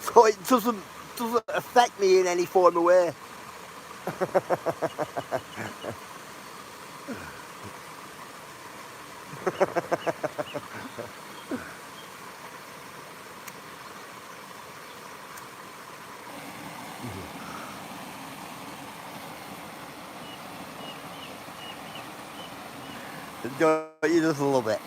So it doesn't affect me in any form of way. Don't you just love it?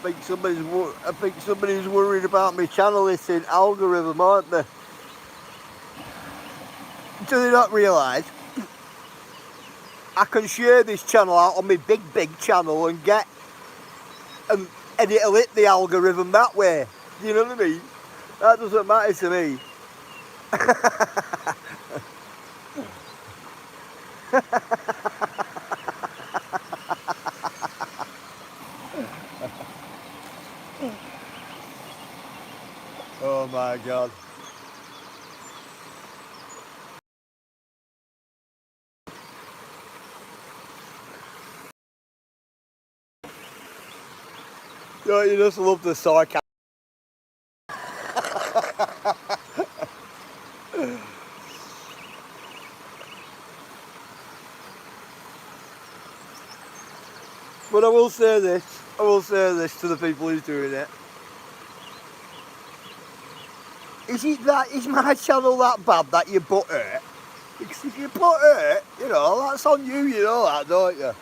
I think somebody's worried about my channel hitting algorithm, aren't they? Do they not realise I can share this channel out on my big channel and and it'll hit the algorithm that way. You know what I mean? That doesn't matter to me. Oh my God. Don't you just love the sarcasm? But I will say this to the people who's doing it. Is my channel that bad that you butt hurt? Because if you butt hurt, you know, that's on you, you know that, don't you?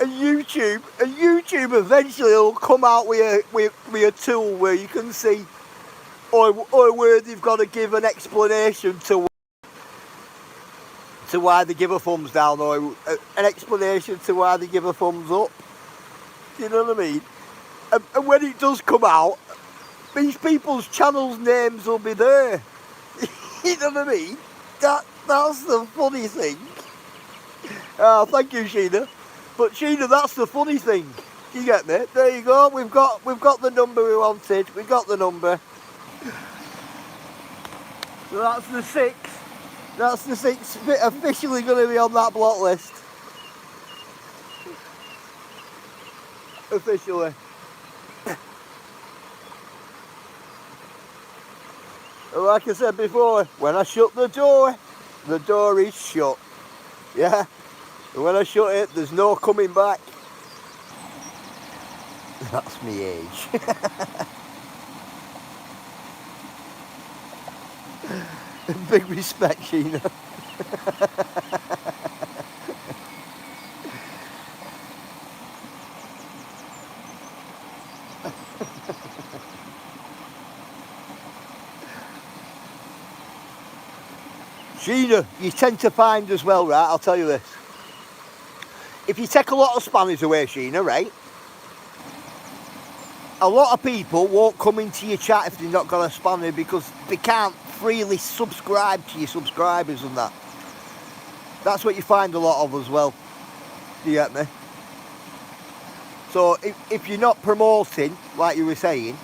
And YouTube eventually will come out with a tool where you can see, or where they've got to give an explanation to why they give a thumbs down, or an explanation to why they give a thumbs up. Do you know what I mean? And when it does come out, these people's channels' names will be there. You know what I mean? That's the funny thing. Oh, thank you, Sheena. But Sheena, that's the funny thing. You get me? There you go. We've got the number we wanted. We got the number. So that's the 6. That's the 6 officially going to be on that block list. Officially. Like I said before, when I shut the door is shut. Yeah? And when I shut it, there's no coming back. That's me age. Big respect, Sheena. Sheena, you tend to find as well, right, I'll tell you this. If you take a lot of spanners away, Sheena, right, a lot of people won't come into your chat if they've not got a spanner because they can't freely subscribe to your subscribers and that. That's what you find a lot of as well. Do you get me? So if you're not promoting, like you were saying,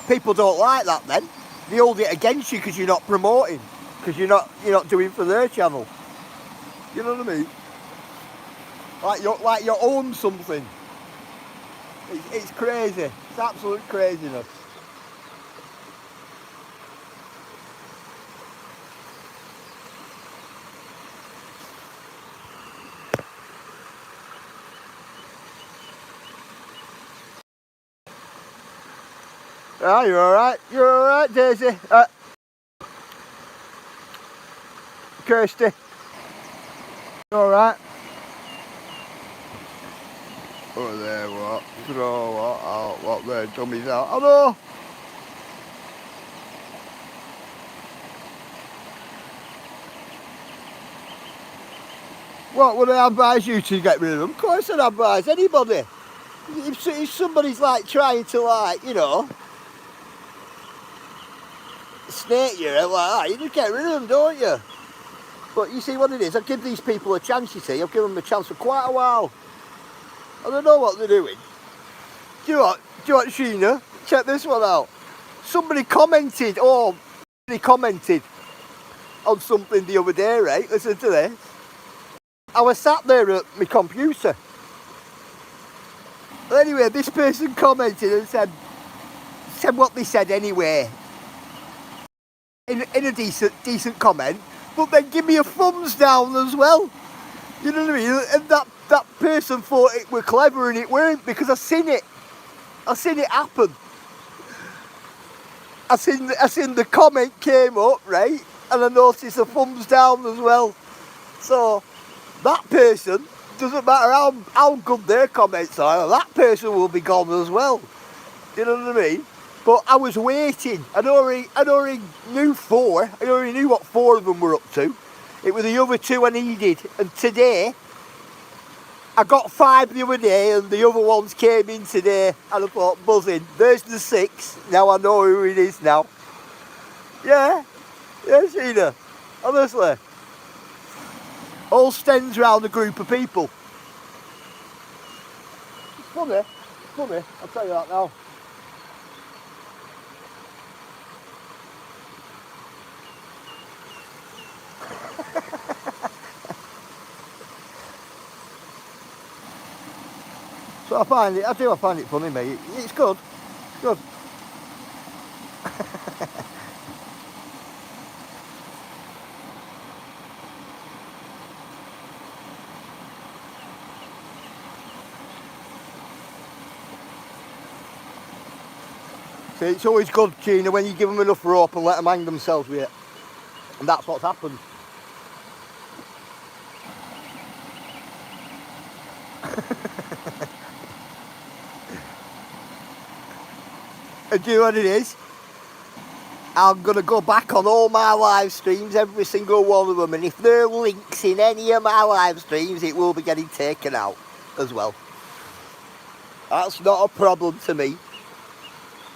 people don't like that then. They hold it against you because you're not promoting, because you're not doing for their channel. You know what I mean? Like you own something. It's crazy. It's absolute craziness. Ah, you're alright. You're alright, Daisy. Kirsty. Alright. Oh, there, what? Throw what out? What, there, dummies out? Hello! What, would I advise you to get rid of them? Of course I'd advise anybody. If somebody's like trying to, like, you know, snake you like that, you just get rid of them, don't you? But you see what it is, I give these people a chance, you see. I've given them a chance for quite a while. I don't know what they're doing. Do you know what, Sheena? Check this one out. Somebody commented on something the other day, right? Listen to this. I was sat there at my computer. Anyway, this person commented and said what they said anyway. In a decent comment, but then give me a thumbs down as well. You know what I mean? And that person thought it were clever and it weren't, because I seen it happen. I seen the comment came up, right? And I noticed a thumbs down as well. So that person, doesn't matter how good their comments are, that person will be gone as well. You know what I mean? But I was waiting. I'd already knew four. I already knew what four of them were up to. It was the other two I needed. And today, I got 5 the other day and the other ones came in today. And I thought, buzzing, there's the 6. Now I know who it is now. Yeah, Sheena. Honestly. All stems round a group of people. It's funny, I'll tell you that now. So I find it funny, mate. It's good. Good. See, it's always good, Gina, when you give them enough rope and let them hang themselves with it. And that's what's happened. And do you know what it is? I'm going to go back on all my live streams, every single one of them, and if there are links in any of my live streams, it will be getting taken out as well. That's not a problem to me.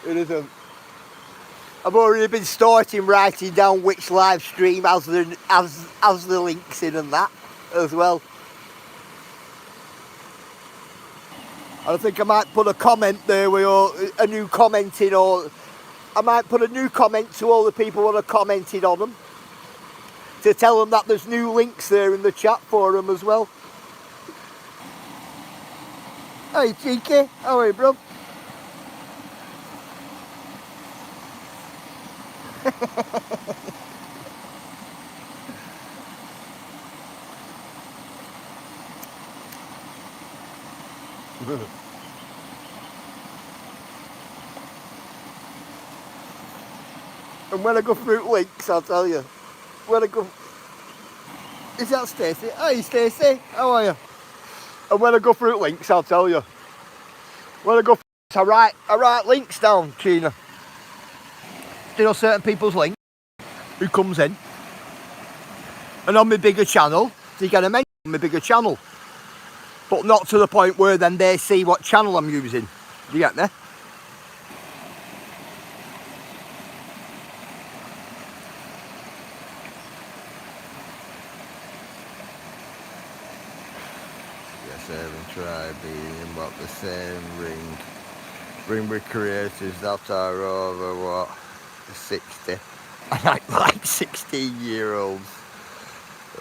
It isn't. I've already been starting writing down which live stream has the links in and that as well. I think I might put a comment there with a new comment in, or I might put a new comment to all the people that have commented on them to tell them that there's new links there in the chat for them as well. Hey, cheeky. How are you, bro? And when I go through links, I'll tell you. When I go... Is that Stacey? Hey, Stacey. How are you? And when I go through links, I'll tell you. When I go through links, I write links down, Sheena. Do you know certain people's links who comes in? And on my bigger channel, they get a mention on my bigger channel. But not to the point where then they see what channel I'm using. Do you get me? Yes, I haven't tried being what the same ring with creators that are over what 60 and act like 16-year-olds.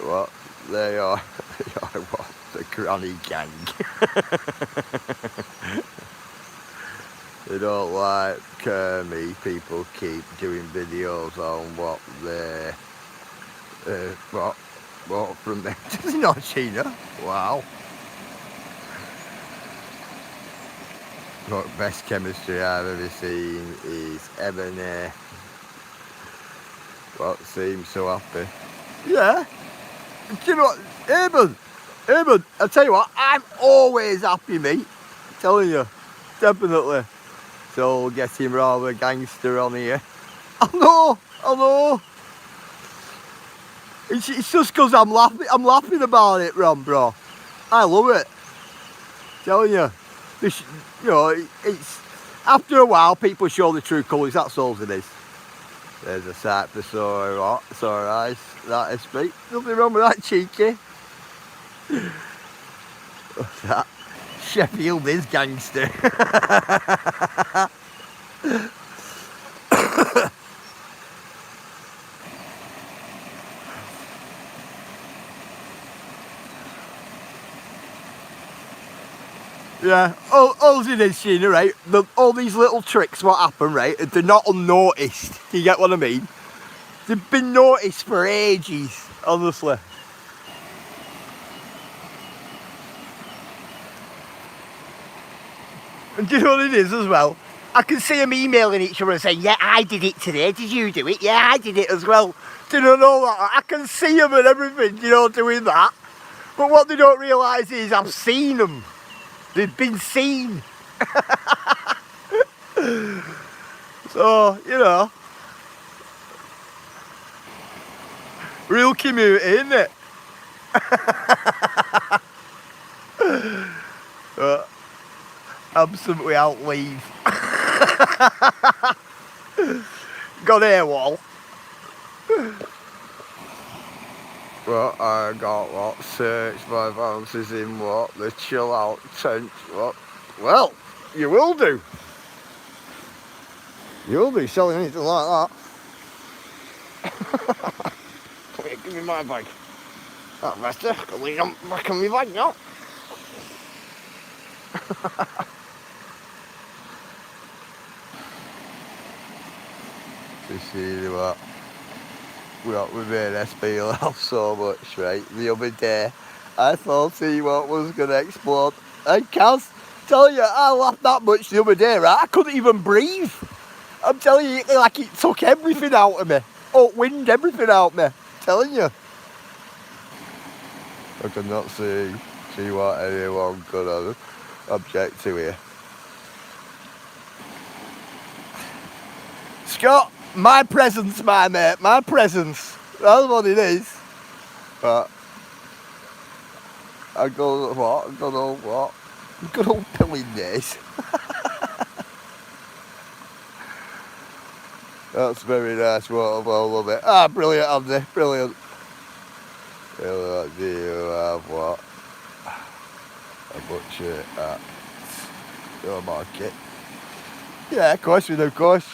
What they are what the granny gang. They don't like me. People keep doing videos on what they what from them. Does he not, Sheena? Wow. What best chemistry I've ever seen is Ebony. What seems so happy? Yeah. Do you know what? Eamon, I'll tell you what, I'm always happy, mate. I'm telling you. Definitely. So getting rather gangster on here. I know. It's just because I'm laughing about it, Ron, bro. I love it. Telling you. This, you know, it's after a while people show the true colours, that's all it is. There's a sight for sore eyes, that is mate. Nothing wrong with that, cheeky. What's that? Sheffield is gangster. Yeah, all it is, Sheena, right? All these little tricks what happen, right? They're not unnoticed. Do you get what I mean? They've been noticed for ages, honestly. And do you know what it is as well? I can see them emailing each other and saying, yeah, I did it today. Did you do it? Yeah, I did it as well. Do you know that? I can see them and everything, you know, doing that. But what they don't realise is I've seen them. They've been seen. So, you know. Real community, isn't it? Absolutely out leave. Got air wall. What I got what? Search my bounces in what? The chill out tent what? Well, you will do. You'll be selling anything like that. Wait, give me my bag. That's better. I can leave them back in my bag now. To see what we made SB laugh so much, right? The other day, I thought he was going to explode. And Kaz, tell you, I laughed that much the other day, right? I couldn't even breathe. I'm telling you, like it took everything out of me. Wind everything out of me. I'm telling you. I could not see what anyone could object to here. Scott, my presence, my mate, my presence. That's what it is. But I go what? Good old pilling days. That's very nice waterfall, love it. Ah, brilliant, Andy, brilliant. Do you have what? A butcher at your market? Yeah, of course we do, of course.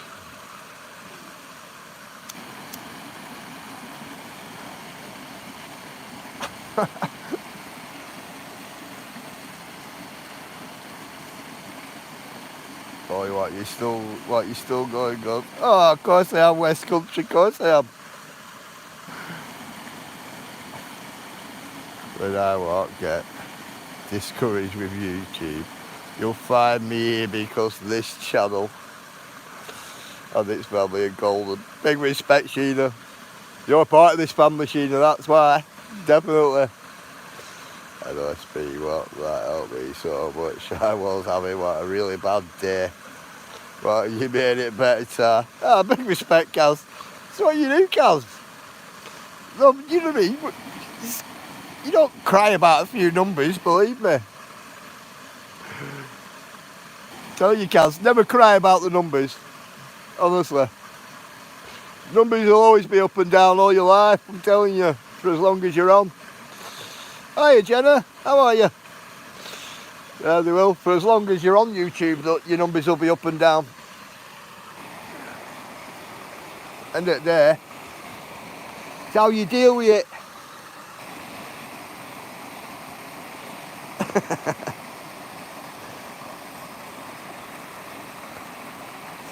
me what you still going on. Oh, of course I am, West Country, of course I am. When I won't get discouraged with YouTube, you'll find me here because this channel and its family are golden. Big respect, Sheena. You're part of this family, Sheena, that's why. Definitely. I know speak what that helped me so much. I was having a really bad day. But you made it better. Ah, big respect, Kaz. That's what you do, Kaz. No, you know what I mean? You don't cry about a few numbers, believe me. Tell you, Kaz, never cry about the numbers. Honestly. Numbers will always be up and down all your life, I'm telling you, for as long as you're on. Hiya, Jenna. How are you? Yeah, they will. For as long as you're on YouTube, your numbers will be up and down. And at there, it's how you deal with it.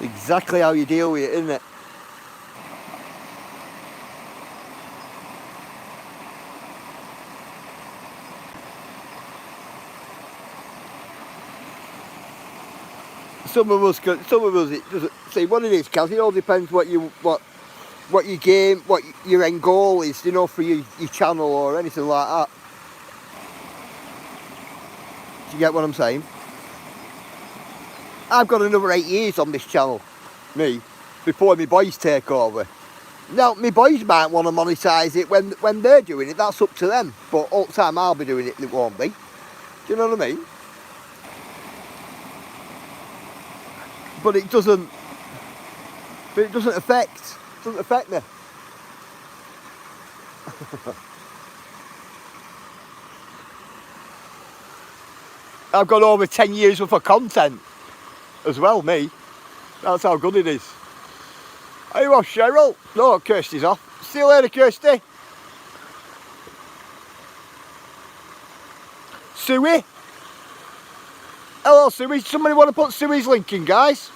It's exactly how you deal with it, isn't it? Some of us, it doesn't. See, what it is, Kaz, it all depends what your game, what your end goal is, you know, for your channel or anything like that. Do you get what I'm saying? I've got another 8 years on this channel, me, before my boys take over. Now, my boys might want to monetise it when they're doing it, that's up to them. But all the time I'll be doing it, it won't be. Do you know what I mean? But it doesn't affect me. I've got over 10 years worth of content as well, me. That's how good it is. Are you off, Cheryl? No, Kirsty's off. See you later, Kirsty. Suey? Hello, Suey. Somebody want to put Suey's link in, guys?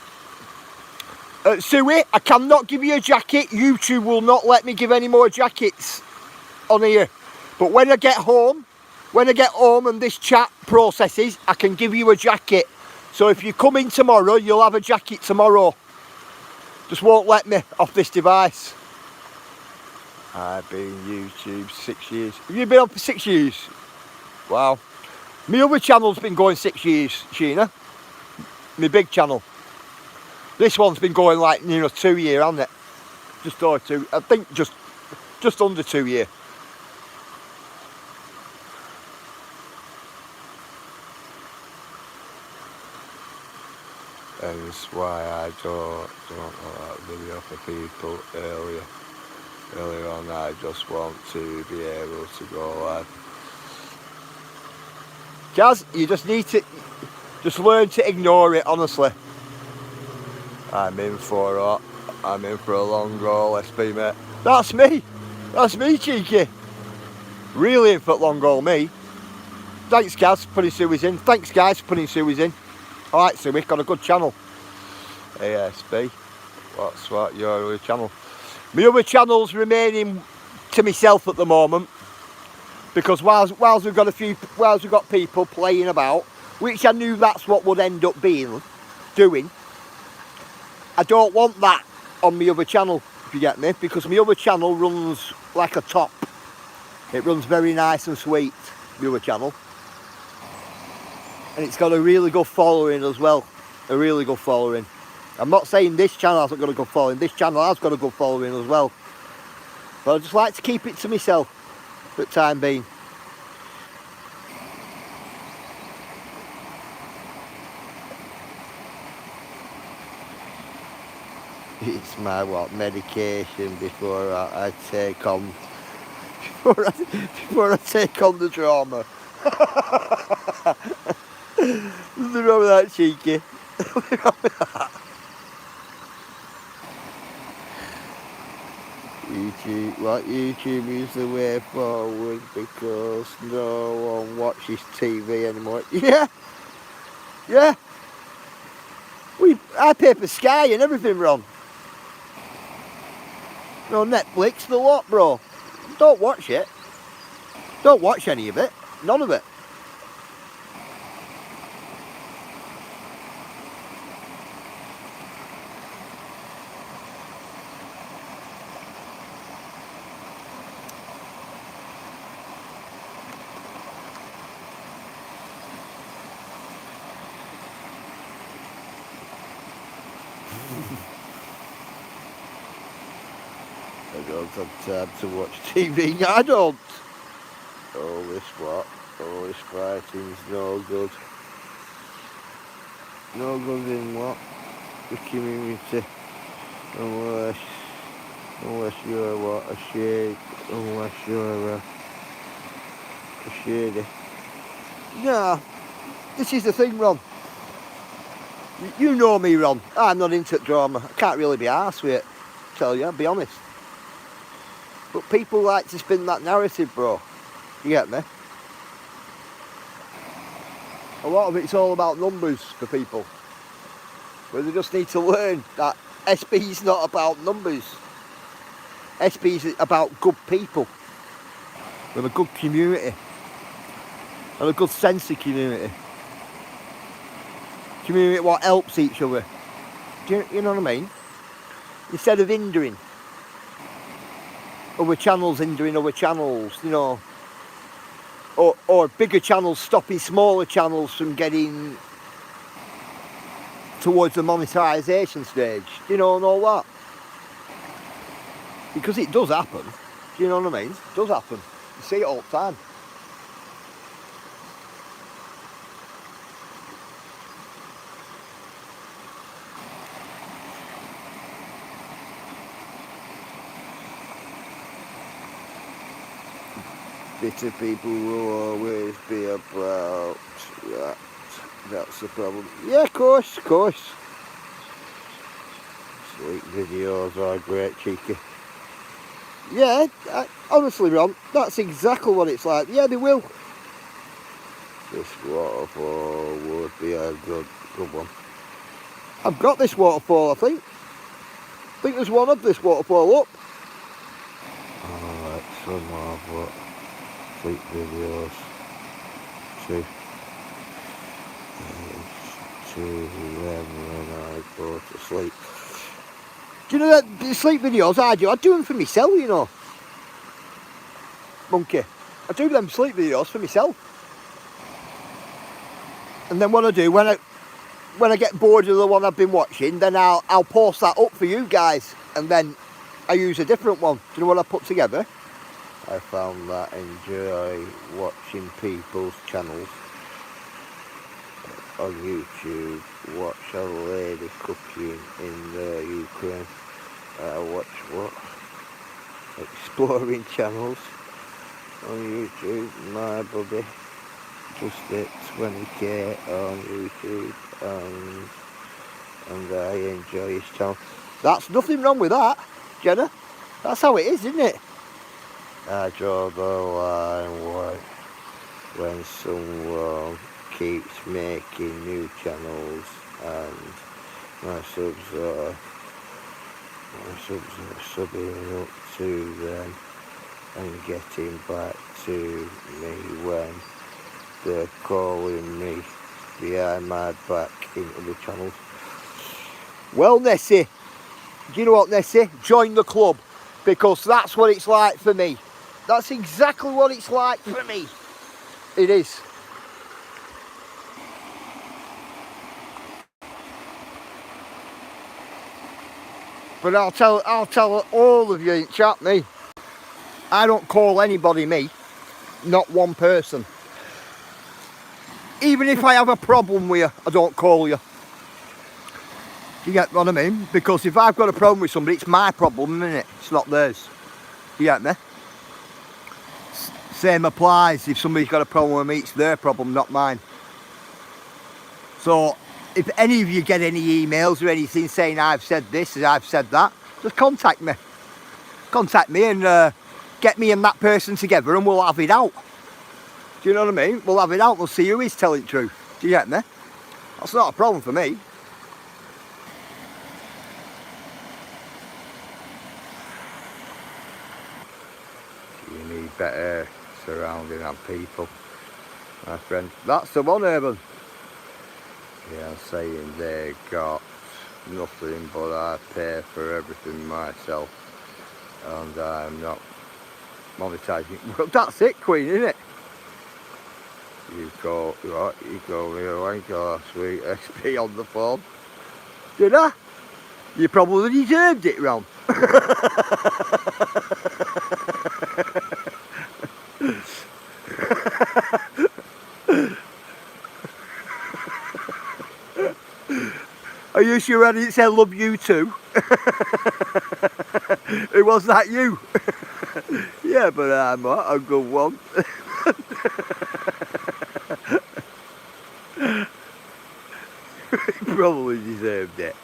Suey, I cannot give you a jacket. YouTube will not let me give any more jackets on here. But when I get home and this chat processes, I can give you a jacket. So if you come in tomorrow, you'll have a jacket tomorrow. Just won't let me off this device. I've been YouTube 6 years. Have you been on for 6 years? Wow. My other channel's been going 6 years, Sheena. My big channel. This one's been going like, 2 years, hasn't it? Just over 2. I think just under 2 years. And that's why I don't know that video for people earlier on. I just want to be able to go live. Kaz, you just need to learn to ignore it, honestly. I'm in for a long haul, SP mate. That's me, cheeky. Really in for long haul, me. Thanks, Kaz, for putting Suey's in. Thanks, guys, for putting Suey's in. Alright, Suey, got a good channel. ASB. What's your other channel? My other channel's remaining to myself at the moment. Because whilst we've got people playing about, which I knew that's what would end up doing, I don't want that on my other channel, if you get me, because my other channel runs like a top. It runs very nice and sweet, my other channel. And it's got a really good following as well, a really good following. I'm not saying this channel hasn't got a good following, this channel has got a good following as well. But I just like to keep it to myself for the time being. It's my medication before I take on before I take on the drama. Nothing wrong with that, cheeky. Nothing wrong with that. YouTube is the way forward because no one watches TV anymore. Yeah. What are I pay for Sky and everything, Ron. No, Netflix, the lot, bro. Don't watch it. Don't watch any of it. None of it. I don't have time to watch TV. I don't. All this fighting's no good. No good in what? The community. Unless you're what? A shade. Unless you're a shady. Nah, this is the thing, Ron. You know me, Ron. I'm not into drama. I can't really be arsed with it. Tell you, I'll be honest. But people like to spin that narrative, bro. You get me? A lot of it's all about numbers for people. But they just need to learn that SP's not about numbers. SP's about good people. With a good community. And a good sense of community. Community what helps each other. Do you know what I mean? Instead of hindering. Other channels hindering other channels, you know. Or bigger channels stopping smaller channels from getting towards the monetisation stage, you know, and all that. Because it does happen, do you know what I mean? It does happen. You see it all the time. Bitter people will always be about that. That's the problem. Yeah, of course. Sleep videos are great, cheeky. Yeah, honestly, Ron, that's exactly what it's like. Yeah, they will. This waterfall would be a good one. I've got this waterfall, I think. I think there's one of this waterfall up. Alright, some more, but sleep videos. To them when I go to sleep. Do you know that the sleep videos I do them for myself, you know. Monkey. I do them sleep videos for myself. And then what I do, when I get bored of the one I've been watching, then I'll post that up for you guys. And then I use a different one. Do you know what I put together? I found that I enjoy watching people's channels. On YouTube, watch a lady cooking in the Ukraine. Watch what? Exploring channels on YouTube. My buddy just hit 20k on YouTube, and I enjoy his channel. That's nothing wrong with that, Jenna. That's how it is, isn't it? I draw the line when someone keeps making new channels and my subs are subbing up to them and getting back to me when they're calling me behind my back in other channels. Well, Nessie, do you know what, Nessie? Join the club, because that's what it's like for me. That's exactly what it's like for me. It is. But I'll tell all of you in chat, me. I don't call anybody me, not one person. Even if I have a problem with you, I don't call you. You get what I mean? Because if I've got a problem with somebody, it's my problem, isn't it? It's not theirs. You get me? Same applies. If somebody's got a problem with me, it's their problem, not mine. So if any of you get any emails or anything saying I've said this, I've said that, just contact me. Contact me and get me and that person together and we'll have it out. Do you know what I mean? We'll have it out, we'll see who is telling the truth. Do you get me? That's not a problem for me. surrounding and people, my friend. That's the one, Urban. Yeah, I'm saying they got nothing, but I pay for everything myself, and I'm not monetising. Well, that's it, Queen, isn't it? You go, right, you go, you ain't got sweet XP on the phone. Did I? You probably deserved it, Ron. Are you sure I didn't say love you too? It was that you? Yeah, but I'm a good one. Probably deserved it.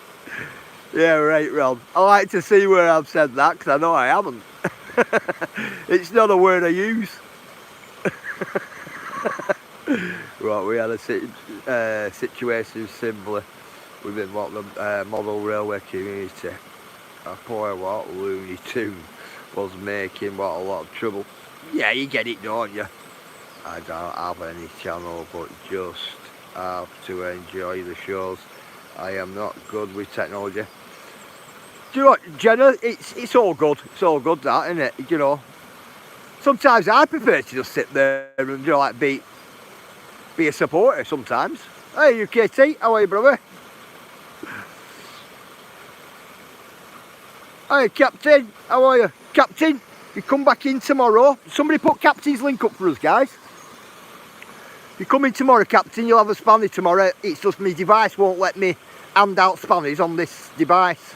Yeah, right, Ron. I like to see where I've said that, because I know I haven't. It's not a word I use. Right, we had a situation similar within what the model railway community. A poor what Looney Tune was making what a lot of trouble. Yeah, you get it, don't you? I don't have any channel, but just have to enjoy the shows. I am not good with technology. Do you know what, Jenna? It's all good. It's all good, that, isn't it? You know. Sometimes I prefer to just sit there and, you know, like be a supporter. Sometimes. Hey, UKT, how are you, brother? Hey, Captain, how are you? Captain, you come back in tomorrow. Somebody put Captain's link up for us, guys. You come in tomorrow, Captain, you'll have a spanny tomorrow. It's just my device won't let me hand out spannies on this device.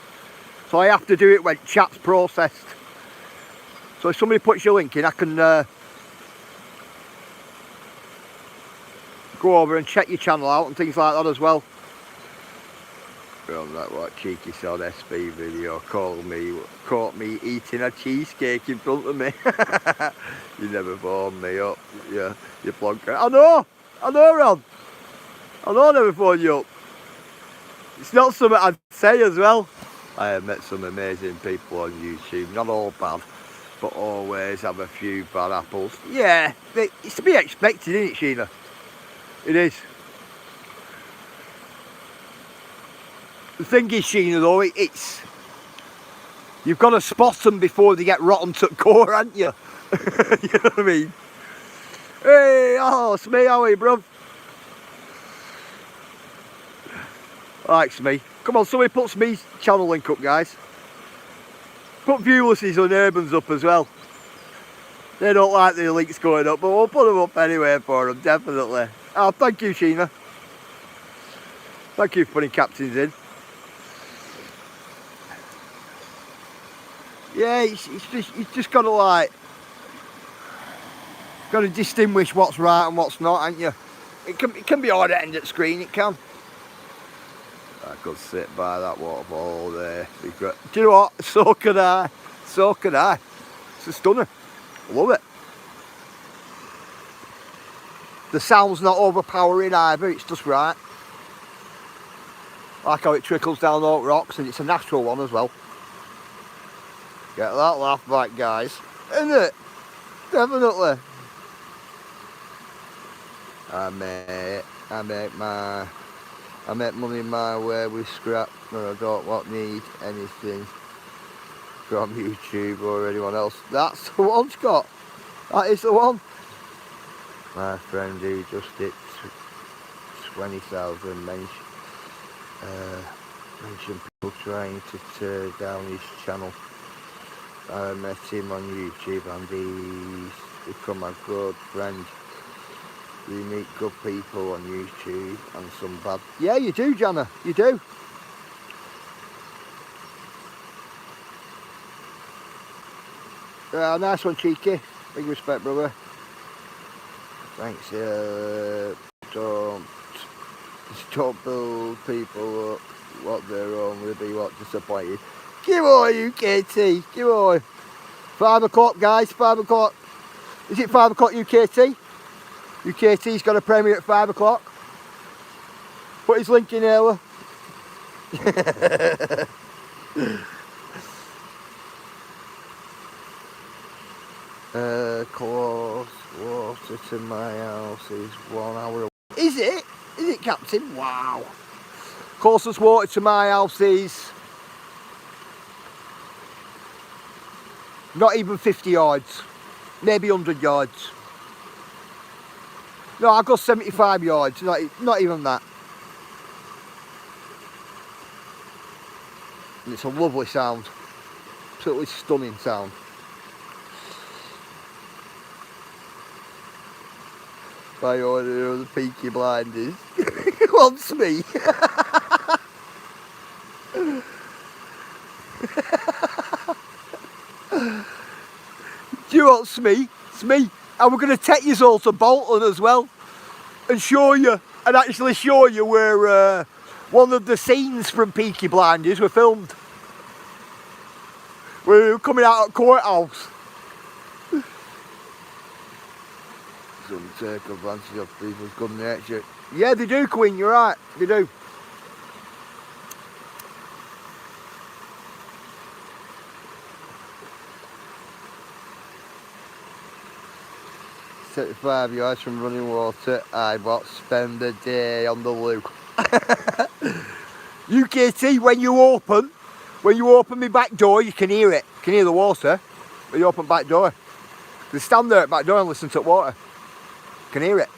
So I have to do it when chat's processed. So if somebody puts your link in, I can go over and check your channel out and things like that as well. Well, that what cheeky sod SB video caught me eating a cheesecake in front of me. You never phoned me up, yeah, you plonker. I know, Ron. I know I never phoned you up. It's not something I'd say as well. I have met some amazing people on YouTube, not all bad, but always have a few bad apples. Yeah, it's to be expected, isn't it, Sheena? It is. The thing is, Sheena, though, it's... You've got to spot them before they get rotten to the core, haven't you? You know what I mean? Hey, oh, it's me, how are you, bruv? Likes me. Come on, somebody puts me channel link up, guys. Put Viewless's and Urban's up as well. They don't like the links going up, but we'll put them up anyway for them, definitely. Oh, thank you, Sheena. Thank you for putting captains in. Yeah, it's just got to like, got to distinguish what's right and what's not, ain't you? It can be hard at the end of the screen, it can. I could sit by that waterfall there. Do you know what? So could I. So could I. It's a stunner. Love it. The sound's not overpowering either, it's just right. I like how it trickles down those rocks, and it's a natural one as well. Get that laugh back, guys. Isn't it? Definitely. I make money my way with scrap, and I don't need anything from YouTube or anyone else. That's the one, Scott. That is the one. My friend who just hit 20,000 mentioned people trying to tear down his channel. I met him on YouTube and he's become a good friend. You meet good people on YouTube and some bad. Yeah, you do, Jana. You do. Nice one, Cheeky. Big respect, brother. Thanks. Don't build people up what they're wrong with, be what disappointed. Give away, UKT. Give away. 5 o'clock, guys. 5 o'clock. Is it 5 o'clock, UKT? UKT's got a premiere at 5 o'clock. Put his link in here. Close. water to my house is 1 hour away. Is it? Is it, Captain? Wow. Closest water to my house is not even 50 yards. Maybe 100 yards. No, I go 75 yards. Not even that. And it's a lovely sound. Absolutely stunning sound. By order of the Peaky Blinders. Wants me. Do you want Smee? Smee. And we're going to take you all to Bolton as well. And show you, and actually show you where one of the scenes from Peaky Blinders were filmed. We were coming out of courthouse. Some take advantage of people's good nature. Yeah, they do, Queen, you're right, they do. "75 yards from running water, I'd spend a day on the loo." UKT, when you open my back door, you can hear it. You can hear the water when you open back door. They stand there at back door and listen to the water. You can hear it.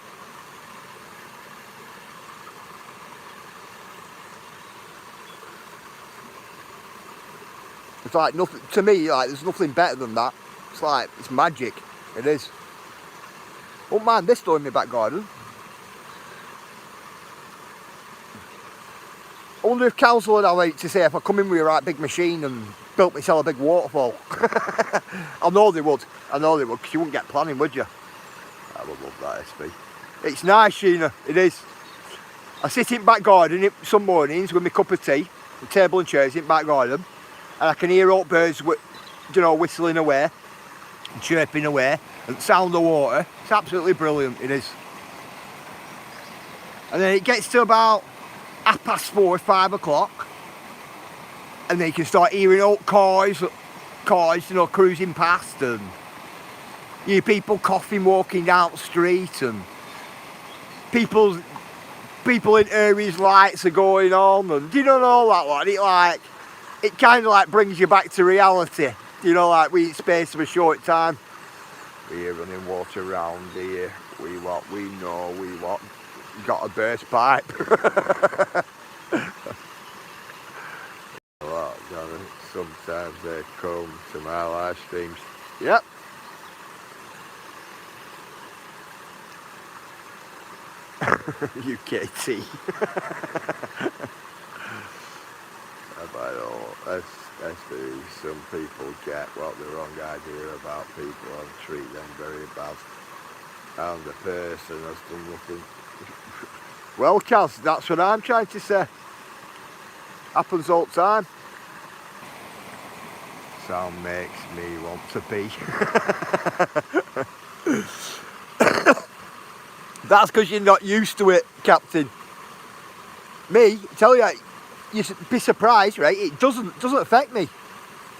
It's like nothing, to me, like there's nothing better than that. It's like, it's magic. It is. Won't mind this door in my back garden. I wonder if council would have like to say if I come in with a right big machine and built myself a big waterfall. I know they would, because you wouldn't get planning, would you? I would love that, SB. It's nice, Sheena, it is. I sit in back garden some mornings with my cup of tea, the table and chairs in back garden, and I can hear all birds, whistling away, and chirping away, and the sound of water. It's absolutely brilliant, it is. And then it gets to about 4:30, 5 o'clock, and then you can start hearing all cars, cruising past, and you hear people coughing walking down the street, and people in areas lights are going on, and you don't know all that one. It kind of like brings you back to reality, like we in space of a short time. We're running water around here. We know Got a burst pipe. Sometimes they come to my live streams. Yep. UKT. I know, some people get the wrong idea about people and treat them very bad. And the person has done nothing. Well, Kaz, that's what I'm trying to say. Happens all the time. Sound makes me want to pee. That's because you're not used to it, Captain. Me, tell you, you'd be surprised, right? It doesn't affect me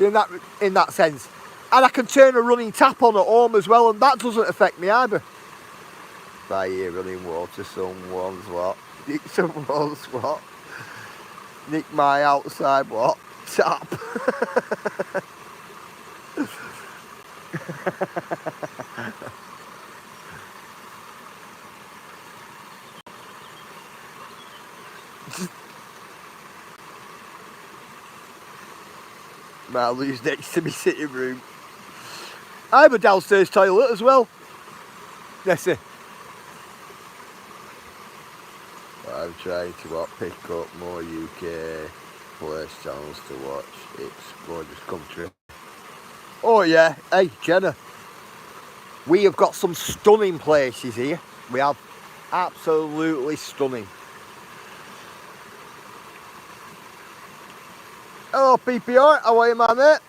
in that sense. And I can turn a running tap on at home as well, and that doesn't affect me either. By here running water, someone's what? Nick my outside what? Tap. Marley's next to me sitting room. I have a downstairs toilet as well. Nessie. I'm trying to pick up more UK place channels to watch. Explore this country. Oh yeah, hey Jenna. We have got some stunning places here. We have absolutely stunning. Hello PPR, how are you, man, mate?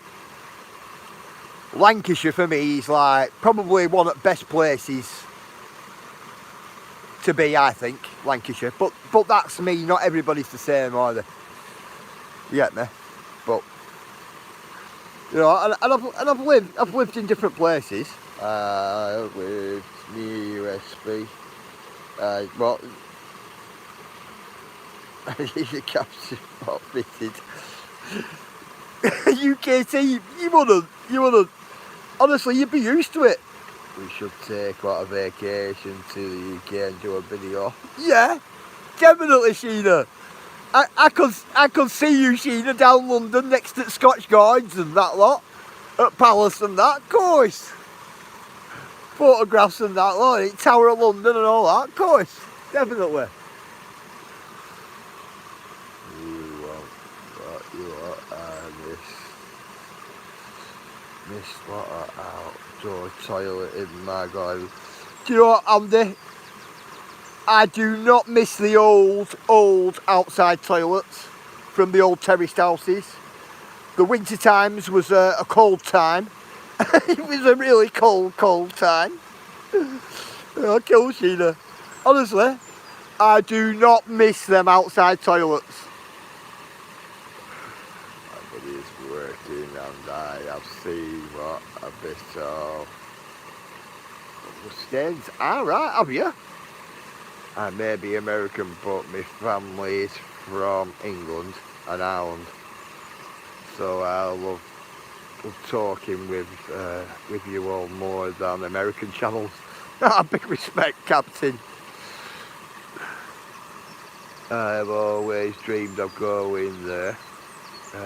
Lancashire for me is like probably one of the best places to be, I think, Lancashire. But that's me, not everybody's the same either. You get me? But and I've lived in different places. with the USB. Well, the caption not fitted. UKT, you wouldn't. Honestly, you'd be used to it. We should take a vacation to the UK and do a video. Yeah, definitely, Sheena. I could see you, Sheena, down London next to Scotch Guards and that lot. At Palace and that, of course. Photographs and that lot, Tower of London and all that, of course. Definitely. You want what you want, miss what an outdoor toilet in my garden. Do you know what, Andy? I do not miss the old outside toilets from the old terraced houses. The winter times was a cold time. It was a really cold time. Oh, cool, Sheena. Honestly, I do not miss them outside toilets. Everybody's working and I have seen what a bit of Stains. Alright, have you? I may be American, but my family is from England and Ireland. So I love talking with you all more than American channels. Big respect, Captain. I've always dreamed of going there.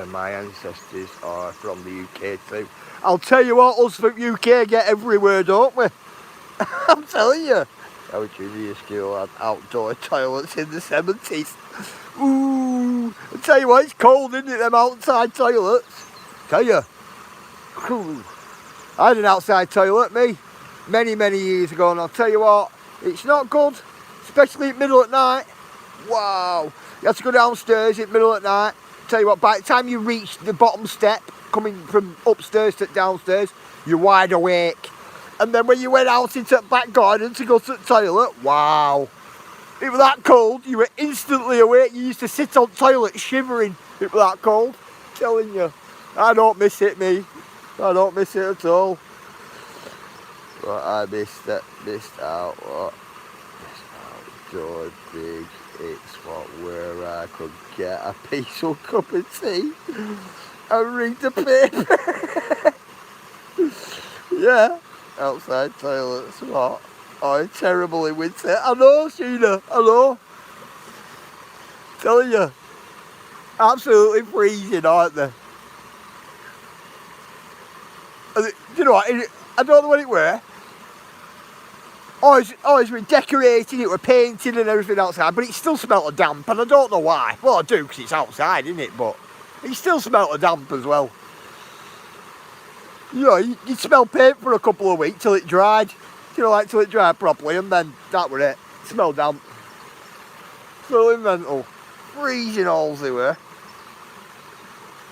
My ancestors are from the UK too. I'll tell you what, us from UK get everywhere, don't we? I'm telling you. Our junior school had outdoor toilets in the 70s. Ooh, I'll tell you what, it's cold, isn't it, them outside toilets? Tell you. I had an outside toilet, me, many years ago, and I'll tell you what, it's not good, especially at middle at night. Wow, you have to go downstairs at middle at night. Tell you what, by the time you reach the bottom step, coming from upstairs to downstairs, you're wide awake. And then when you went out into the back garden to go to the toilet, wow. It was that cold, you were instantly awake. You used to sit on the toilet shivering. It was that cold, I'm telling you. I don't miss it, me. I don't miss it at all. But I missed out what? Outdoor big. It's where I could get a peaceful cup of tea and read the paper. Yeah. Outside toilets, what? Oh, terrible in winter. I know, Sheena, I know. Telling you. Absolutely freezing, aren't they? Do you know what? I don't know what it were. Always been decorating, it were painting and everything outside, but it still smelt of damp, and I don't know why. Well, I do, because it's outside, isn't it? But it still smelt of damp as well. You know, you'd smell paint for a couple of weeks till it dried. You know, like till it dried properly, and then that were it. It smelled damp. So mental. Freezing holes they were.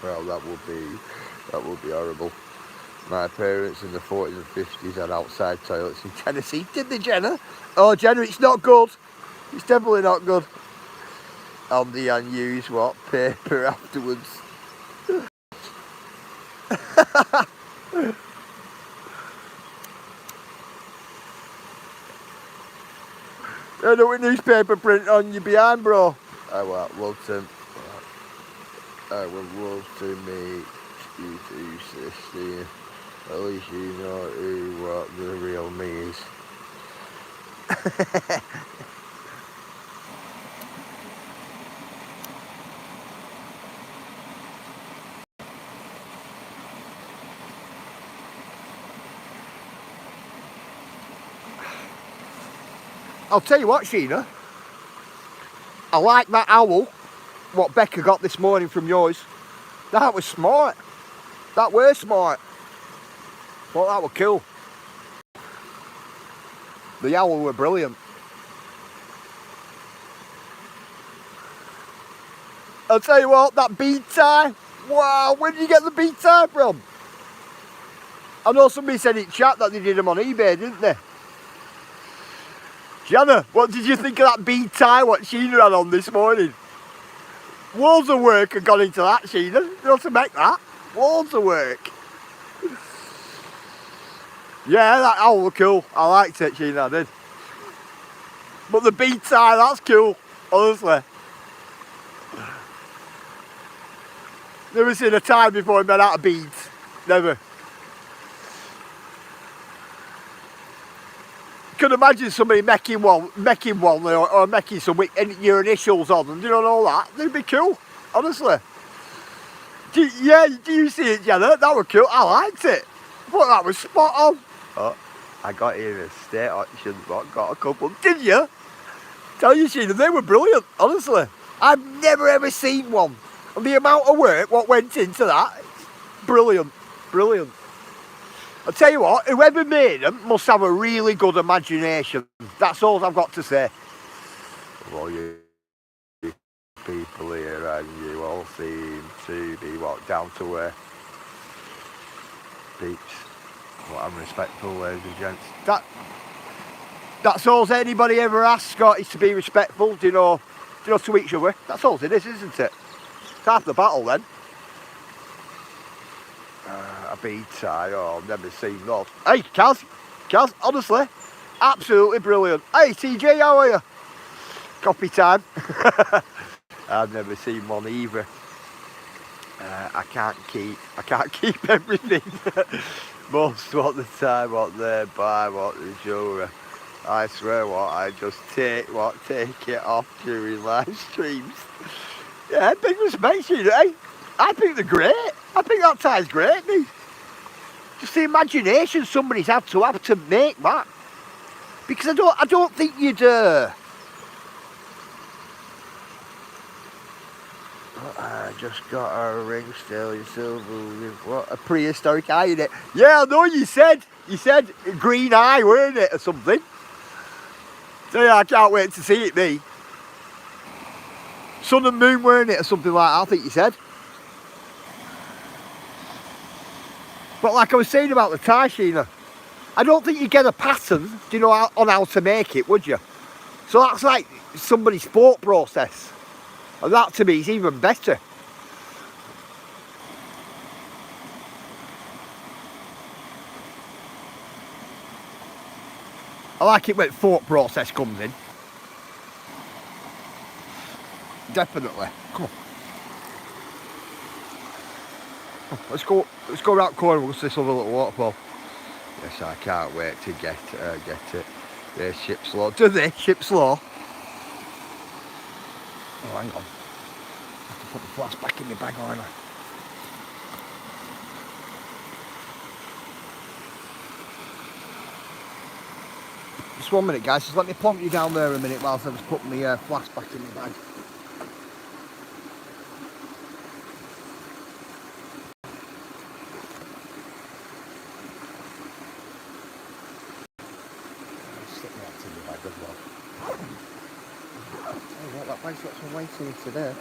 Well, that would be horrible. My parents in the 40s and 50s had outside toilets in Tennessee. Did they, Jenna? Oh, Jenna, it's not good. It's definitely not good. And the unused what? Paper afterwards. I know with newspaper print on you behind, bro. I would love to meet you two, sister. At least you know what the real me is. I'll tell you what, Sheena. I like that owl, what Becca got this morning from yours. That was smart. That were smart. Well, that were cool. The owl were brilliant. I'll tell you what, that bead tie. Wow, where did you get the bead tie from? I know somebody said in chat that they did them on eBay, didn't they? Jana, what did you think of that bead tie what Sheena had on this morning? Loads of work had gone into that, Sheena. You know to make that. Loads of work. Yeah, that owl was cool. I liked it, Sheena, I did. But the bead tie, that's cool, honestly. Never seen a tie before I made out of beads. Never. Could imagine somebody making one or making some with your initials on them, you know, and all that. They'd be cool, honestly. Do you see it, Jenna? That was cool. I liked it. I thought that was spot on. Oh, I got here a state auction, but got a couple. Did you? Tell you, Sheena, they were brilliant, honestly. I've never ever seen one. And the amount of work what went into that, brilliant, brilliant. I'll tell you what, whoever made them must have a really good imagination. That's all I've got to say. Well, you people here and you all seem to be down to earth. Peeps. Well, I'm respectful, ladies and gents. That's all anybody ever asks, Scott, is to be respectful, do you know, to each other. That's all it is, isn't it? It's half the battle then. A bead tie, oh, I've never seen that. Hey, Kaz, honestly, absolutely brilliant. Hey, TJ, how are you? Copy time. I've never seen one either. I can't keep everything. Most of the time, what they buy, what they show. I swear, I just take it off during live streams. Yeah, big respect, you know. Hey, I think they're great. I think that tie's great, me. Just the imagination somebody's had to make that. Because I don't think you'd. I just got a ring still in silver with what a prehistoric eye in it. Yeah, I know you said green eye, weren't it, or something? So yeah, I can't wait to see it, me. Sun and moon, weren't it, or something like that, I think you said. But like I was saying about the tie, Sheena, I don't think you get a pattern, do you know, on how to make it, would you? So that's like somebody's thought process. And that to me is even better. I like it when thought process comes in. Definitely. Come on. Let's go around the corner, we'll see this other little waterfall. Yes, I can't wait to get it. There's ship slow. Do they? Ship slow? Oh, hang on. I have to put the flask back in my bag, aren't I? Just 1 minute, guys. Just let me plonk you down there a minute whilst I just put my flask back in my bag. Stick that in my bag as well. Oh, that bag's got some weight in it today.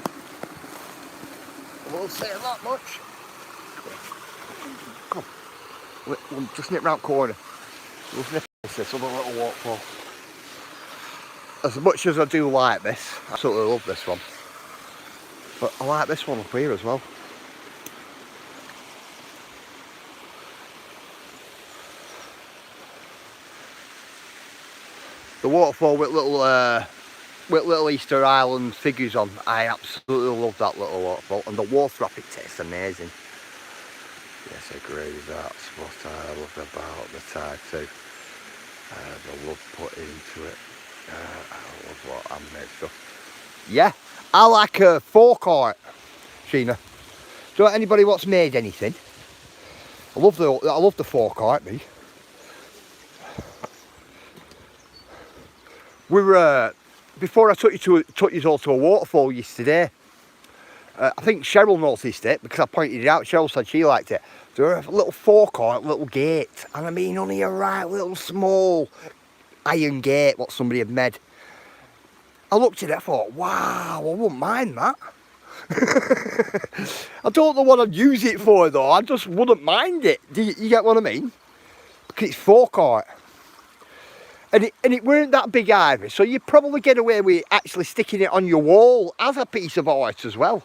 I won't say that much. Come on. We'll just nip round the corner. We'll snip this other little waterfall. As much as I do like this, I absolutely love this one. But I like this one up here as well. The waterfall with little Easter Island figures on. I absolutely love that little waterfall, and the water off it tastes amazing. Yes, I agree. That's what I love about the tie too. The love put into it. I love what handmade stuff. Yeah, I like a forecourt, Sheena. So anybody what's made anything, I love the forecourt, me. We're before I took you all to a waterfall yesterday. I think Cheryl noticed it because I pointed it out. Cheryl said she liked it. There were a little forecourt, little gate, and I mean only a right little small iron gate what somebody had made. I looked at it, I thought, wow, I wouldn't mind that. I don't know what I'd use it for though, I just wouldn't mind it. Do you get what I mean? Because it's forecourt. And it weren't that big either, so you'd probably get away with actually sticking it on your wall as a piece of art as well.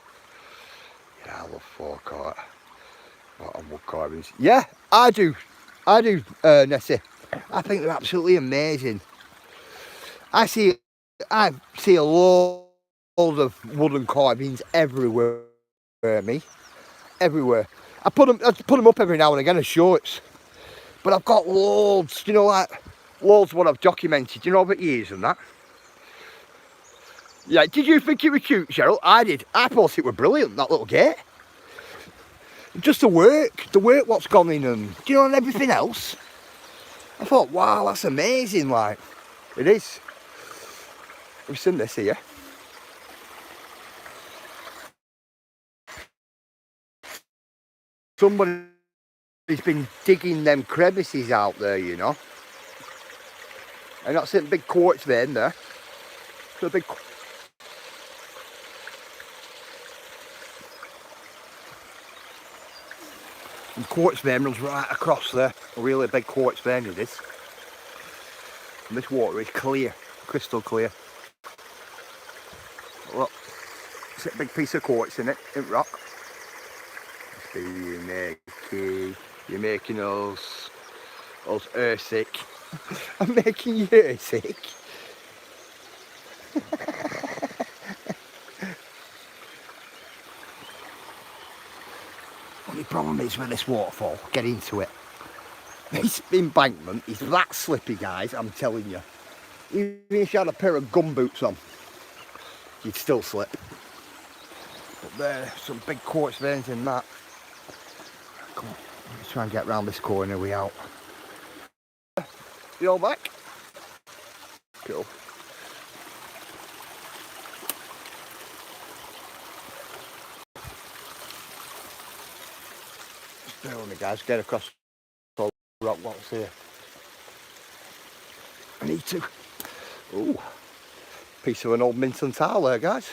Yeah, I love forecourt. What on wood carvings? Yeah, I do. I do, Nessie. I think they're absolutely amazing. I see a load of wooden carvings everywhere, everywhere. I put them up every now and again as shorts, but I've got loads. You know, like loads of what I've documented. You know, over years and that. Yeah, did you think it was cute, Cheryl? I did. I thought it was brilliant, that little gate. Just the work what's gone in and, you know, and everything else. I thought, wow, that's amazing, like. It is. We've seen this here. Somebody's been digging them crevices out there, you know. And that's it, big quartz vein there. So big. And quartz vein runs right across there. A really big quartz vein it is. And this water is clear, crystal clear. Look, it's a big piece of quartz in it, in rock. You're making us earth sick. I'm making you earth sick. Only problem is with this waterfall, get into it. This embankment is that slippy, guys, I'm telling you. Even if you had a pair of gumboots on, you'd still slip. But there's some big quartz veins in that. Come on, let's try and get round this corner, we out. You all back? Cool. Just bear with me, guys, get across the rock walks here. I need to. Ooh, piece of an old Minton tile there, guys.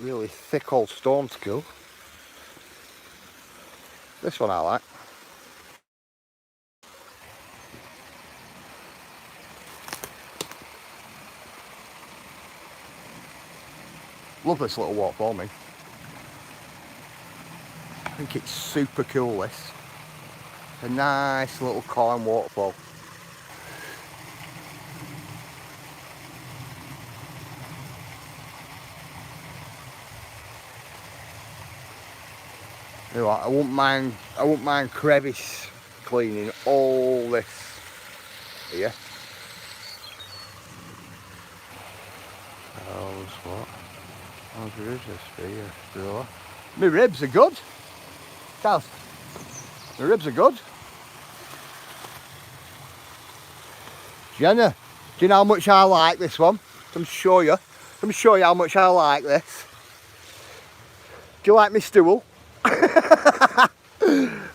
Really thick old stone school. This one I like. Love this little waterfall, me. I think it's super cool, this. A nice little calm waterfall. You know what, I wouldn't mind crevice cleaning all this here. What? How's your ribs here? My ribs are good. Dad, my ribs are good. Jenna, do you know how much I like this one? Let me show you how much I like this. Do you like my stool?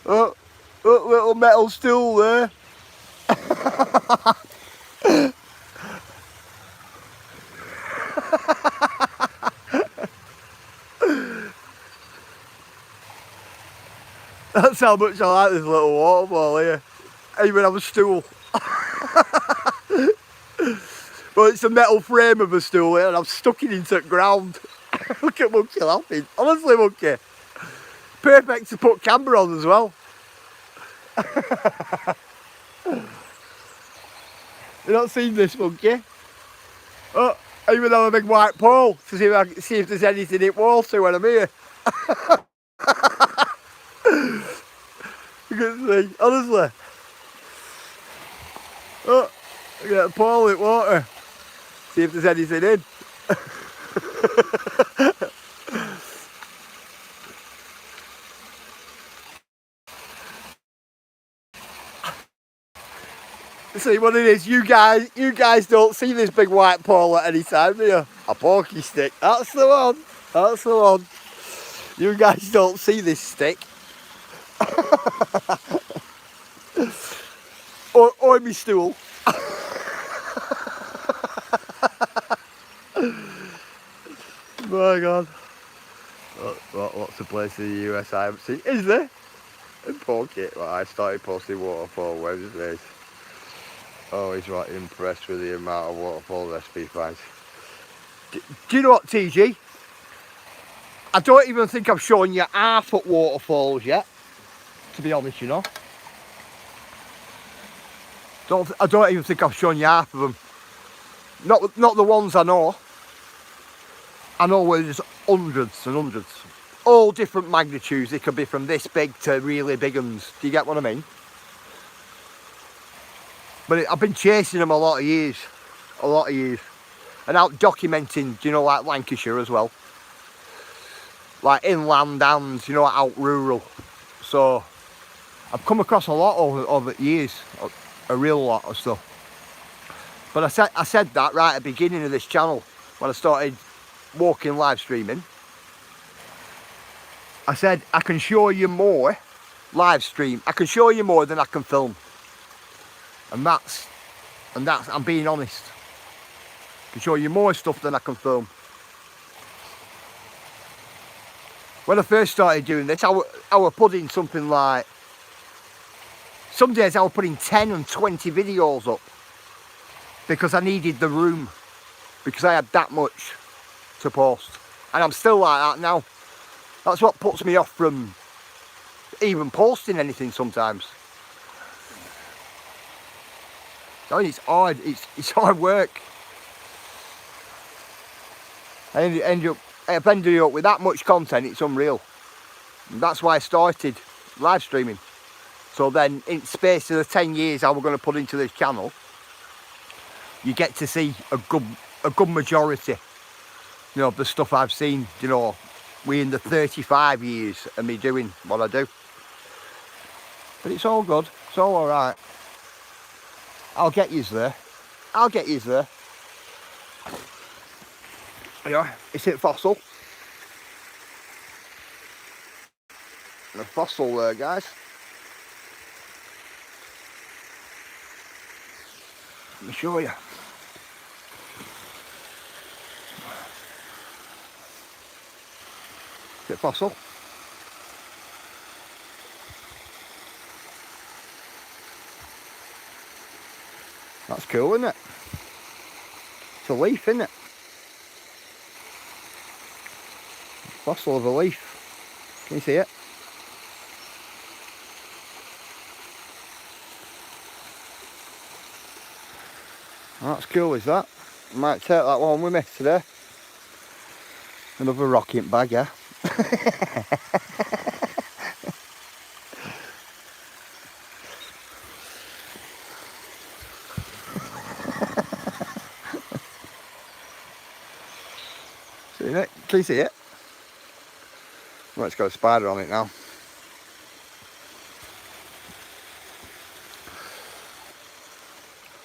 Oh, little metal stool there. That's how much I like this little waterfall here. Even have a stool. Well, it's a metal frame of a stool here and I've stuck it into the ground. Look at Monkey laughing. Honestly, Monkey. Perfect to put camera on as well. You not seen this, Monkey? Oh, I even have a big white pole to see if there's anything in water when I'm here. You can see, honestly. Oh, I get a pole in water. See if there's anything in. See what it is, you guys don't see this big white pole at any time, do you? A pokey stick, that's the one, that's the one. You guys don't see this stick. or my stool. My God. What's the place in the US I haven't seen? Is there? In Pokey. Well, I started posting waterfall Wednesdays. Always right impressed with the amount of waterfall recipe finds. Do you know what, TG? I don't even think I've shown you half at Waterfalls yet, to be honest, you know. I don't even think I've shown you half of them. Not the ones I know. I know where there's hundreds and hundreds. All different magnitudes. They could be from this big to really big ones. Do you get what I mean? But I've been chasing them a lot of years. A lot of years. And out documenting, you know, like Lancashire as well. Like inland and, you know, out rural. So I've come across a lot over the years. A real lot of stuff. But I said that right at the beginning of this channel when I started walking live streaming. I said I can show you more live stream. I can show you more than I can film. And that's I'm being honest. I can show you more stuff than I can film. When I first started doing this, I was putting something like, some days I was putting 10 and 20 videos up because I needed the room, because I had that much to post. And I'm still like that now. That's what puts me off from even posting anything sometimes. I mean, it's hard, it's hard work. I've ended up with that much content, it's unreal. And that's why I started live streaming. So then, in space of the 10 years I was going to put into this channel, you get to see a good majority, you know, of the stuff I've seen, you know, within the 35 years of me doing what I do. But it's all good, it's all alright. I'll get yous there. I'll get yous there. Yeah, it's it fossil. The fossil there, guys. Let me show you. Is it fossil? That's cool, isn't it? It's a leaf, isn't it? Fossil of a leaf. Can you see it? That's cool, is that? I might take that one with me today. Another rocket bag, yeah. See it? Can you see it? Well, it's got a spider on it now.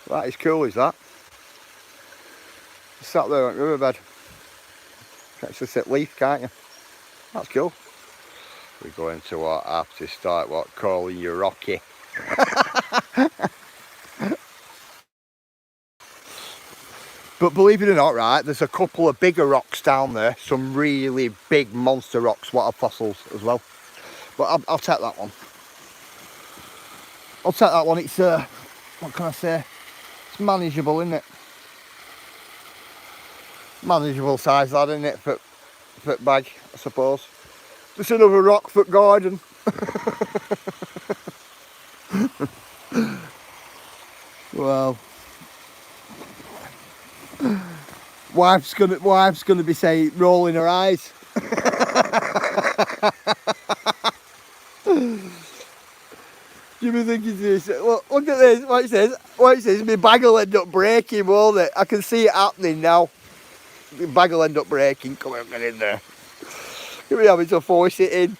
That is cool, is that? It's sat there on the riverbed. You can actually sit leaf, can't you? That's cool. We're going to what I have to start calling you Rocky. But believe it or not, right, there's a couple of bigger rocks down there, some really big monster rocks, what are fossils as well. But I'll take that one. I'll take that one. It's what can I say? It's manageable, isn't it? Manageable size, that, isn't it? For bag, I suppose. Just another rock for garden. Well, wife's gonna be saying, rolling her eyes. You be thinking to this, look at this, what it says, my bag will end up breaking, won't it? I can see it happening now. The bag will end up breaking. Come on, get in there. You'll be having to force it in.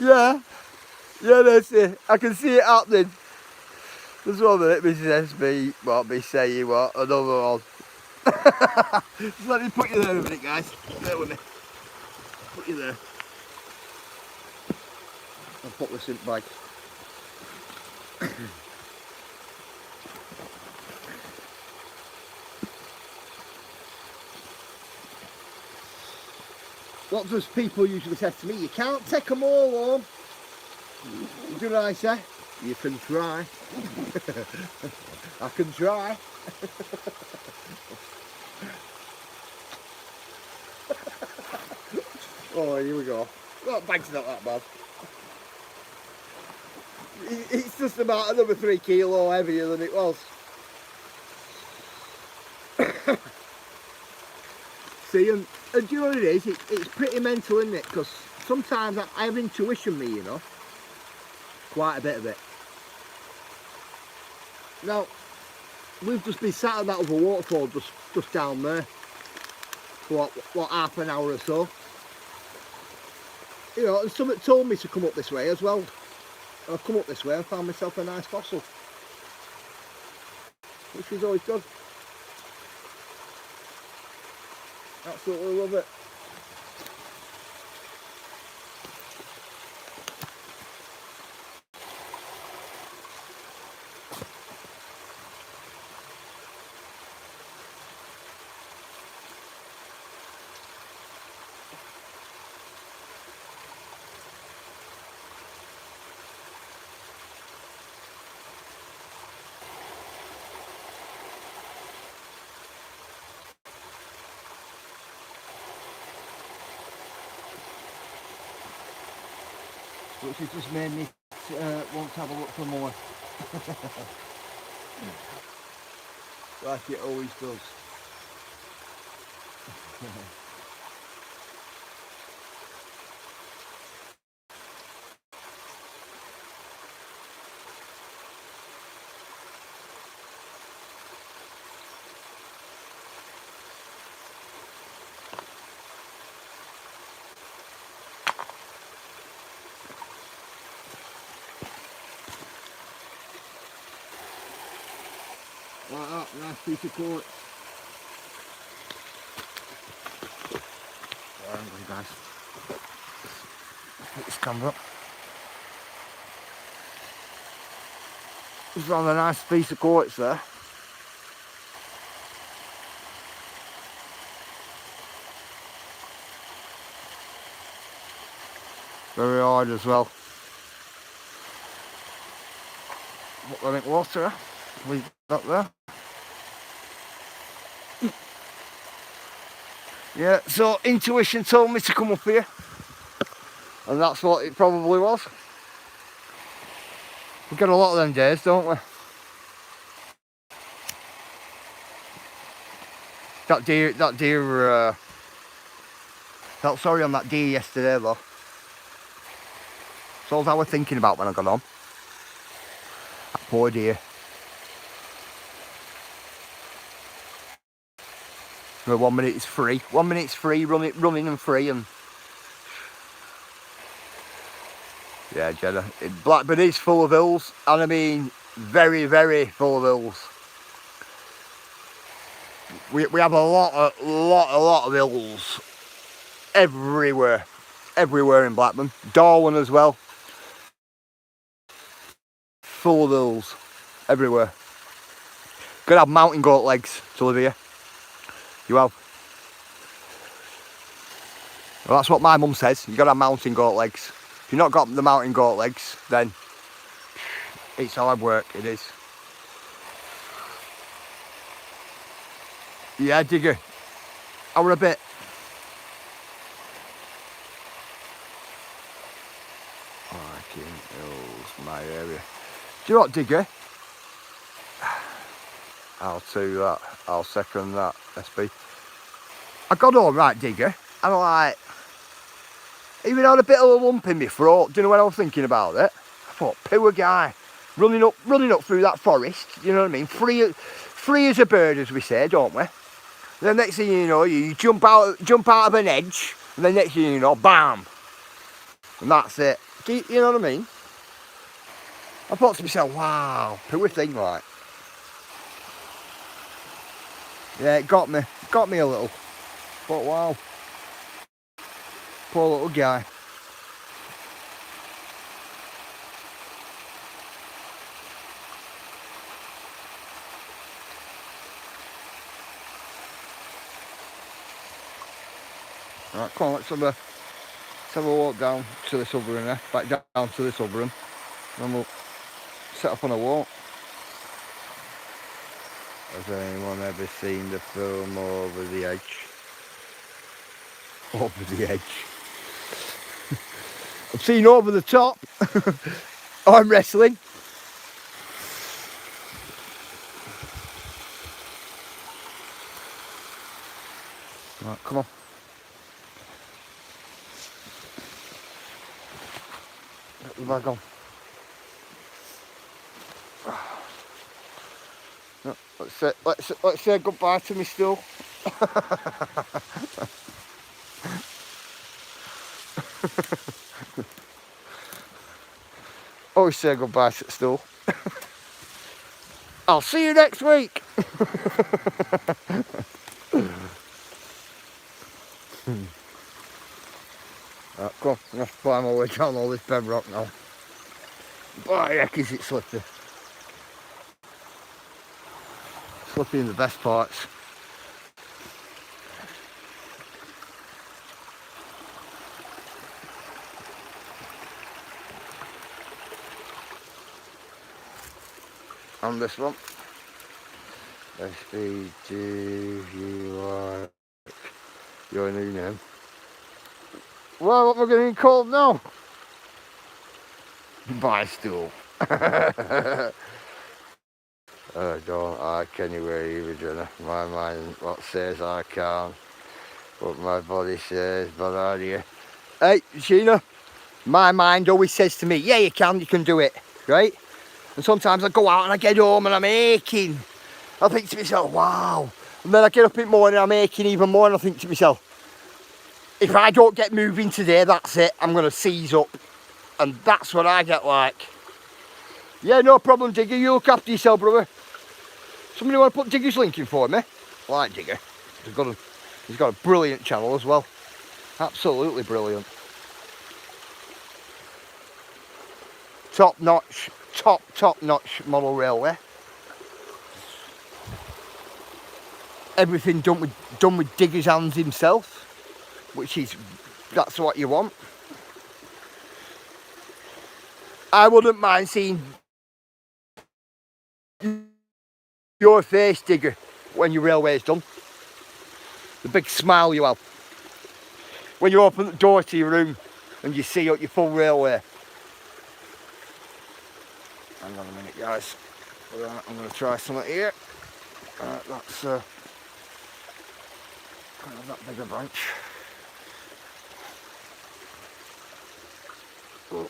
Yeah, that's it. I can see it happening. There's one minute, Mrs. SB, what me saying, what, another one. Just let me put you there a minute, guys. There with me. Put you there. I'll put this in the bag. What does people usually say to me? You can't take them all home. Do you know what I say? You can try. I can try. Oh, here we go. That bag's not that bad. It's just about another 3 kilo heavier than it was. See, and do you know what it is? It's pretty mental, isn't it? Because sometimes I have intuition, me, you know. Quite a bit of it. Now, we've just been sat at that other waterfall just down there for what, half an hour or so. You know, and something told me to come up this way as well. And I've come up this way and found myself a nice fossil, which is always good. Absolutely love it. Which has just made me want to have a look for more. Like it always does. Like that, nice piece of quartz. Hang on, guys. Pick this camera up. Just found a nice piece of quartz there. Very hard as well. Put that in water. Leave that there. Yeah, so intuition told me to come up here, and that's what it probably was. We get a lot of them days, don't we? That deer felt sorry on that deer yesterday though. So that's what I was thinking about when I got on. That poor deer. No, 1 minute it's free. 1 minute's free, running and free, and yeah, Jenna. Blackburn is full of hills, and I mean very, very full of hills. We have a lot of hills everywhere in Blackburn. Darwin as well. Full of hills everywhere. Gotta have mountain goat legs to live here. You have. Well, that's what my mum says. You gotta have mountain goat legs. If you've not got the mountain goat legs, then it's hard work. It is. Yeah, digger. Hour a bit. Fucking hills, my area. Do you know what, digger? I'll do that. I'll second that, SB. I got home, right, digger, and I like, even had a bit of a lump in my throat. Do you know when I was thinking about it? I thought, poor guy, running up through that forest. You know what I mean? Free as a bird, as we say, don't we? Then next thing you know, you jump out of an edge, and then next thing you know, bam, and that's it. You know what I mean? I thought to myself, wow, poor thing, like. Yeah, it got me a little. But wow, poor little guy. Right, come on, let's have a walk down to this other one there, back down to this other one, and we'll set up on a walk. Has anyone ever seen the film Over the Edge? Over the Edge. seen over the top. I'm wrestling. Right, come on. Get the bag on. No, let's say goodbye to me stool. Always say goodbye to the stool. I'll see you next week. Right, come on, I'm going to climb all the way down all this bedrock now. Boy, heck is it slippy. Slippy in the best parts. And this one. SBG, your new name. Well, what we're getting called now? Bye stool. Oh, don't I can you wear you, Virginia? My mind what says I can't, but my body says, but are you? Hey, Sheena, my mind always says to me, yeah, you can do it, right? And sometimes I go out and I get home and I'm aching. I think to myself, wow. And then I get up in the morning and I'm aching even more and I think to myself, if I don't get moving today, that's it, I'm going to seize up. And that's what I get like. Yeah, no problem, Digger, you look after yourself, brother. Somebody want to put Digger's link in for me? I like Digger. He's got a brilliant channel as well. Absolutely brilliant. Top notch model railway. Everything done with Digger's hands himself, that's what you want. I wouldn't mind seeing your face, Digger, when your railway's done. The big smile you have when you open the door to your room and you see out your full railway. Hang on a minute, guys. Right, I'm going to try something here. That's kind of that bigger branch. Oh.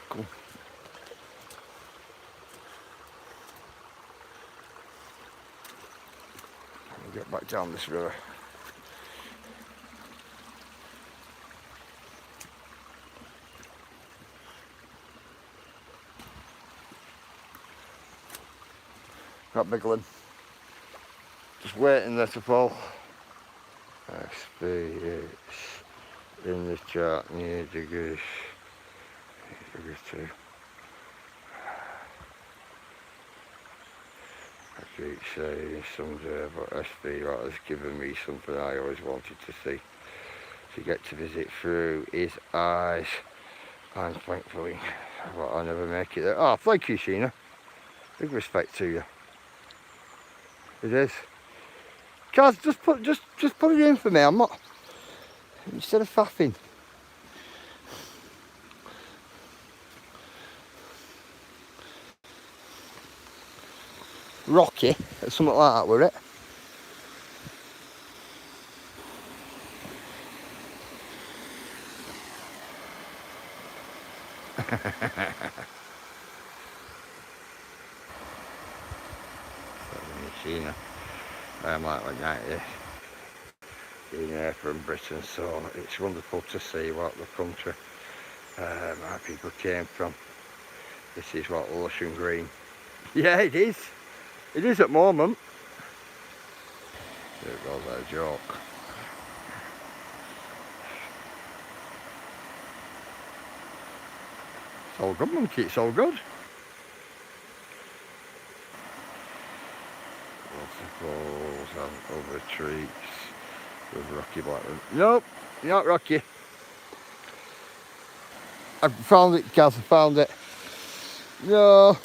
Cool. I'll get back down this river. That big one. Just waiting there to fall. SB, in the chart near Diggers 2. I keep saying someday, but SB has given me something I always wanted to see. To get to visit through his eyes. And thankfully, well, I never make it there. Oh, thank you, Sheena. Big respect to you. It is. Guys, just put it in for me. I'm not. Instead of faffing. Rocky, or something like that, were it? Sheena. I'm like one night being here from Britain, so it's wonderful to see what the country my people came from. This is what lush and green. Yeah, it is. It is at the moment. There goes that joke. It's all good, monkey, it's all good. Waterfalls and over trees with rocky blackwood. Nope, not rocky. I found it, Gaz, I found it. No,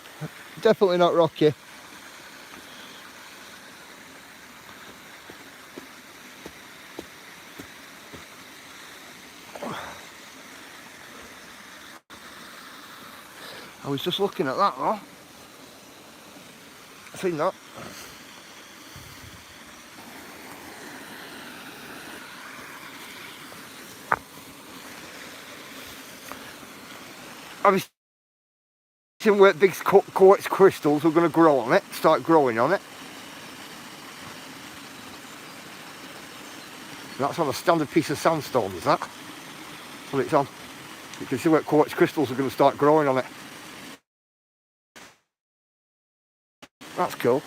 definitely not rocky. I was just looking at that though. I seen that. Have you seen where big quartz crystals are going to grow on it, start growing on it? And that's on a standard piece of sandstone, is that? That's what it's on. You can see where quartz crystals are going to start growing on it. That's cool.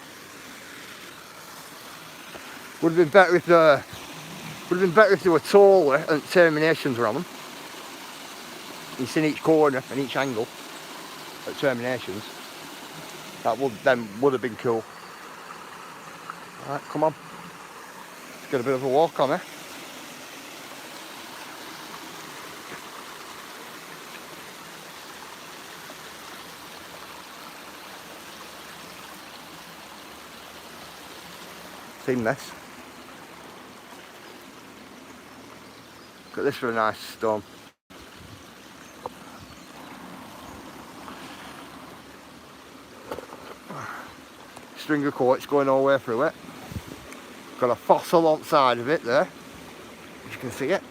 Would have been better if they were taller and terminations were on them. You've seen each corner and each angle at terminations. That would have been cool. Alright, come on. Let's get a bit of a walk on there. Seen this. Look at this for a nice stone. String of quartz going all the way through it. Got a fossil on the side of it there, as you can see it.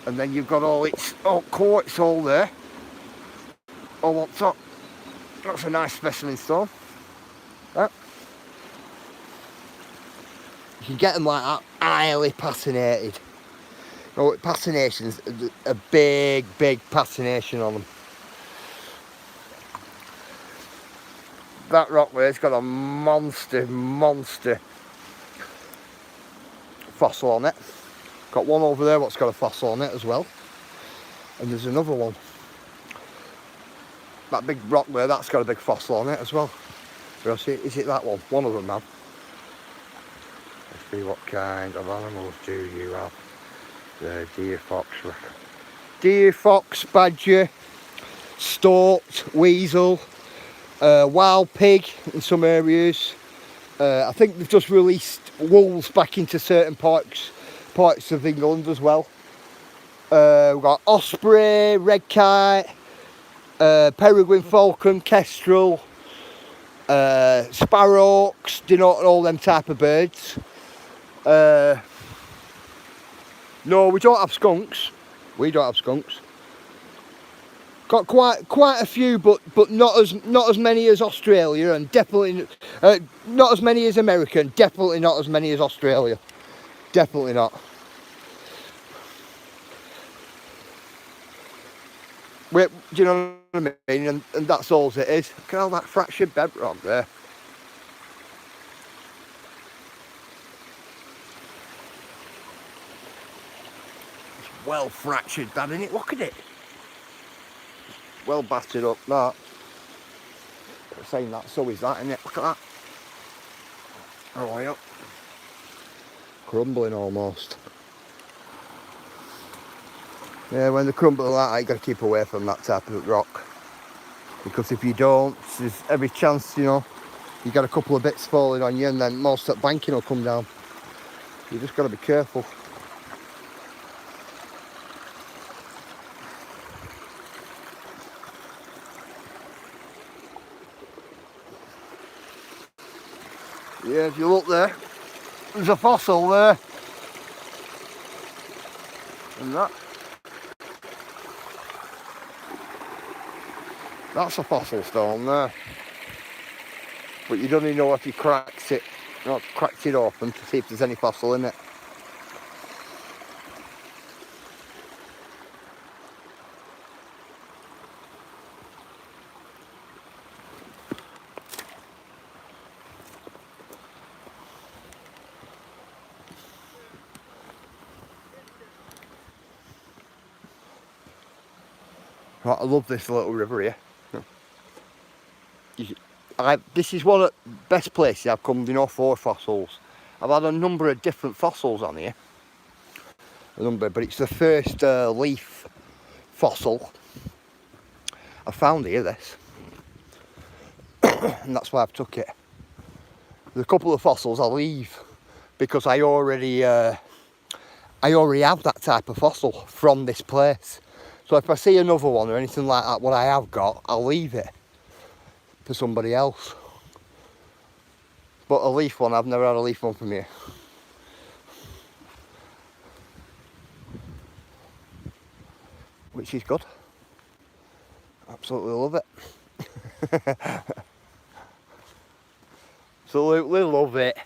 And then you've got all its quartz all there, all on top. That's a nice specimen stone. Right. You can get them like that, highly patinated. Oh, patination's a big patination on them. That rock there's got a monster fossil on it. Got one over there what's got a fossil on it as well. And there's another one. That big rock there, that's got a big fossil on it as well. Is it that one? One of them, man. Let's see, what kind of animals do you have? The deer, fox, badger, stork, weasel, wild pig in some areas. I think they've just released wolves back into certain parts of England as well. We've got osprey, red kite, peregrine falcon, kestrel, sparrowhawks, denoting all them type of birds. No, we don't have skunks. Got quite a few, but not as many as Australia, and definitely not as many as America, and definitely not as many as Australia. Definitely not. Do you know what I mean? And that's all it is. Look at all that fractured bedrock there. It's well fractured, that, isn't it? Look at it. Well battered up, that. I'm saying that, so is that, isn't it? Look at that. Oh, way up. Crumbling almost. Yeah, when they crumble like that, you got to keep away from that type of rock. Because if you don't, there's every chance, you know, you got a couple of bits falling on you and then most of that banking will come down. You just got to be careful. Yeah, if you look there, there's a fossil there. And that's a fossil stone there. But you don't even know if you cracked it open to see if there's any fossil in it. Right, I love this little river here. This is one of the best places I've come, you know, for fossils. I've had a number of different fossils on here. But it's the first leaf fossil I found here this, and that's why I've took it. There's a couple of fossils I'll leave because I already have that type of fossil from this place. So if I see another one or anything like that, what I have got, I'll leave it for somebody else. But a leaf one, I've never had a leaf one from here. Which is good. Absolutely love it. Absolutely love it.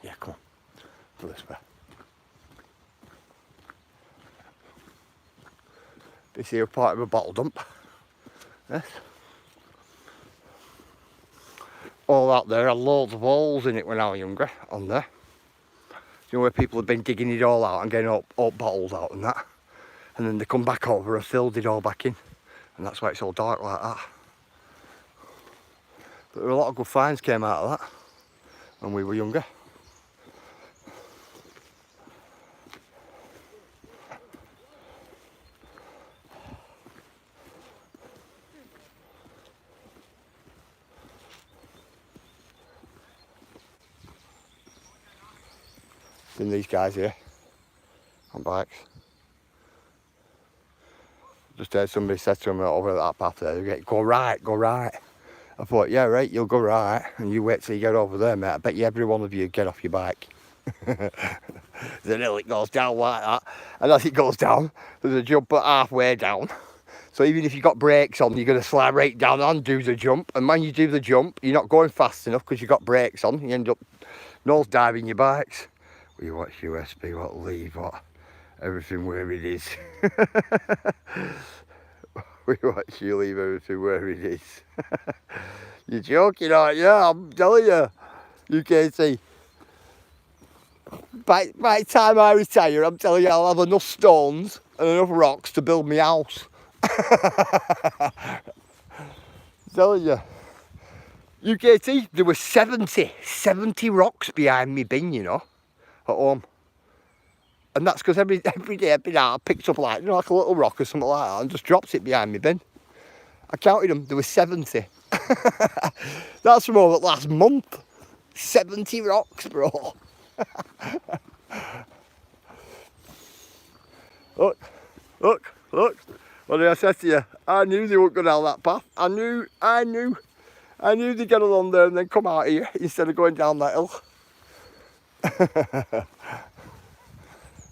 Yeah, come on. Go this way. This here part of a bottle dump. Yes. All out there had loads of holes in it when I was younger, on there. You know where people have been digging it all out and getting up bottles out and that. And then they come back over and filled it all back in. And that's why it's all dark like that. But there were a lot of good finds came out of that when we were younger. Seen these guys here on bikes. Just heard somebody said to them over that path there, go right, go right. I thought, yeah, right, you'll go right, and you wait till you get over there, mate. I bet you every one of you get off your bike. There's a hill that goes down like that, and as it goes down, there's a jump at halfway down. So even if you've got brakes on, you're going to slide right down and do the jump. And when you do the jump, you're not going fast enough because you've got brakes on. You end up nose diving your bikes. We watch USB, what leave, what everything where it is. We watch you leave everything where it is. You're joking, aren't you? I'm telling you. UKT. By the time I retire, I'm telling you, I'll have enough stones and enough rocks to build my house. I'm telling you. UKT, there were 70 rocks behind me bin, you know, at home. And that's because every day I've been out, I picked up like, you know, like a little rock or something like that and just dropped it behind me bin. I counted them, there were 70. That's from over the last month. 70 rocks, bro. Look. What did I say to you? I knew they wouldn't go down that path. I knew they'd get along there and then come out here instead of going down that hill.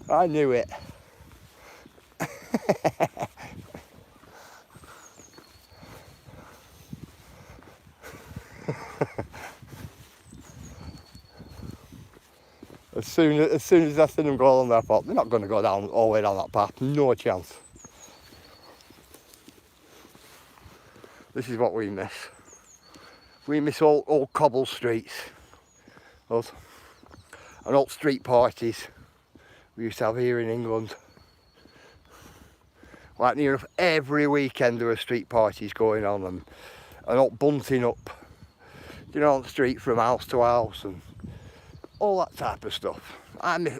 I knew it. As soon as I seen them go along there, I thought, they're not going to go down all the way down that path. No chance. This is what we miss. We miss old cobble streets. Us. And old street parties we used to have here in England. Like near enough every weekend there were street parties going on and all bunting up, you know, on the street from house to house and all that type of stuff.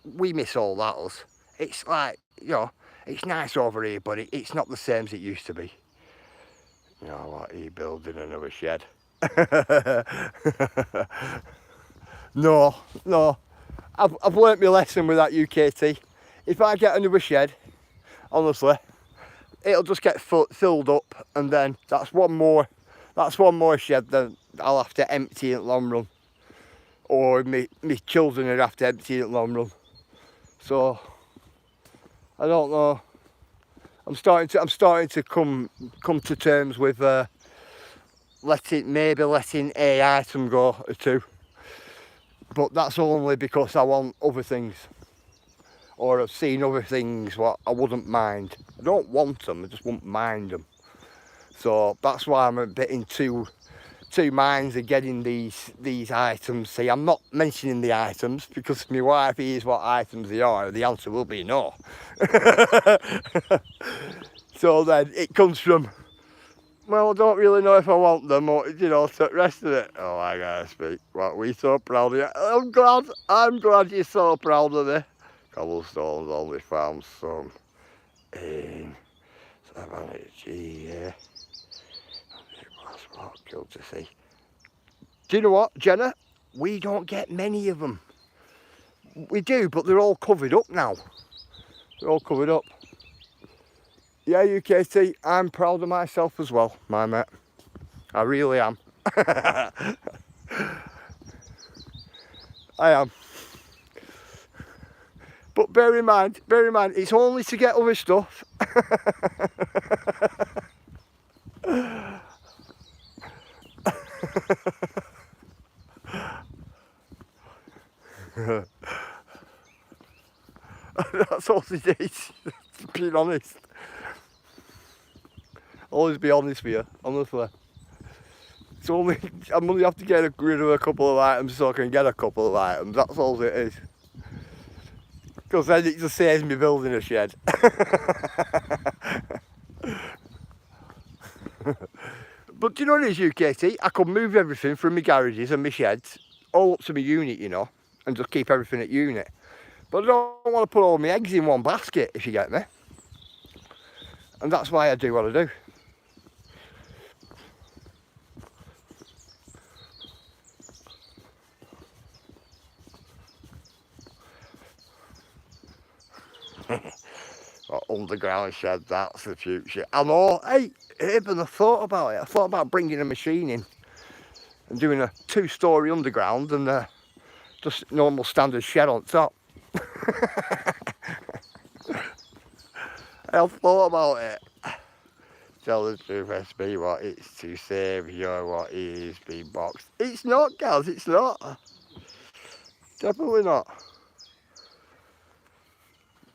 We miss all that, us. It's like, you know, it's nice over here, but it's not the same as it used to be. You know, like he building another shed. No. I've learnt my lesson with that UKT. If I get another shed, honestly, it'll just get filled up, and then that's one more shed. Then I'll have to empty in the long run, or my children would have to empty in the long run. So I don't know. I'm starting to come to terms with letting a item go or two. But that's only because I want other things, or I've seen other things what I wouldn't mind. I don't want them, I just wouldn't mind them. So that's why I'm a bit into two minds of getting these items. See, I'm not mentioning the items because if my wife hears what items they are, the answer will be no. So then it comes from, well, I don't really know if I want them, or, you know, so the rest of it. Oh, I gotta speak. What, we so proud of you. I'm glad you're so proud of me. Cobblestones only found some in 70 yeah. It was what good to see. Do you know what, Jenna? We don't get many of them. We do, but they're all covered up now. They're all covered up. Yeah, UKT, I'm proud of myself as well, my mate. I really am. I am. But bear in mind, it's only to get other stuff. That's all it is, being honest. Always be honest with you, honestly. It's only, I'm only have to get rid of a couple of items so I can get a couple of items, that's all it is. Because then it just saves me building a shed. But do you know what it is, UKT? I could move everything from my garages and my sheds all up to my unit, you know, and just keep everything at unit. But I don't want to put all my eggs in one basket, if you get me. And that's why I do what I do. Underground shed, that's the future. I know, hey, even I thought about it. I thought about bringing a machine in and doing a 2-storey underground and just normal standard shed on top. I've thought about it. Tell the truth, SB, what it's to save your what is being boxed. It's not, guys, it's not. Definitely not.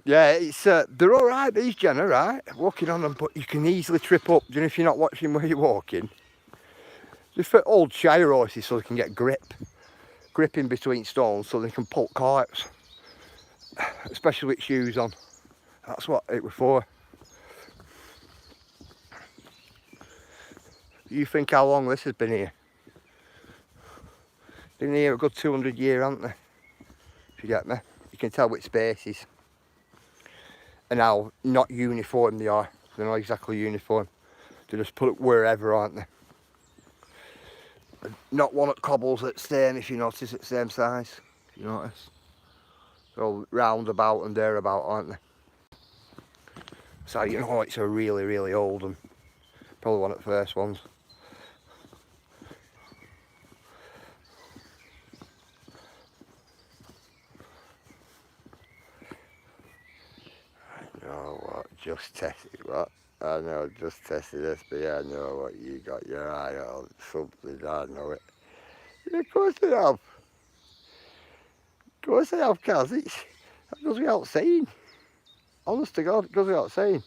Yeah, it's they're all right, these Jenna, right? Walking on them, but you can easily trip up. Do you know if you're not watching where you're walking? Just for old shire horses so they can get grip in between stones so they can pull carts, especially with shoes on. That's what it was for. You think how long this has been here? Been here a good 200 years, haven't they? If you get me. You can tell which spaces. And how not uniform they are. They're not exactly uniform. They just put it wherever, aren't they? Not one at cobbles at same, if you notice, at same size. If you notice. They're all roundabout and thereabout, aren't they? So you know it's a really, really old one. Probably one of the first ones. I know what, just tested what? I know, just tested this, but yeah, I know what you got your eye on. Something, I know it. Yeah, of course I have. Of course I have, Kaz. That goes without saying. Honest to God, it goes without saying.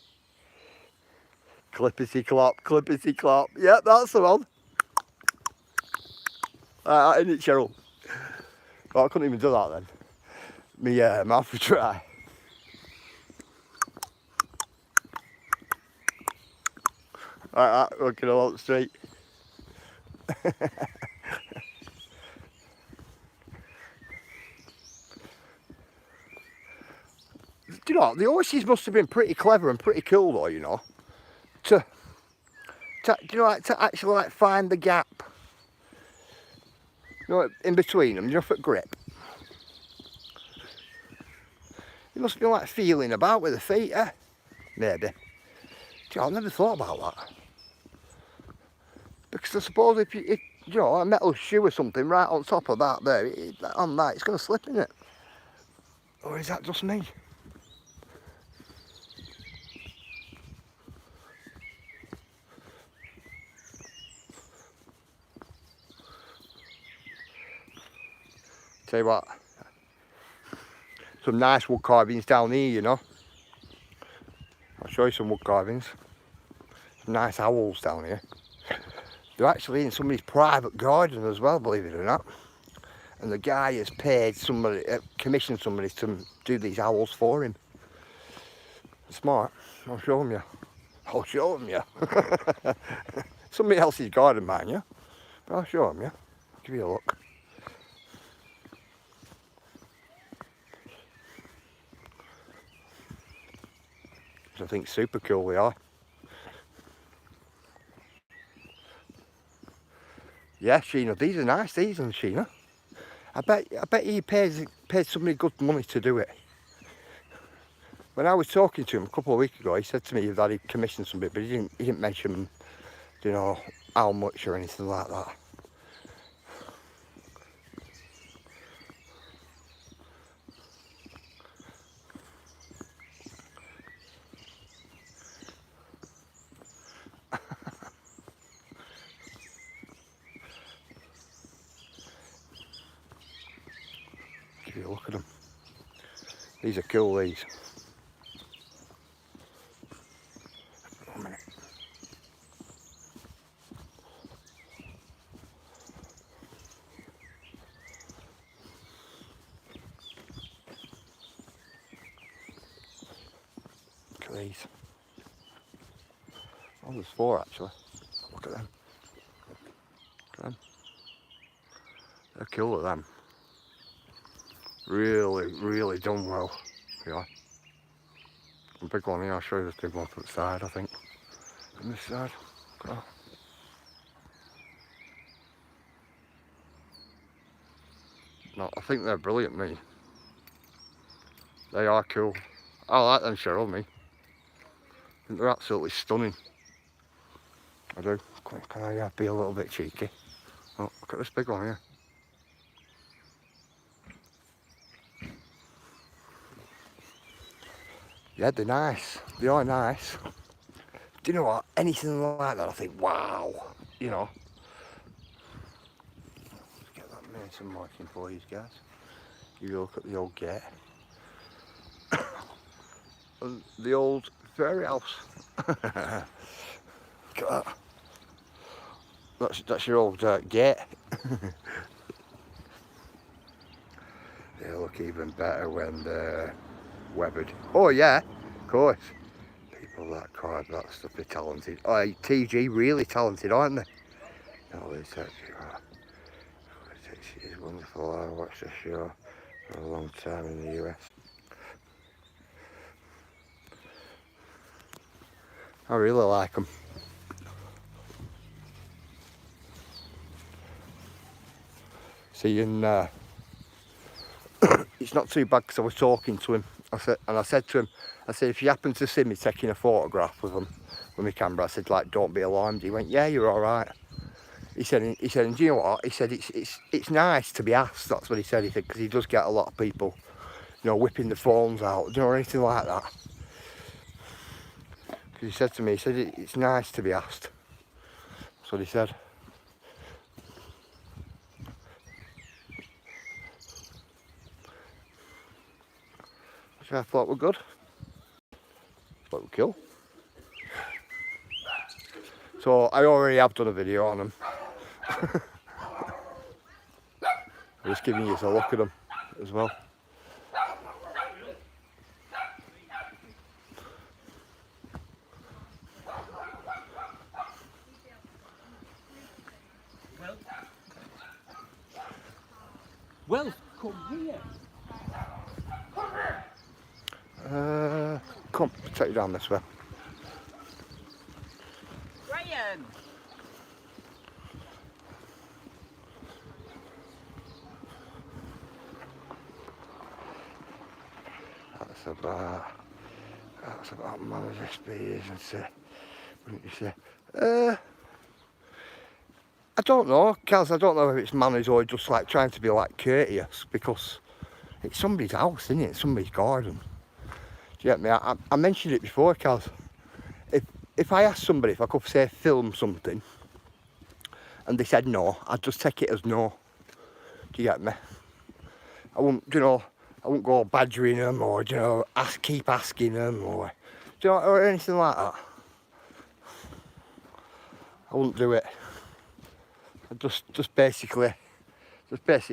Clippity clop, clippity clop. Yep, that's the one. Isn't it, Cheryl? Oh, I couldn't even do that then. My mouth was dry. Like that, looking along the street. Do you know, the horses must have been pretty clever and pretty cool though, you know. To you know, like, to actually like find the gap. You know, in between them, you know, for grip. You must be like feeling about with the feet, eh? Maybe. Gee, I never thought about that. Because I suppose if you know, a metal shoe or something right on top of that there, on that, it's going to slip, isn't it? Or is that just me? Tell you what, some nice wood carvings down here, you know. I'll show you some wood carvings. Some nice owls down here. They're actually in somebody's private garden as well, believe it or not. And the guy has paid somebody, commissioned somebody to do these owls for him. Smart. I'll show them you. I'll show them you. Somebody else's garden, mind you. But I'll show them you. Give you a look. I think super cool they are. Yeah, Sheena, these are nice, these ones, Sheena. I bet he paid somebody good money to do it. When I was talking to him a couple of weeks ago, he said to me that he commissioned somebody, but he didn't mention, you know, how much or anything like that. Give you a look at them. These are cool, these. One minute. Look at these. Oh, there's 4 actually. Look at them. Look at them. They're cool at them. Really, really done well. Yeah. A big one here, I'll show you this big one from the side, I think. From this side. Oh. No, I think they're brilliant, me. They are cool. I like them, Cheryl, me. I think they're absolutely stunning. I do. Can I be a little bit cheeky? Oh, look at this big one here. Yeah, they're nice. They are nice. Do you know what? Anything like that, I think, wow. You know. Let's get that mason marking for you guys. You look at the old gate. And the old fairy house. Look at that. That's your old gate. They look even better when they're weathered. Oh yeah, of course. People that carve that stuff are talented. Oh, TG really talented, aren't they? No, they actually are. She is wonderful. I watched the show for a long time in the US. I really like them. See, and it's not too bad because I was talking to him. I said to him, if you happen to see me taking a photograph with them with my camera, I said, like, don't be alarmed. He went, yeah, you're all right. He said, and do you know what? He said, it's nice to be asked. That's what he said. He said, because he does get a lot of people, you know, whipping the phones out, you know, or anything like that. Because he said to me, he said, it's nice to be asked. That's what he said. Which I thought were good. Thought were cool. So I already have done a video on them. I'm just giving you a look at them as well. Well, come here. Come, take you down this way. Graham. That's about manners, isn't it? Wouldn't you say? I don't know, Kaz. I don't know if it's manners or just like trying to be like courteous, because it's somebody's house, isn't it? It's somebody's garden. Do you get me? I mentioned it before, Kaz. If I asked somebody if I could say film something, and they said no, I'd just take it as no. Do you get me? I wouldn't, you know, I wouldn't go badgering them or, you know, keep asking them or, do you know, or anything like that. I wouldn't do it. Just basically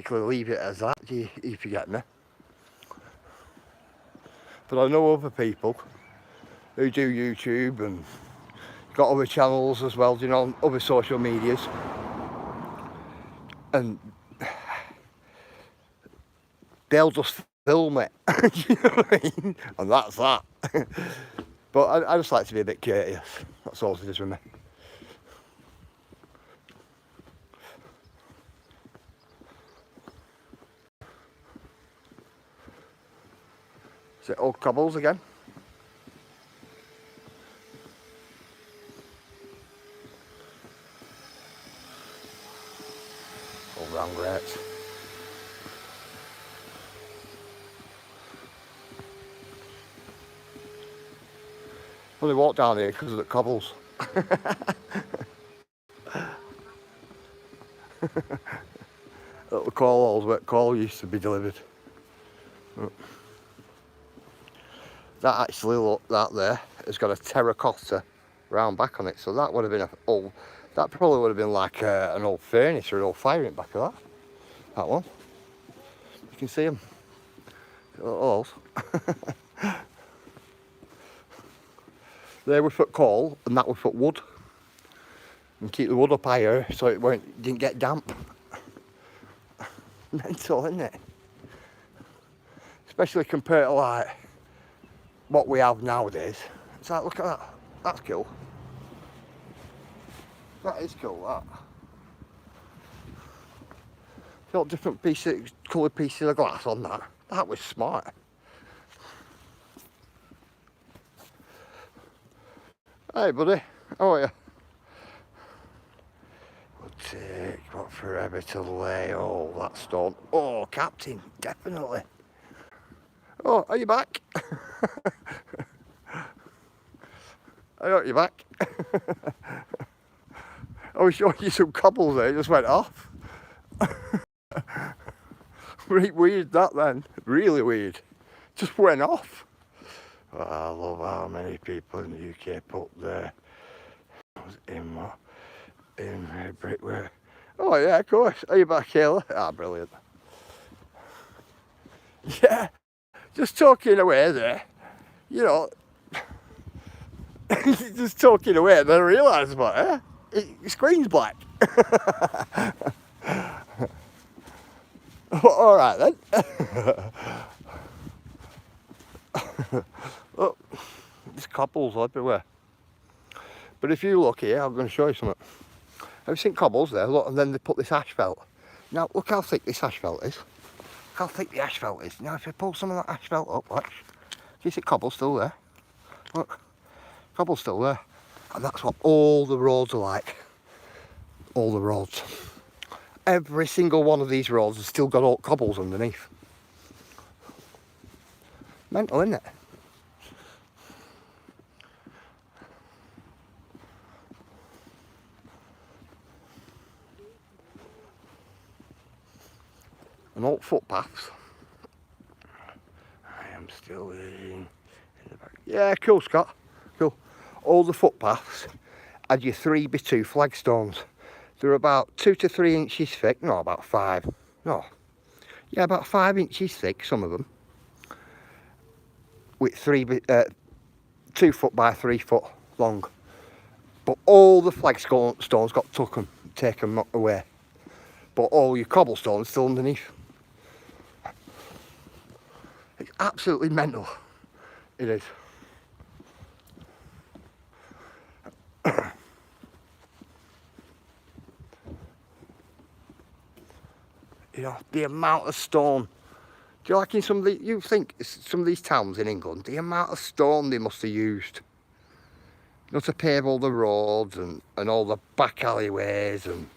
leave it as that, if you get me. But I know other people who do YouTube and got other channels as well, you know, on other social medias, and they'll just film it. You know what I mean? And that's that. But I just like to be a bit courteous. That's all it is with me. Is it old cobbles again? Old round grates. Only walk down here because of the cobbles. Little coal holes where coal used to be delivered. That actually, look, that there has got a terracotta round back on it, so that would have been that probably would have been like an old furnace or an old fire in back of that one. You can see them, little holes. There we put coal and that we put wood, and keep the wood up higher so it didn't get damp. Mental, isn't it? Especially compared to like what we have nowadays. It's like, look at that. That's cool. That is cool, that. Got different coloured pieces of glass on that. That was smart. Hey buddy, how are you? Would take what forever to lay all that stone. Oh, Captain, definitely. Oh, are you back? I got you back. I was showing you some cobbles there, it just went off. Really weird that then, really weird. Just went off. Oh, I love how many people in the UK put their in brickwork. Oh yeah, of course. Are you back, Kayla? Ah, brilliant. Yeah, just talking away there, you know. Just talking away, then I realised about it. Your screen's black. All right then. Look, there's cobbles everywhere. But if you look here, I'm going to show you something. Have you seen cobbles there? Look, and then they put this asphalt. Now, look how thick this asphalt is. Look how thick the asphalt is. Now, if you pull some of that asphalt up, watch. Do you see cobble still there? Look, cobble still there. And that's what all the roads are like. All the roads. Every single one of these roads has still got all cobbles underneath. Mental, isn't it? And all footpaths. I am still in the back. Yeah, cool, Scott. Cool. All the footpaths had your 3x2 flagstones. They're about 2 to 3 inches thick. No, about 5. No. Yeah, about 5 inches thick, some of them. With 2 foot by 3 foot long. But all the flagstones got taken away. But all your cobblestones still underneath. It's absolutely mental. It is. You know, the amount of stone. Do you like in some of the, you think some of these towns in England, the amount of stone they must have used, you know, to pave all the roads and all the back alleyways and,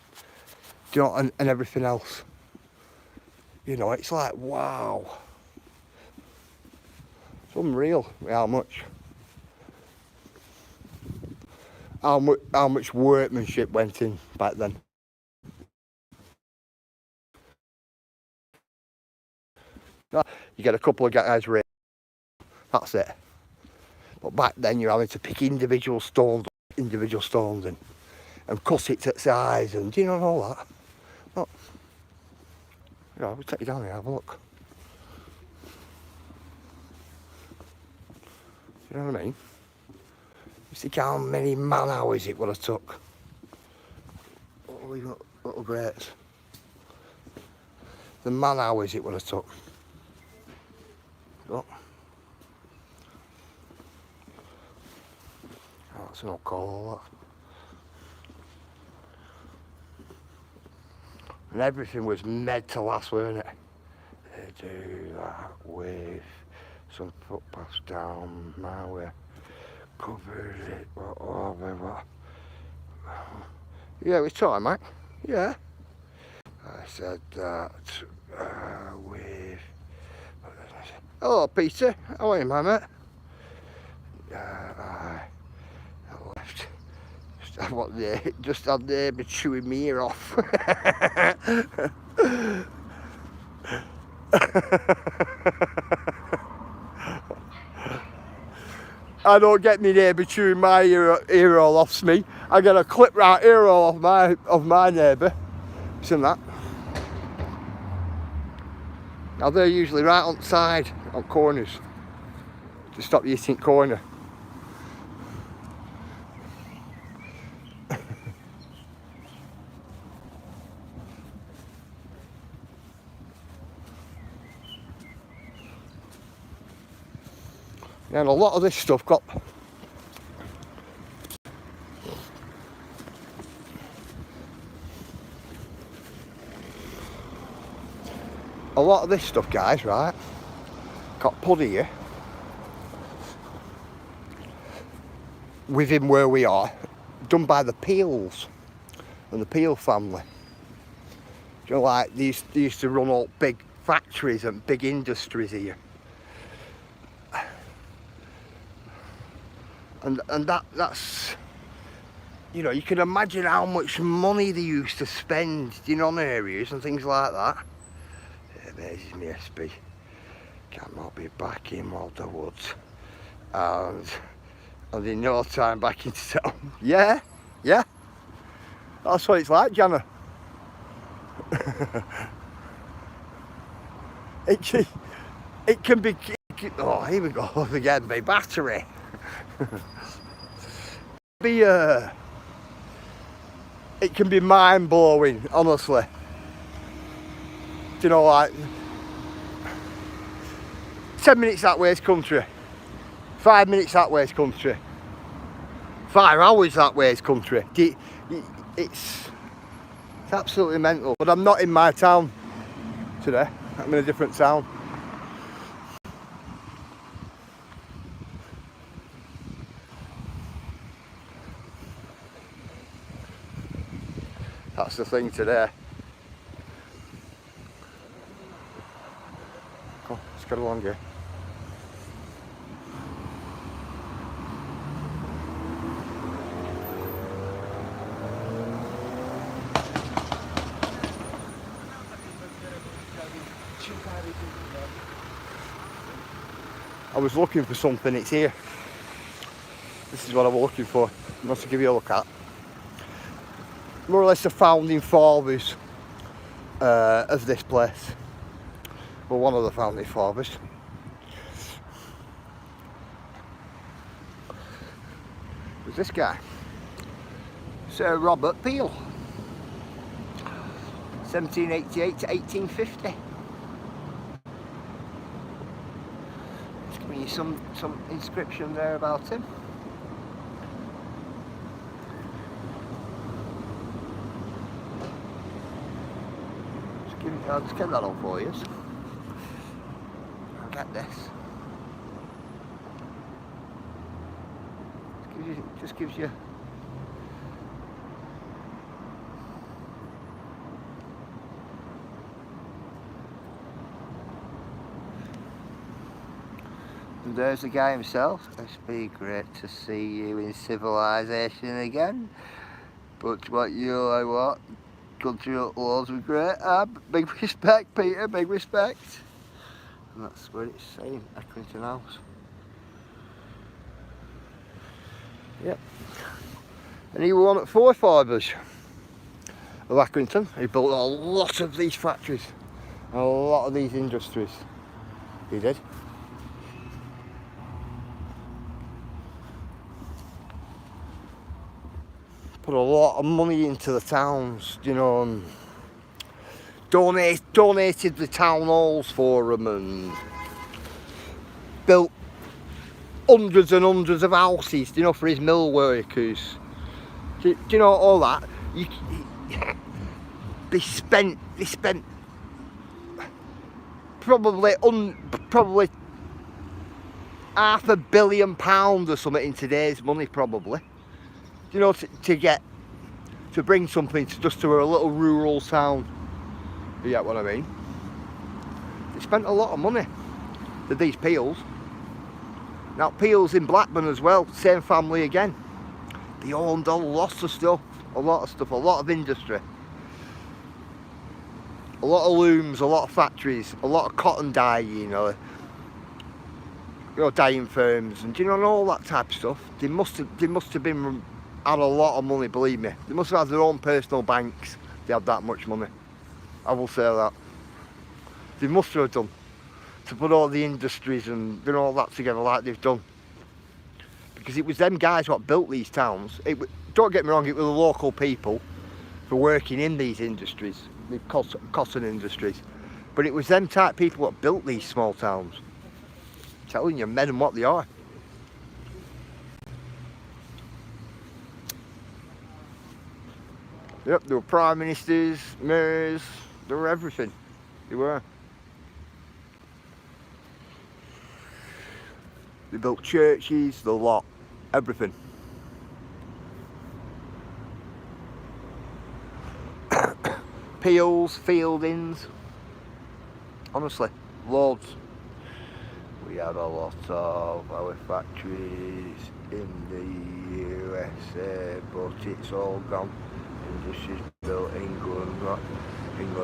you know, and everything else. You know, it's like, wow. It's unreal how much workmanship went in back then. You get a couple of guys raised, that's it. But back then you're having to pick individual stones in. and cut it to size and do you know and all that. Look. Yeah, we'll take you down here, have a look. You know what I mean? You see how many man hours it would have took. Oh, we got little grates. The man hours it would have took. Look. Oh, that's an old call, that. And everything was made to last, weren't it? They do that with some footpaths down my way. Covered it, what. Yeah, we time, mate. Yeah. I said that with... Hello, Peter. How are you, my mate? I left. Just had the neighbour chewing my ear off. I don't get me neighbour chewing my ear all off me. I get a clip right ear all off my neighbour. Seen that? Now they're usually right on the side, on corners, to stop you hitting corner. And a lot of this stuff got guys, right, got put here within where we are, done by the Peels and the Peel family. You know, like they used to run all big factories and big industries here. And that's, you know, you can imagine how much money they used to spend, you know, on areas and things like that. It amazes me, SB. Cannot be back in Walter Woods. And in no time back into town. Yeah, yeah. That's what it's like, Jana. It can be, oh, here we go again, my battery. It can be mind-blowing, honestly. Do you know, like 10 minutes that way is country, 5 minutes that way is country, 5 hours that way is country. It's absolutely mental. But I'm not in my town today, I'm in a different town. That's the thing today. Come on, let's get along here. I was looking for something, it's here. This is what I was looking for. I must give you a look at. More or less the founding fathers of this place. Well, one of the founding fathers. Was this guy, Sir Robert Peel, 1788 to 1850. Just giving you some inscription there about him. I'll just get that on for you. I'll get this. Just gives you and there's the guy himself. It's be great to see you in civilization again. But what country laws were great. Big respect, Peter, big respect. And that's what it's saying, Accrington House. Yep. And he was one at Four Fibres of Accrington. He built a lot of these factories, a lot of these industries. He did. Put a lot of money into the towns, you know, and donated the town halls for them and built hundreds and hundreds of houses, you know, for his mill workers. Do you know all that? They spent probably £500 million or something in today's money, probably. You know, to bring something just to a little rural town. You get what I mean? They spent a lot of money to these Peels. Now Peels in Blackburn as well, same family again. They owned a lot of stuff, a lot of industry. A lot of looms, a lot of factories, a lot of cotton dyeing, you know, dyeing firms, and you know, and all that type of stuff. They must have been had a lot of money, believe me. They must have had their own personal banks. They had that much money. I will say that. They must have done, to put all the industries and you know, all that together like they've done. Because it was them guys what built these towns. Don't get me wrong, it was the local people for working in these industries, the cotton industries. But it was them type people what built these small towns. I'm telling you, men and what they are. Yep, they were prime ministers, mayors, they were everything. They were. They built churches, the lot, everything. Peels, Fieldings, honestly, loads. We had a lot of our factories in the USA, but it's all gone. Industries built in England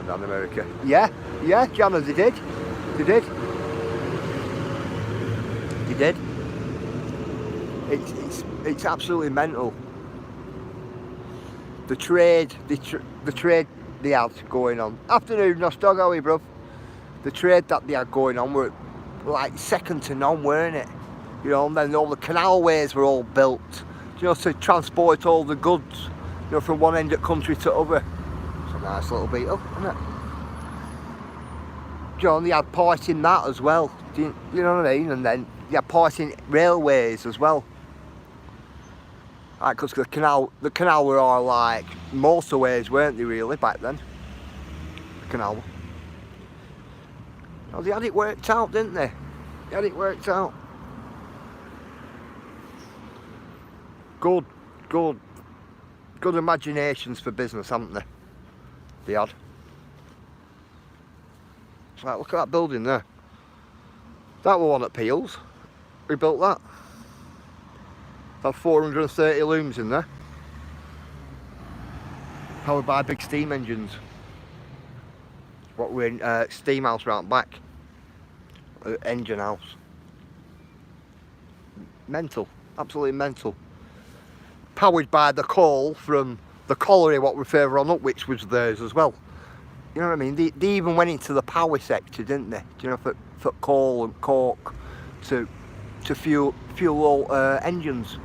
and America. Yeah, Jana, they did. It's absolutely mental. The trade they had going on. Afternoon, Nostog, how are you, bruv? The trade that they had going on were like second to none, weren't it? You know, and then all the canalways were all built, you know, to transport all the goods, you know, from one end of the country to other. It's a nice little beat up, isn't it? You know, and they had part in that as well. You know what I mean? And then they had part in railways as well. Like, because the canal were all like motorways, weren't they, really, back then? The canal. Oh, they had it worked out, didn't they? They had it worked out. Good imaginations for business, haven't they? They had. It's like, look at that building there. That was one at Peels. We built that. About 430 looms in there. Powered by big steam engines. What we're in steam house round back. Engine house. Mental. Absolutely mental. Powered by the coal from the colliery what we're further on up, which was theirs as well. You know what I mean? They even went into the power sector, didn't they? You know, for coal and coke to fuel all engines.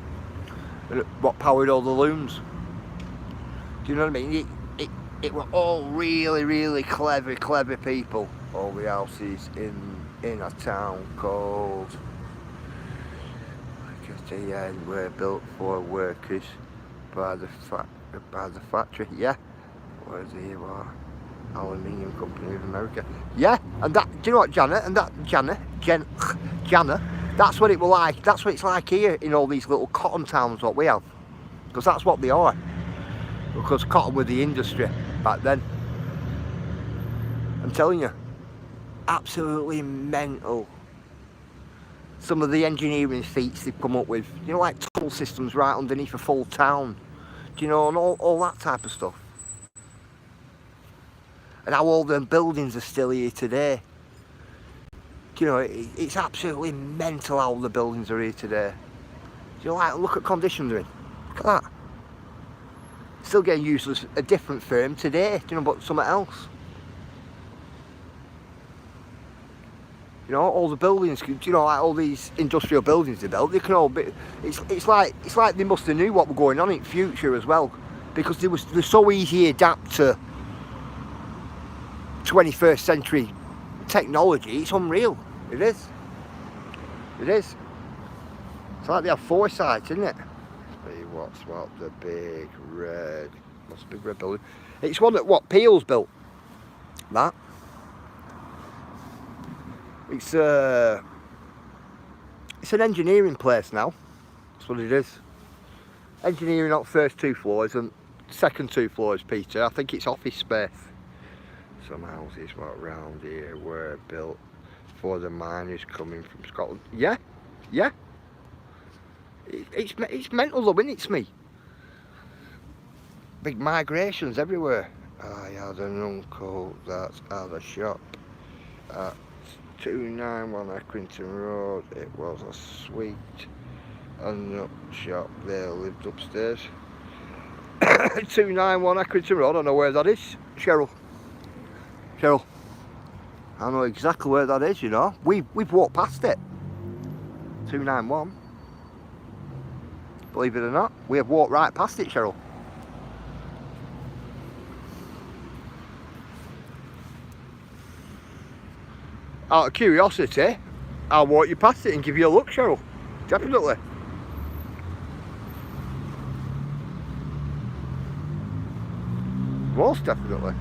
What powered all the looms. Do you know what I mean? It were all really clever people. All the houses in a town called, I guess the end, were built for workers by the factory. Yeah, where's the aluminium company of America. Yeah, and that, do you know what, Jana, that's what it was like. That's what it's like here in all these little cotton towns what we have, because that's what they are. Because cotton was the industry back then. I'm telling you, absolutely mental. Some of the engineering feats they've come up with, you know, like tunnel systems right underneath a full town, do you know, and all that type of stuff. And how all them buildings are still here today. Do you know, it's absolutely mental how the buildings are here today. Do you know, like, look at condition they're in. Look at that. Still getting used as a different firm today, you know, but something else. You know, all the buildings, you know, like all these industrial buildings they built, they can all be, it's like they must have knew what was going on in future as well, because they're so easy to adapt to 21st century technology. It's unreal. It is. It is. It's like they have foresight, isn't it? See what's what, the big red, must be red building. It's one that what Peel's built. That. It's an engineering place now. That's what it is. Engineering up first 2 floors and second 2 floors, Peter. I think it's office space. Some houses what round here were built for the miners coming from Scotland. Yeah, yeah. It's mental though, isn't it, Smee? Big migrations everywhere. I had an uncle that had a shop at 291 Accrington Road. It was a sweet and nut shop. They lived upstairs. 291 Accrington Road. I don't know where that is. Cheryl, I know exactly where that is. You know, we've walked past it. 291. Believe it or not, we have walked right past it, Cheryl. Out of curiosity, I'll walk you past it and give you a look, Cheryl. Definitely. Most definitely.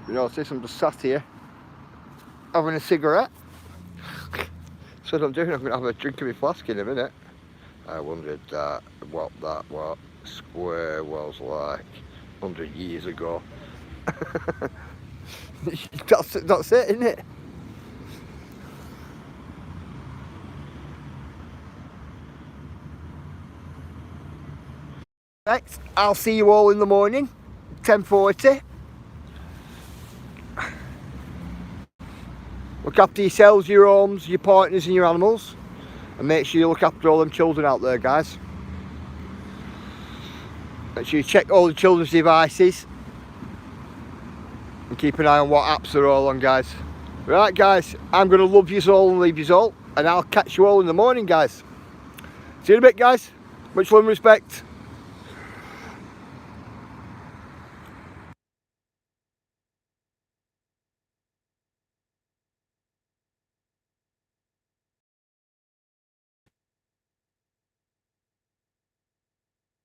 You notice I'm just sat here having a cigarette. So what I'm doing, I'm going to have a drink of my flask in a minute. I wondered what square was like 100 years ago. That's it, isn't it? Right, I'll see you all in the morning, 10:40. Look after yourselves, your homes, your partners and your animals, and make sure you look after all them children out there, guys. Make sure you check all the children's devices and keep an eye on what apps they're all on, guys. Right, guys, I'm going to love you all and leave you all, and I'll catch you all in the morning, guys. See you in a bit, guys. Much love and respect.